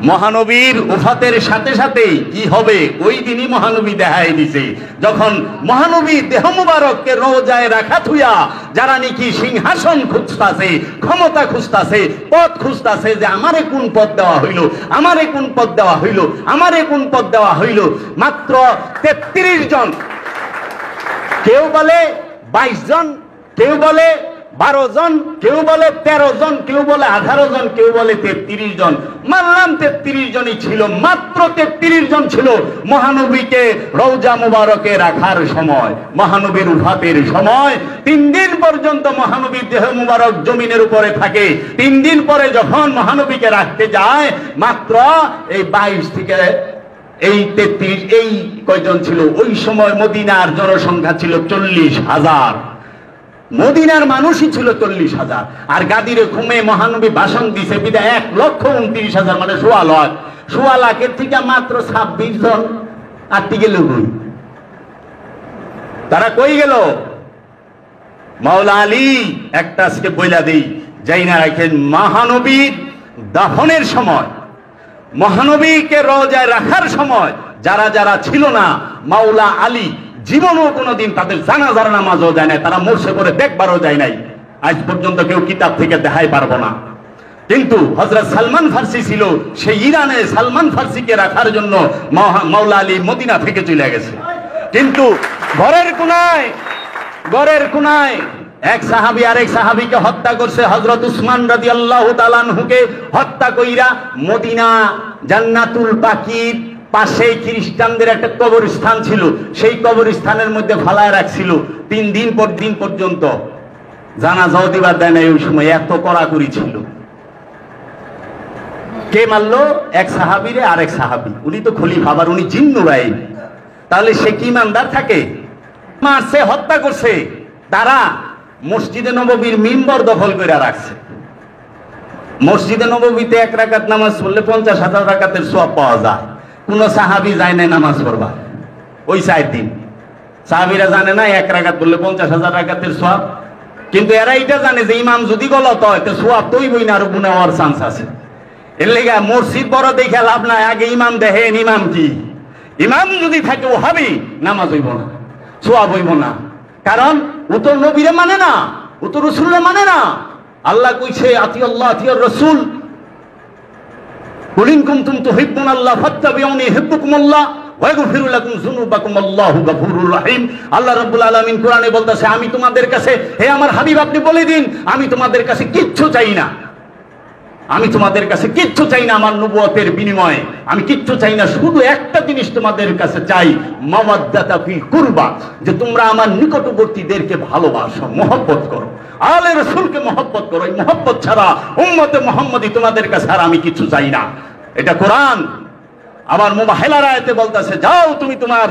মহানবীর উফাতের সাথে সাথে কি হবে ওই দিনই মহানবী দেখাই দিছে, যখন মহানবী দেহ মুবারককে রওজায় রাখা থুয়া যারা নাকি সিংহাসন খুঁজতাছে, ক্ষমতা খুঁজতাছে, পদ খুঁজতাছে, যে আমারে কোন পদ দেওয়া হইল, আমারে কোন পদ দেওয়া হইল, আমারে কোন পদ দেওয়া হইল, মাত্র 33 জন, কেউ বলে 22 জন, কেউ বলে 12 জন, কেউ বলে 13 জন, কেউ বলে 18 জন, কেউ বলে 33 জন। মানলাম 33 জনই ছিল, মাত্র 33 জন ছিল মহানবীকে রওজা মুবারকে রাখার সময়, মহানবীর উফাতের সময়। 3 দিন পর্যন্ত মহানবীর দেহ মুবারক জমিনের উপরে থাকে। 3 দিন পরে যখন মহানবীকে রাখতে যায়, মাত্র এই 22 থেকে এই 33, এই কয়জন ছিল? ওই সময় মদিনার জনসংখ্যা ছিল 40,000, মদিনার মানুষই ছিল 40,000। আর গাদিরে ঘুমে মহানবী ভাষণ দিছে বিদায় 1,29,000, মানে 1.25 লাখ। 1.25 লাখের থেকে মাত্র 26 জন আটটি গেল। তারা কই গেল? মাওলা আলী একটা আজকে বইলা দেই, যাই না রাখেন, মহানবীর দাফনের সময়, মহানবীকে রওজায় রাখার সময় যারা যারা ছিল না, মাওলা আলী জীবনও কোনোদিন তাদের জানাজার নামাজও যায় নাই, তারা মরছে পরে দেখবারও যায় নাই। আজ পর্যন্ত কেউ কিতাব থেকে দেখাই পারবো না। কিন্তু হযরত সালমান ফার্সি ছিল, সেই ইরানে সালমান ফার্সিকে রাখার জন্য মাওলা আলী মদিনা থেকে চলে গেছে। কিন্তু ঘরের কোনায় এক সাহাবী আরেক সাহাবীকে হত্যা করছে। হযরত উসমান রাদিয়াল্লাহু তাআলা আনহুকে হত্যা কইরা মদিনা জান্নাতুল বাকির পাশে খ্রিস্টানদের একটা কবরস্থান ছিল, সেই কবরস্থানের মধ্যে ফালায় রাখছিল। 3 দিন পর্যন্ত জানাজাও দিবার দেয় নাই। ওই সময় এত কড়াকড়ি ছিল। কে মারলো? এক সাহাবীরে আরেক সাহাবী, উনি তো খলিফা, আবার উনি জিন্নুরাই, তাহলে সে কি ইমানদার থাকে? মারছে, হত্যা করছে। তারা মসজিদে নববীর মিম্বর দখল করে রাখছে। মসজিদে নববীতে 1 রাকাত নামাজ পড়লে 50,000 রাকাতের সওয়াব পাওয়া যায়। কোন সাহাবী যায় না নামাজ পড়বা ওই 4 দিন। সাহাবীরা জানে না 1 রাকাত পড়লে 50,000 রাকাতের সওয়াব, কিন্তু এরা এটা জানে যে ইমাম যদি গলত হয় তো সওয়াব তৈবই না, আরো গুনাহ হওয়ার চান্স আছে। এর লেগে মসজিদ বড় দেখে লাভ নাই, আগে ইমাম দেখেন ইমাম কি। ইমাম যদি থাকে ও হবে, নামাজ হইব না, সওয়াব হইব না। কারণ ও তো নবীরে মানে না, ও তো রাসূলরে মানে না। আল্লাহ কইছে আতি আল্লাহ আতি রাসূল, কুল ইন কুনতুম তুহিব্বুনাল্লাহ ফাত্তাবিউনি ইউহিব্বুকুমুল্লাহ ওয়া ইয়াগফিরু লাকুম যুনুবাকুম আল্লাহু গফুরুর রহিম। আল্লাহ রাব্বুল আলামিন কোরআনে বলতেছে, আমি তোমাদের কাছে, হে আমার হাবিব আপনি বলে দিন, আমি তোমাদের কাছে কিচ্ছু চাই না, আমি তোমাদের কাছে কিচ্ছু চাই না আমার নবুয়তের বিনিময়ে, আমি কিচ্ছু চাই না, শুধু একটা জিনিস তোমাদের কাছে চাই, মাওয়াদ্দাতা ফিল কুরবা, যে তোমরা আমার নিকটবর্তীদেরকে ভালোবাসো, মহব্বত করো, আলে রাসূলকে মহব্বত করো। এই মহব্বত ছাড়া উম্মতে মুহাম্মাদি তোমাদের কাছে আর আমি কিছু চাই না। এটা কোরআন। আবার মুবাহিলার আয়াতে বলতেছে, যাও তুমি তোমার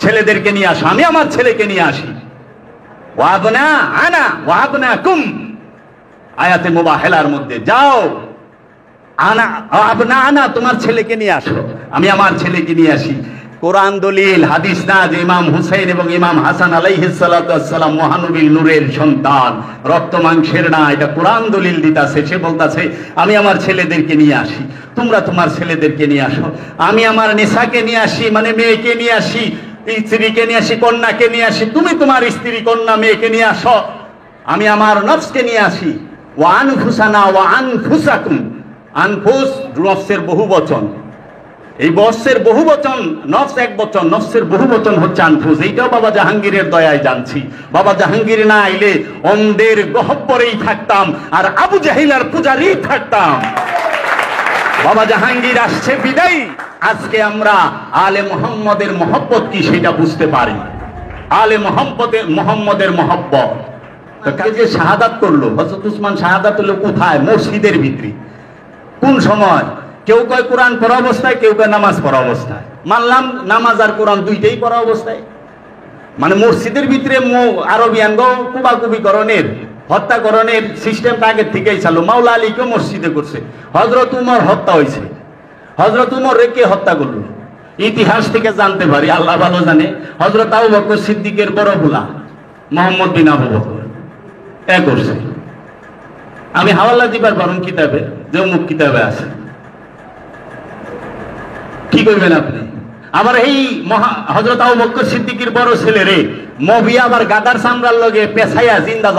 ছেলেদেরকে নিয়ে আসো, আমি আমার ছেলেকে নিয়ে আসি। ওয়াবনা আনা ওয়াবনাকুম, আয়াতে মুবাহিলার মধ্যে, যাও আনা আবনা আনা, তোমার ছেলেকে নিয়ে আসো, আমি আমার ছেলেকে নিয়ে আসি। কোরআন দলিল, হাদিস না যে ইমাম হুসাইন এবং ইমাম হাসান আলাইহিস সালাতু ওয়াস সালাম মহানবীর নূরের সন্তান, রক্ত মাংসের না, এটা কোরআন দলিল দিতাছে। সে বলতাছে আমি আমার ছেলেদেরকে নিয়ে আসি, তোমরা তোমার ছেলেদেরকে নিয়ে আসো, আমি আমার নিসাকে নিয়ে আসি, মানে মেয়েকে নিয়ে আসি, স্ত্রীকে নিয়ে আসি, কন্যাকে নিয়ে আসি, তুমি তোমার স্ত্রী কন্যা মেয়েকে নিয়ে আসো, আমি আমার নফসকে নিয়ে আসি। ওয়া আনফুসানা ওয়া আনফুসাকুম, আনফুস নফসের বহুবচন, এই বর্ষের বহুবচন, নফস এক বচন, নফসের বহুবচন হচ্ছে আনফুস। এইটাও বাবা জাহাঙ্গীরের দয়ায় জানছি। বাবা জাহাঙ্গীর না আইলে অন্ধের গহ্বরেই থাকতাম আর আবু জাহিলার পূজারই থাকতাম। বাবা জাহাঙ্গীর আসছে বিদায়, আজকে আমরা আলে মুহাম্মদের মহব্বত কি সেটা বুঝতে পারি। আলে মুহাম্মদের মহব্বত। তো যে শাহাদাত করলো হযরত উসমান, শাহাদাত হলো কোথায়? মসজিদের ভিতরে। কোন সময়? কেউ কয় কোরআন পড়া অবস্থায়, কেউ কয় নামাজ পড়া অবস্থায়। মানলাম নামাজ আর কোরআন দুইটাই পড়া অবস্থায়। মানে মসজিদের ভিতরে আরবিয়ান কুবাকুবিকরণের হত্যাকরণের সিস্টেমটা আগের থেকেই চালু। মাওলা আলীকে মসজিদে করছে, হযরত উমর হত্যা হয়েছে, হযরত উমর কে হত্যা করলো ইতিহাস থেকে জানতে পারি, আল্লাহ ভালো জানে। হযরত আবু বকর সিদ্দিকের বড় ভোলা মোহাম্মদ বিন আবু বকর করছে। আমি হাওয়ালা দিবার পারুন কিতাবে, যে অমুক কিতাবে আছে, কি করবেন আপনি? আবার এই হযরত আবু বকর সিদ্দিকের বড় ছেলে রে মবিয়া আবার গাদার চামড়ার লগে পেছাইয়া জিন্দা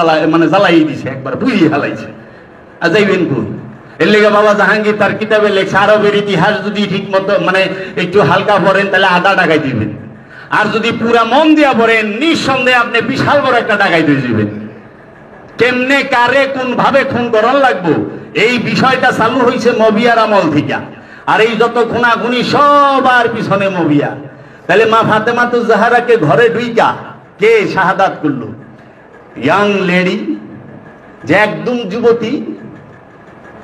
জ্বালাই দিছে, একবার বুঝিয়ে হালাইছে। আর যাইবেন কোন? এর লেগে বাবা জাহাঙ্গীর তার কিতাবে লেখছে, আরবের ইতিহাস যদি ঠিক মতো মানে একটু হালকা পড়েন তাহলে আধা ডাকাই দিবেন, আর যদি পুরা মন দিয়া পড়েন নিঃসন্দেহে আপনি বিশাল বড় একটা ডাকাই দিয়ে দিবেন। কেমনে কারে কোন ভাবে খুন করার লাগবো এই বিষয়টা চালু হয়েছে মবিয়ার আমল থেকে। আর এই যত খুনাখুনি সবার পিছনে মবিয়া। তাহলে মা ফাতেমাতুজ জাহরাকে ঘরে ঢুইকা কে শাহাদাত করলো? ইয়াং লেডি, যে একদম যুবতী।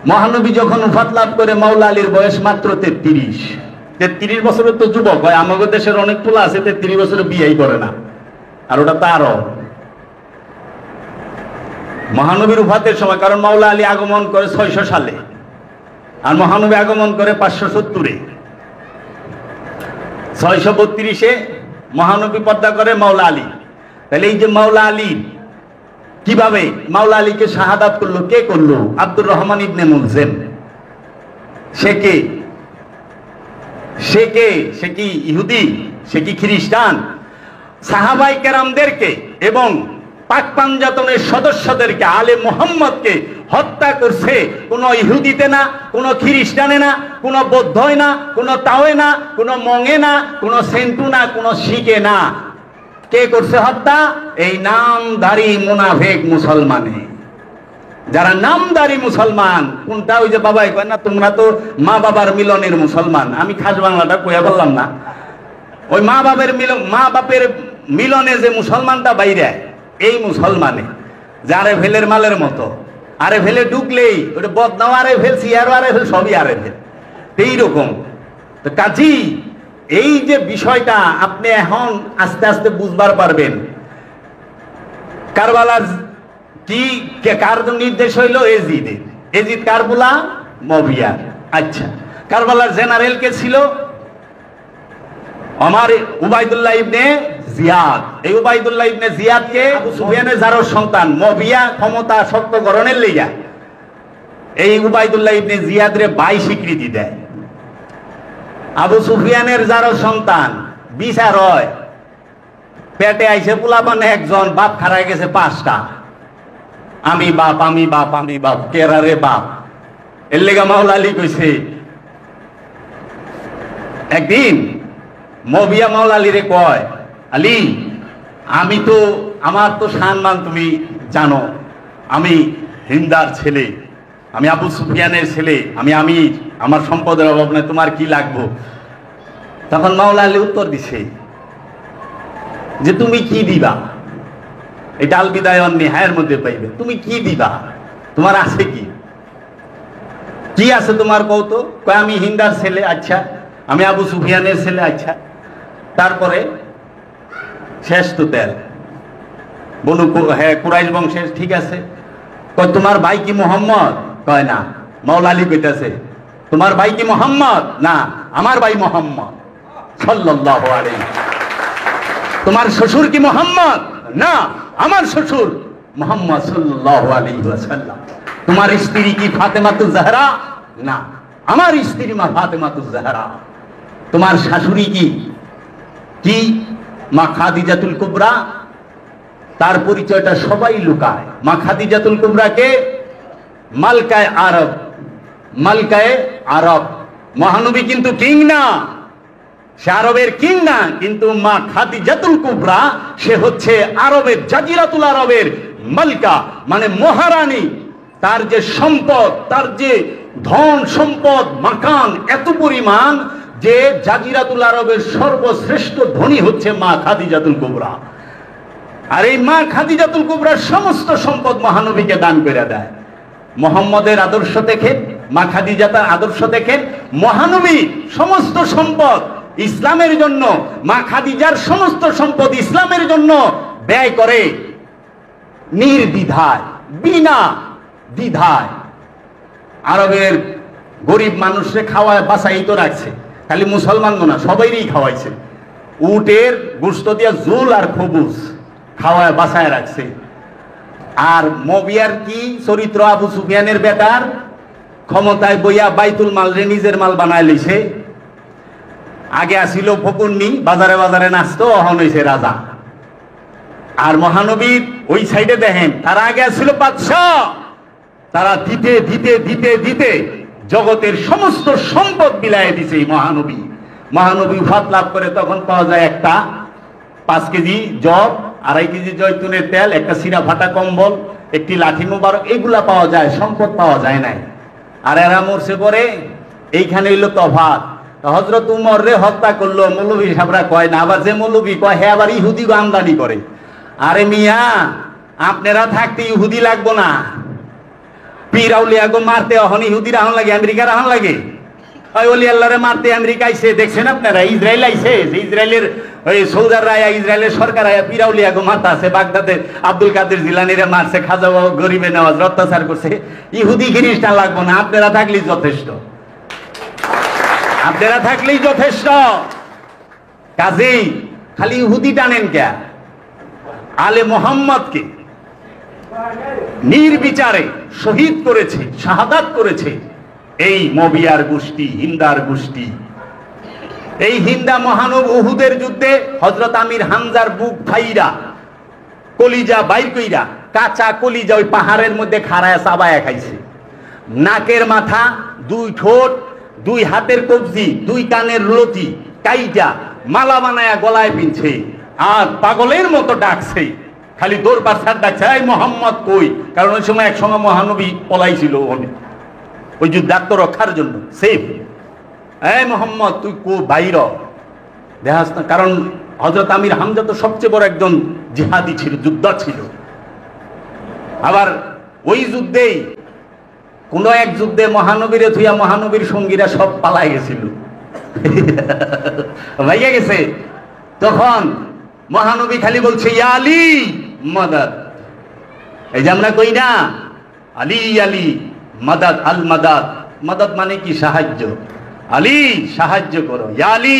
মহানবী যখন উফাত লাভ করে মাওলা আলীর বয়স মাত্র 33 বছরের তো যুবক হয়। আমাদের দেশের অনেক পোলা আছে 33 বছরে বিয়েই করে না, আর ওটা তারও মহানবীর উফাতের সময়। কারণ মাওলা আলী আগমন করে 600 সালে, আর মহানবী আগমন করে 570-এ। 632-এ মহানবী পর্দা করে মাওলা আলী। তাহলে এই যে মাওলা আলী কিভাবে মাওলা আলীকে শাহাদাত করলো, কে করলো? আব্দুর রহমান ইবনে মুলজেম। সে কে? সে কি ইহুদি? সে কি খ্রিস্টান? সাহাবাই কেরামদেরকে এবং পাক পাঞ্জাতনের সদস্যদেরকে, আলে মুহাম্মদকে হত্যা করছে কোন ইহুদিতে না, কোন খ্রিস্টানে না, কোন বৌদ্ধয় না, কোন তাওয়ে না, কোন মঙে না, কোন সেন্টু না, কোন শিখে না। কে করছে হত্যা? এই নামধারী মুনাফিক মুসলমানে। যারা নামধারী মুসলমান, কোনটা? ওই যে বাবাই কয় না তোমরা তো মা বাবার মিলনের মুসলমান। আমি খাস বাংলাটা কইয়া বললাম না। ওই মা বাপের মিলনে যে মুসলমানটা বাইরে, এই মুসলমানে যারে ফেলের মালের মতো, আরে ফেলে ঢুকলেই ওটা বদনাও আরে ফেল, সিয়ারও আরে ফেল, সবই আরে ফেল, এইরকম। তো কাজী এই যে বিষয়টা আপনি এখন আস্তে আস্তে বুঝবার পারবেন। কারবালার কি কার নির্দেশ হইলো? এজিদের। এজিদ কার বলা? মবিয়া। আচ্ছা, কারবালার জেনারেল কে ছিল? আমার উবাইদুল্লাহ ইবনে জিয়াদ। এই উবাইদুল্লাহ ইবনে জিয়াদকে আবু সুফিয়ানের জারর সন্তান, মবিয়া ক্ষমতা শক্তকরণের লেগা এই উবাইদুল্লাহ ইবনে জিয়াদরে ভাই স্বীকৃতি দেয়। আবু সুফিয়ানের জারর সন্তান বিচার হয়, পেটে আইছে পোলাপান একজন, বাপ খারায় গেছে 5টা। আমি বাপ, আমি বাপ, আমি বাপ, কেরারে বাপ। এর লেগা মাওলা আলী কইছে একদিন, মবিয়া মাওলা আলী রে কয়, আলী আমি তো, আমার তো সম্মান তুমি জানো, আমি হিন্দার ছেলে, আমি আবু সুফিয়ানের ছেলে, আমি আমির, আমার সম্পদের অভাব নাই, তোমার কি লাগবো? তখন মাওলা আলী উত্তর দিছে যে তুমি কি দিবা? এটা আল বিদায় ওয়ান নিহায়ার মধ্যে পাইবে। তুমি কি দিবা? তোমার আছে কি? কি আছে তোমার? কৌতো কয় আমি হিন্দার ছেলে। আচ্ছা, আমি আবু সুফিয়ানের ছেলে। আচ্ছা, তারপরে শেষ তো তেল বনু, হ্যাঁ কুরাইশ বংশের। ঠিক আছে, কয় তোমার ভাই কি মোহাম্মদ? কয় না। মাওলা আলী কইতাছে তোমার ভাই কি মোহাম্মদ? না, আমার ভাই মোহাম্মদ সাল্লাল্লাহু আলাইহি। তোমার শ্বশুর কি মোহাম্মদ? না, আমার শ্বশুর মোহাম্মদ সাল্লাল্লাহু আলাইহি ওয়াসাল্লাম। তোমার স্ত্রী কি ফাতেমাতুজ জাহরা? না, আমার স্ত্রী মা ফাতেমাতুজ জাহরা। তোমার শাশুড়ি কি মা খাদিজাতুল কুবরা? তার পরিচয়টা সবাই লুকায়। মা খাদিজাতুল কুবরাকে মালকায়ে আরব, মালকায়ে আরব। মহানবী কিন্তু কিং না, সে আরবের কিং না, কিন্তু মা খাদিজাতুল কুবরা সে হচ্ছে আরবের, জাজিরাতুল আরবের মালিকা, মানে মহারানী। তার যে সম্পদ, তার যে ধন সম্পদ, মাকান এত পরিমাণ যে জাজিরাতুল আরবের সর্বশ্রেষ্ঠ ধনী হচ্ছে মা খাদিজাতুল কুবরা। আর এই মা খাদিজাতুল কুবরার সমস্ত সম্পদ মহানবীকে দান করে দেয়। মুহাম্মদের আদর্শ দেখেন, মা খাদিজাতার আদর্শ দেখেন, মহানবী সমস্ত সম্পদ ইসলামের জন্য, মা খাদিজার সমস্ত সম্পদ ইসলামের জন্য ব্যয় করে নির্দ্বিধায়, বিনা দ্বিধায়। আরবের গরিব মানুষকে খাওয়ায় বাঁচাই তো রাখছে, খালি মুসলমান না, সবাইরই খাওয়াইছে। উটের গোশত দিয়া জুল আর খবুজ খাওয়ায় বাঁচায় রাখছে। আর মবিয়ার কি চরিত্র, আবু সুফিয়ানের বেটার ক্ষমতায় বইয়া বাইতুল মাল রে নিজের মাল বানায় লইছে। আগে আসিল ফকুন্নি, বাজারে বাজারে নাচতো, অহন হইছে রাজা। আর মহানবীর ওই সাইডে দেখেন, তারা আগে আসছিল বাদশাহ, তারা দিতে দিতে দিতে দিতে জগতের সমস্ত সম্পদ বিলায় দিছে এই মহানবী। মহানবী উফাত লাভ করে তখন পাওয়া যায় একটা 5 কেজি জব, 2.5 কেজি জয়তুনের তেল, একটা সিরা ফাটা কম্বল, একটি লাঠি মোবারক, এগুলা পাওয়া যায়, সম্পদ পাওয়া যায় নাই। আর এরা মরছে পরে, এইখানে হইলো তফাৎ। হযরত উমর রে হত্যা করলো, মৌলভী সাহেবরা কয় না, আবার যে মৌলভী কয় হ্যাঁ আবার ইহুদি আমদানি করে। আরে মিয়া, আপনারা থাকতে ইহুদি লাগবো না, পীর আউলিয়া গো মারতে অহন ইহুদির আহন লাগে, আমেরিকার আহন লাগে। ওই ওলি আল্লাহরে মারতে আমেরিকা আইছে, দেখছেন আপনারা? ইসরায়েল আইছে, যে ইসরায়েলের ওই সৌদার রায়া, ইসরায়েলের সরকার আয়া পীর আউলিয়া গো মারতে আছে। বাগদাদে আব্দুল কাদের জিলানিরে মারছে, খাজা বাবা গরিবে নেওয়াজ অত্যাচার করছে। ইহুদি খ্রিস্টান লাগবো না, আপনারা থাকলেই যথেষ্ট, আপনারা থাকলেই যথেষ্ট। কাজেই খালি ইহুদি টানেন কে? আলে মোহাম্মদকে নির্বিচারে শহীদ করেছে, শাহাদাত করেছে এই মবিয়ার গোষ্ঠী, হিন্দার গোষ্ঠী। এই হিন্দা মহানব উহুদের যুদ্ধে হযরত আমির হামজার বুক ফাইরা, কলিজা বাইর কইরা, কাঁচা কলিজা ওই পাহাড়ের মধ্যে খাড়ায় চাবায়া খাইছে। নাকের মাথা, 2 ঠোঁট, 2 হাতের কবজি, 2 কানের লতি কাইটা মালা বানায়া গলায় পিনছে, আর পাগলের মতো ডাকছে, খালি দরবার ছাড় ডাকছে, এই মোহাম্মদ কই? কারণ ওই সময় একসময় মহানবী পলাইছিল ওই যুদ্ধ আত্মরক্ষার জন্য, সেফ। এই মোহাম্মদ তুই কো বাইর দেখাস না? কারণ হযরত আমির হামজা তো সবচেয়ে বড় একজন জিহাদি ছিল, যোদ্ধা ছিল। আবার ওই যুদ্ধেই কোন এক যুদ্ধে মহানবীরে থুইয়া মহানবীর সঙ্গীরা সব পালাই গেছিল, ভাইয়া গেছে। তখন মহানবী খালি বলছে ইয়া আলী মাদাদ। এই যে আমরা কই না আলী আলী মাদাদ, আল মাদাদ, মাদাদ মানে কি? সাহায্য। আলী সাহায্য করো, ইয়া আলী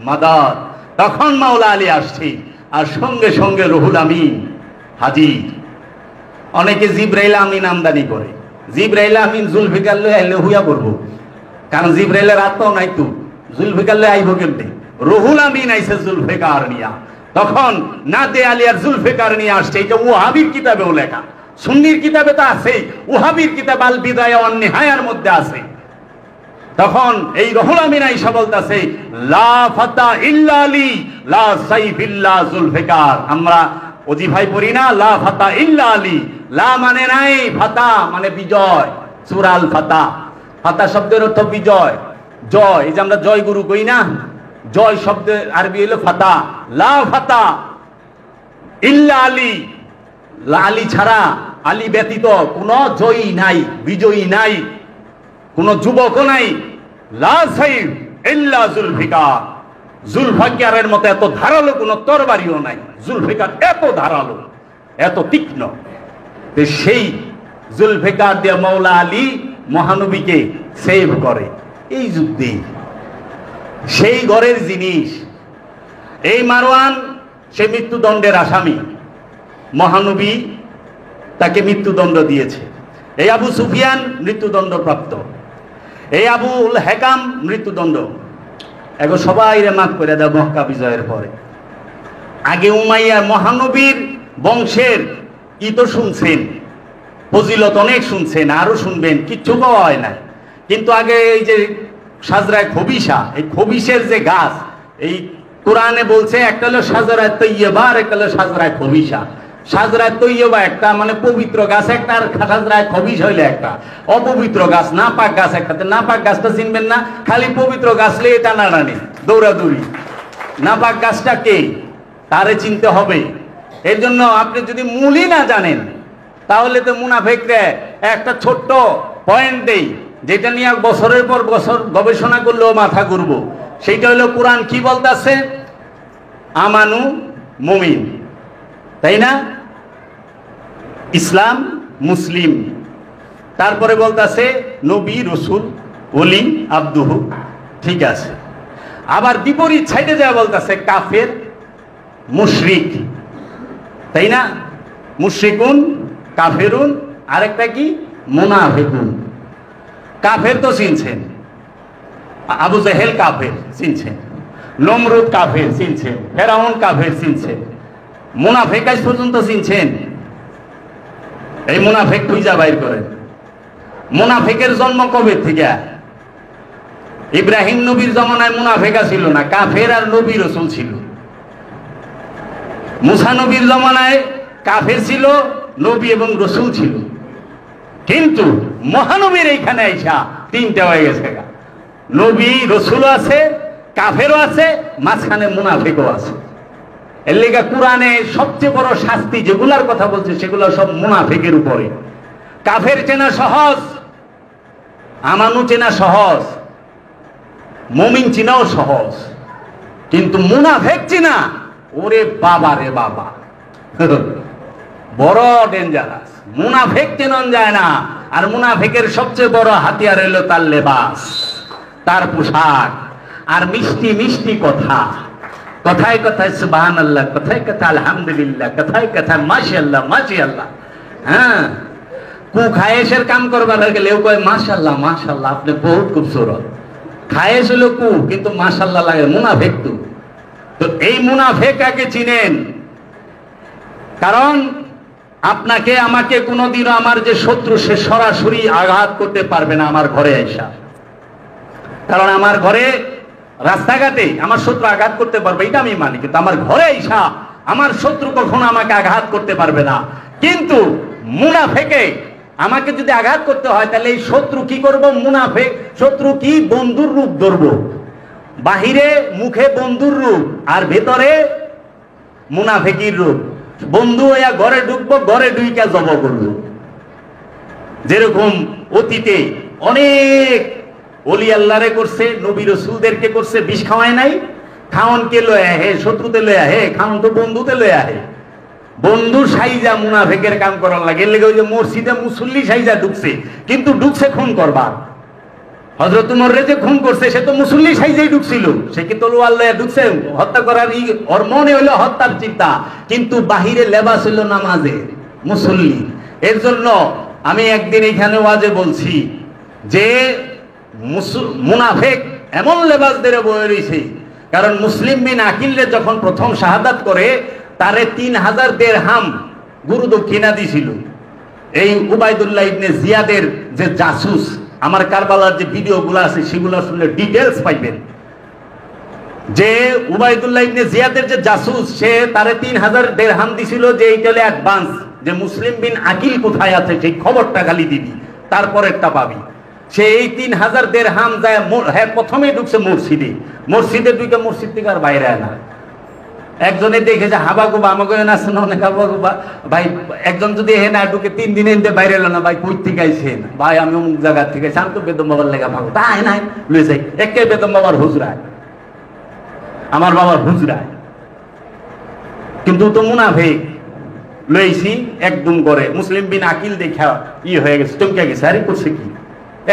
মাদাদ। তখন মাওলা আলী আসছে, আর সঙ্গে সঙ্গে রুহুল আমিন হাজির। অনেকে জিবরাইল আমিন আমদানি করে, জিবরাইল আমিন জুলফিকার লয়ে আইলে হুইয়া করবো, কারণ জিবরাইলের আত্মাও নাই তো, জুলফিকার লয়ে আইব কেমনে? রুহুল আমিন আইছে জুলফিকার নিয়া। তখন নাতে আলী আর জুলফিকার নিয়ে আসছে। এটা ওয়াহাবির কিতাবেও লেখা, সুন্নির কিতাবে তো আছে, ওয়াহাবির কিতাব আল বিদায়া ওয়ান নিহায়ার মধ্যে আছে। তখন এই রুহুল আমিন আইসা বলতাছে লা ফাতা ইল্লা আলী, লা সাইফ ইল্লা জুলফিকার। আমরা ওজিফাই পড়ি না লা ফাতা ইল্লা আলী, লা মানে নাই, ফাতা মানে বিজয়। সূরা আল ফাতা, ফাতা শব্দের অর্থ বিজয়, জয়। এই যে আমরা জয় গুরু কই না, জয় শব্দের আরবি হলো ফাতা। লা ফাতা ইল্লা আলী, আলী ছাড়া, আলী ব্যতীত কোন জয়ী নাই, বিজয়ী নাই, কোন যুবকও নাই। লা সাইফ ইল্লা জুলফিকার, জুলফিকারের মতো এত ধারালো কোন তরবারিও নাই। জুলফিকার এত ধারালো, এত তীক্ষ্ণ। সেই জুলফিকার দিয়ে মাওলা আলী মহানবীকে সেভ করে এই যুদ্ধে। সেই ঘরের জিনিস এই মারওয়ান, সে মৃত্যুদণ্ডের আসামি। মহানবী তাকে মৃত্যুদণ্ড দিয়েছে। এই আবু সুফিয়ান মৃত্যুদণ্ড প্রাপ্ত, এই আবুল হেকাম মৃত্যুদণ্ড। এখন সবাই রে মাফ করে দেয় মক্কা বিজয়ের পরে। আগে উমাইয়া মহানবীর বংশের ই তো শুনছেন, ফজিলত অনেক শুনছেন, আরো শুনবেন, কিচ্ছু পাওয়া হয় না। কিন্তু আগে এই যে সাজরায় খবিসা, এই খবিসের যে গাছ, এই কোরআনে বলছে একটা হলো সাজরায় তৈয়বা আর একটা হলো সাজরায় খবিসা। সাজরায় তৈয়বা একটা মানে পবিত্র গাছ একটা, আর সাজরায় খবিস হইলে একটা অপবিত্র গাছ, নাপাক গাছ একটা। নাপাক গাছটা চিনবেন না, খালি পবিত্র গাছ লে টানাটানি দৌড়াদৌড়ি। নাপাক গাছটা কে তারে চিনতে হবে। এর জন্য আপনি যদি মূলই না জানেন তাহলে তো মুনাফিকরা একটা ছোট্ট পয়েন্ট দেই, যেটা নিয়ে বছরের পর বছর গবেষণা করলেও মাথা ঘুরবো। সেইটা হলো কোরআন কি বলতেছে? আমানু মুমিন, তাই না? ইসলাম মুসলিম, তারপরে বলতেছে নবী রসুল ওলি আব্দুহু, ঠিক আছে। আবার বিপরীত সাইডে যা বলতেছে কাফের মুশরিক, তাই না? মুশরিকুন, কাফেরুন, আরেকটা কি মুনাফিকুন। কাফের তো চিনছেন, আবু জাহেল কাফের চিনছেন, নমরুদ কাফের চিনছেন, ফেরাউন কাফের চিনছেন, মুনাফিক আজ পর্যন্ত চিনছেন? এই মুনাফিক খুঁজা বাইর করেন। মুনাফিকের জন্ম কবে থেকে? ইব্রাহিম নবীর জমানায় মুনাফিকা ছিল না, কাফের আর নবী রসুল ছিল। মুসা নবীর জমানায় কাফের ছিল, নবী এবং রসুল ছিল। কিন্তু মহানবীর এইখানে আইসা তিনটা হয়ে গেছে, নবী রসুলও আছে, কাফেরও আছে, মাঝখানে মুনাফিকও আছে। এর লেগে কোরআনে সবচেয়ে বড় শাস্তি যেগুলার কথা বলছে সেগুলো সব মুনাফিকের উপরে। কাফের চেনা সহজ, আমানু চেনা সহজ, মুমিন চেনাও সহজ, কিন্তু মুনাফিক চেনা, ওরে বাবা রে বাবা, বড় ডেঞ্জারাস। মুনাফিক চেনন যায় না। আর মুনাফিকের সবচেয়ে বড় হাতিয়ার হলো তার লেবাস, তার পোশাক, আর মিষ্টি মিষ্টি কথা, কথায় কথায় সুবহানাল্লাহ, কথায় কথায় আলহামদুলিল্লাহ, কথায় কথায় মাশাআল্লাহ মাশাআল্লাহ। হ্যাঁ, কু খায়েশের কাম করবার গেলেও কয় মাশাআল্লাহ মাশাআল্লাহ, আপনি বহুত খুবসুরত। খায়েশ হলো কু, কিন্তু মাশাআল্লাহ লাগে। মুনাফিক তো এই মুনাফিক আগে চিনেন, কারণ আপনাকে আমাকে কোনোদিনও আমার যে শত্রু সে সরাসরি আঘাত করতে পারবে না আমার ঘরে আইসা। কারণ আমার ঘরে রাস্তাঘাটে আমার শত্রু আঘাত করতে পারবে, এটা আমি মানি, কিন্তু আমার ঘরে আইসা আমার শত্রু কখনো আমাকে আঘাত করতে পারবে না। কিন্তু মুনাফিকে আমাকে যদি আঘাত করতে হয়, তাহলে এই শত্রু কি করব? মুনাফিক শত্রু কি বন্ধুর রূপ ধরবো, বাহিরে মুখে বন্ধুর রূপ আর ভেতরে মুনাফিকির রূপ। বন্ধু হইয়া ঘরে ঢুকবো, ঘরে ঢুইকা জব করবো। যেরকম অতীতে অনেক ওলি আল্লাহরে করছে, নবী রসুলদেরকে করছে, বিষ খাওয়ায় নাই, খাওয়ানকে লয়ে আহে, শত্রুতে লয়ে আহে, খাওয়ান তো বন্ধুতে লয়ে আহে। বন্ধু সাইজা মুনাফিকের কাম করার লাগে। এর লেগে ওই যে মসজিদে মুসল্লি সাইজা ঢুকছে, কিন্তু ঢুকছে খুন করবার। হযরত উমর যে খুন করছে সে তো মুসল্লি সাইজেই ঢুকছিল, সে কি তলোয়ার লয়ে ঢুকছে হত্যা করার? ওর মনে হইলো হত্যার চিন্তা, কিন্তু বাহিরে লেবাস হইলো নামাজের, মুসল্লি। এর জন্য আমি একদিন এখানে ওয়াজে বলছি যে মুনাফিক এমন লেবাস ধরে বয়ে রয়েছে। কারণ মুসলিম বিন আকিলে যখন প্রথম শাহাদাত করে, তারে 3000 দিরহাম গুরু দক্ষিণা দিছিল। এই উবাইদুল্লাহ ইবনে জিয়াদের যে জাসুস, আমার কারবালার যে ভিডিওগুলো আছে সেগুলো শুনলে ডিটেলস পাইবেন, যে উবাইদুল্লাহ ইবনে জিয়াদের যে জাসুস, সে তারে 3000 দিরহাম দিছিল, যে এইটা হলো অ্যাডভান্স, যে মুসলিম বিন আকিল কোথায় আছে সেই খবরটা খালি দিবি, তারপরেরটা পাবি। সে এই 3000 দিরহাম যায়, হ্যাঁ প্রথমে ঢুকছে মসজিদে, মসজিদে ঢুকে মসজিদ থেকে আর বাইরে আয় না। একজনে দেখে যে হাবাগুবা, আমাকে আসছে না অনেক হাবাগুবা, ভাই একজন যদি হে না ঢুকে 3 দিন এনতে বাইরে এলো না, ভাই কই থেকে আইছেন? ভাই আমি অমুক জায়গা থেকে, শান্ত বেদম বাবার লেগা ভাগো, তাই নাই লয়ে যাই একে বেদম বাবার হুজরায়, আমার বাবার হুজরায়। কিন্তু তো মুনাফিক লইছি একদম করে। মুসলিম বিন আকিল দেখা হয়ে গেছে, চমকে গেছে, আরে করছে কি?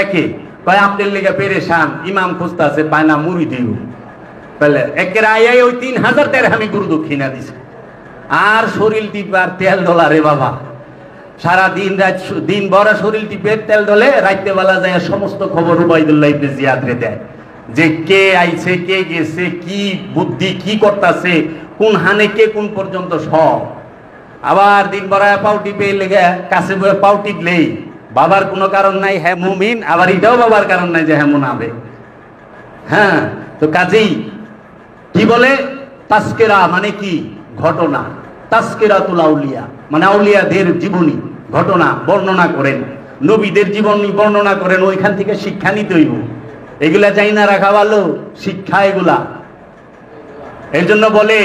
একে ভাই আপনার লেগে পেরেশান, ইমাম খুঁজতে আছে, পায় না, মুড়ি দিও। বলে একের আয়াই ওই 3000 দিরহামি গুরু দক্ষিণা দিছে। আর শরীর টিপার তেল ডলারে বাবা, সারা দিন রাত দিন ভরা শরীর টিপে তেল ডলে, রাইতে বেলা যায় সমস্ত খবর উবাইদুল্লাহ ইবনে জিয়াদরে দেয়, যে কে আইছে, কে গেছে, কি বুদ্ধি কি করতেছে, কোন হানে কে কোন পর্যন্ত সব। আবার দিন ভরা পাও টিপে লেগে কাছে বয়ে পাও টিপলেই বাবার কোনো কারণ নাই, হ্যাঁ মুমিন, আবার এটাও বাবার কারণ নাই যে হ্যাঁ মুনাফিক। হ্যাঁ, তো কাজেই কি বলে তাসকিরা মানে কি? ঘটনা। তাসকিরাতুল আউলিয়া মানে আউলিয়াদের জীবনী ঘটনা বর্ণনা করেন, নবীদের জীবনী বর্ণনা করেন, ওইখান থেকে শিক্ষা নিতে হইব। এগুলা চাই না রাখা ভালো শিক্ষা এগুলা। এর জন্য বলে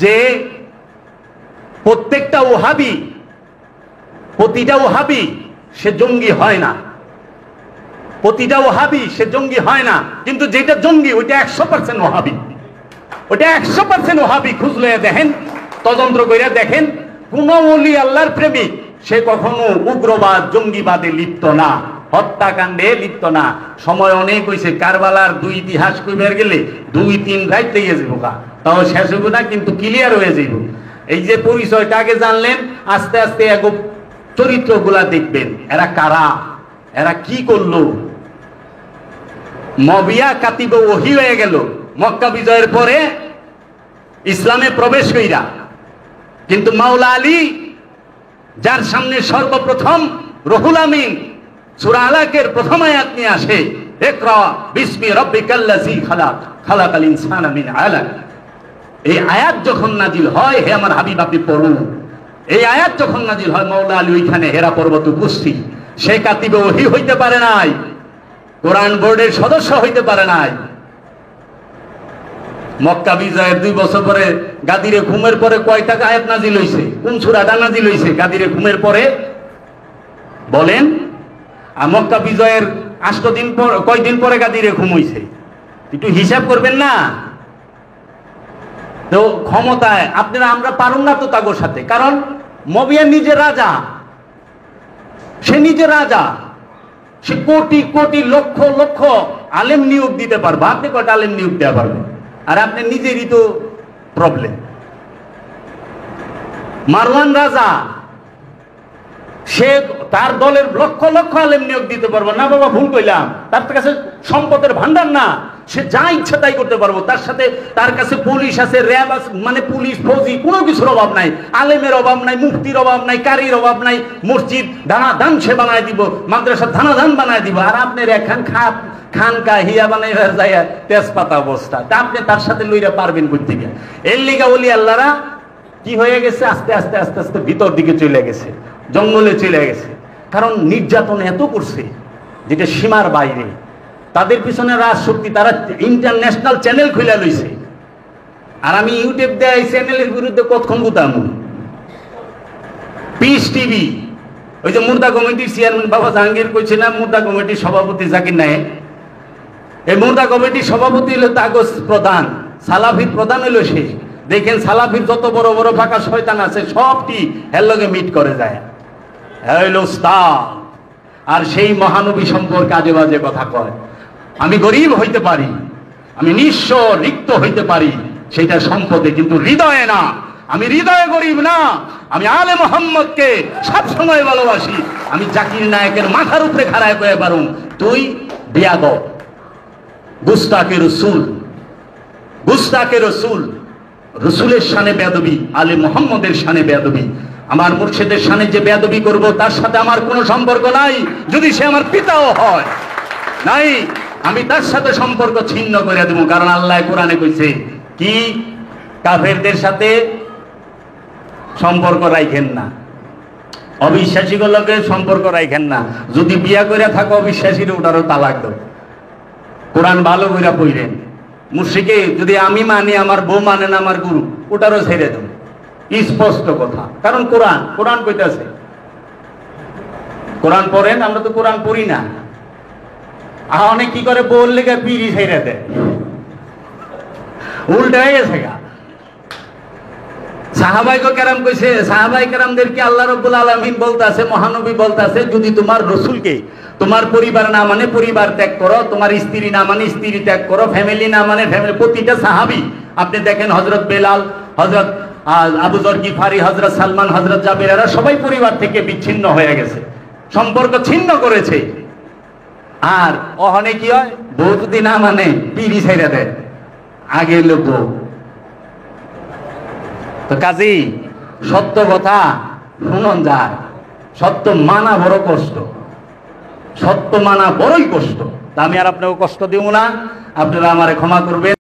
যে প্রত্যেকটা ওহাবি, প্রতিটা ওহাবি সে জঙ্গি হয় না। প্রতিটা ওহাবি সে জঙ্গি হয় না, কিন্তু যেটা জঙ্গি ওইটা 100% ওহাবি, ওটা 100% ওহাবি। খুঁজলে দেখেন, তদন্ত করে দেখেন, কোন ওলি আল্লাহর প্রেমিক সে কখনো উগ্রবাদ জঙ্গিবাদে লিপ্ত না, হত্যাকাণ্ডে লিপ্ত না। সময় অনেক হয়েছে, কারবালার 2 ইতিহাস কইবার গেলে 2-3 রাত লেগে যাবো, তাও শেষ হইব না, কিন্তু ক্লিয়ার হয়ে যাইব। এই যে পরিচয়টা আগে জানলেন, আস্তে আস্তে এক চরিত্রগুলা দেখবেন, এরা কারা, এরা কি করলো। মবিয়া কাতিব ওহী হয়ে গেল মক্কা বিজয়ের পরে ইসলামে প্রবেশ কইরা, কিন্তু মাওলা আলী যার সামনে সর্বপ্রথম রুহুল আমিন সূরা আলাকের প্রথম আয়াত নিয়ে আসে, ইকরা বিসমি রাব্বিকাল্লাযী খালাক খালাকাল ইনসানা মিন আলাক। এই আয়াত যখন নাজিল হয়, হে আমার হাবিব আপনি পড়ুন, এই আয়াত যখন নাজিল হয়, মাওলা আলী ওইখানে হেরা পর্বত উপস্থিত। সে কাতিবে ওহী হইতে পারে নাই, কোরআন বোর্ডের সদস্য হইতে পারে নাই। মক্কা বিজয়ের 2 বছর পরে গাদিরে ঘুমের পরে কয়টা আয়াত নাজিল হইছে, কোন সূরাটা নাজিল হইছে গাদিরে ঘুমের পরে বলেন? আর মক্কা বিজয়ের 8 দিন পর, কয়দিন পরে গাদিরে ঘুম হইছে, একটু হিসাব করবেন না? তো ক্ষমতায় আপনারা আমরা পারুন না তো তাগোর সাথে, কারণ মবিয়া নিজে রাজা, সে নিজে রাজা, সে কোটি কোটি লক্ষ লক্ষ আলেম নিয়োগ দিতে পারবে। আপনি কয়টা আলেম নিয়োগ দেওয়া পারবেন? আর আপনি নিজেরই তো প্রবলেম। মারওয়ান রাজা, সে তার দলের লক্ষ লক্ষ আলেম নিয়োগ দিতে পারবো না। বাবা ভুল কইলাম, তার কাছে সম্পদের ভান্ডার না, সে যা ইচ্ছা তাই করতে পারবো। তার সাথে তার কাছে পুলিশ আছে, র্যাব আছে, মানে পুলিশ ফৌজি কোনো কিছুর অভাব নাই, আলেমের অভাব নাই, মুফতির অভাব নাই, কারির অভাব নাই। মসজিদ দান সে বানায় দিব, মাদ্রাসা দান বানায় দিব। আর আপনার একখান খানকা হিয়া বানাইবার যায় তেজপাতা অবস্থা, তা আপনি তার সাথে লইরা পারবেন করতে গিয়ে? এর লিগা ওলি আল্লাহরা কি হয়ে গেছে, আস্তে আস্তে আস্তে আস্তে ভিতর দিকে চলে গেছে, জঙ্গলে চলে গেছে। কারণ নির্যাতন এত করছে যেটা সীমার বাইরে। তাদের পিছনে রাজশক্তি, তারা ইন্টারন্যাশনাল চ্যানেল খুলে লইছে। আর আমি ইউটিউব দেয় এই চ্যানেলের বিরুদ্ধে কতক্ষণ গুতাম। পিস টিভি, ওই যে মুর্দা কমিটির চেয়ারম্যান বাবা জাহাঙ্গীর কইছে না, মুর্দা কমিটির সভাপতি জাকির নায়েক, এই মুর্দা কমিটির সভাপতি হলো তাগজ প্রধান, সালাফির প্রধান হলো সে। দেখেন সালাফির যত বড় বড় ফাঁকা শয়তান আছে সবটি এর লগে মিট করে যায়, হইলো উস্তাদ। আর সেই মহানবী সম্পর্কে আজে বাজে কথা কয়। আমি গরিব হইতে পারি, আমি নিঃস্ব রিক্ত হইতে পারি, সেটা সম্পদে, কিন্তু হৃদয়ে না। আমি হৃদয়ে গরিব না, আমি আলে মোহাম্মদকে সবসময় ভালোবাসি। আমি জাকির নায়েকের মাথার উপরে খাড়ায় কয়ে পারুম, তুই বেয়াদব, গুস্তাকে রসুল, গুস্তাকে রসুল। রসুলের শানে বেয়াদবি, আলে মোহাম্মদের শানে বেয়াদবি। আমার মুর্শিদের শানে যে বেয়াদবি করব তার সাথে আমার কোনো সম্পর্ক নাই, যদি সে আমার পিতাও হয় নাই, আমি তার সাথে সম্পর্ক ছিন্ন করে দেব। কারণ আল্লাহ কোরআনে কইছে কি, কাফেরদের সাথে সম্পর্ক রাখেন না, অবিশ্বাসীগুলোকে সম্পর্ক রাখেন না। যদি বিয়া করে থাকো অবিশ্বাসীর, ওটারও তালাক দাও। কোরআন ভালো করে পড়লেন। মুশরিকে যদি আমি মানি, আমার বউ মানে না, আমার গুরু, ওটারও ছেড়ে দেব, স্পষ্ট কথা। কারণ কোরআন কইতাছে। কোরআন পড়েন, আমরা তো কোরআন পড়ি না। অনেক কি করে বললে পিড়ি ছেড়ে দেয়, উল্টা হয়ে গেছে গা। সাহাবাইকে কেরাম কইছে, সাহাবাই কেরামদেরকে আল্লাহ রাব্বুল আলামিন বলতাছে, মহানবী বলতাছে, যদি তোমার রসুলকে তোমার পরিবার না মানে পরিবার ত্যাগ করো, তোমার স্ত্রী না মানে স্ত্রী ত্যাগ করো, ফ্যামিলি না মানে ফ্যামিলি। প্রতিটা সাহাবী আপনি দেখেন, হযরত বেলাল, হযরত আবু যর গিফারি, হযরত সালমান, হযরত জাবের, এরা সবাই পরিবার থেকে বিচ্ছিন্ন হয়ে গেছে, সম্পর্ক ছিন্ন করেছে। আর ওখানে কি হয়, বউ যদি না মানে পিড়ি ছেড়ে দেয়, আগে লোক। তো কাজী সত্য কথা শুনুন যায়, সত্য মানা বড় কষ্ট, সত্য মানা বড়ই কষ্ট। তা আমি আর আপনাকে কষ্ট দিব না, আপনারা আমারে ক্ষমা করবেন।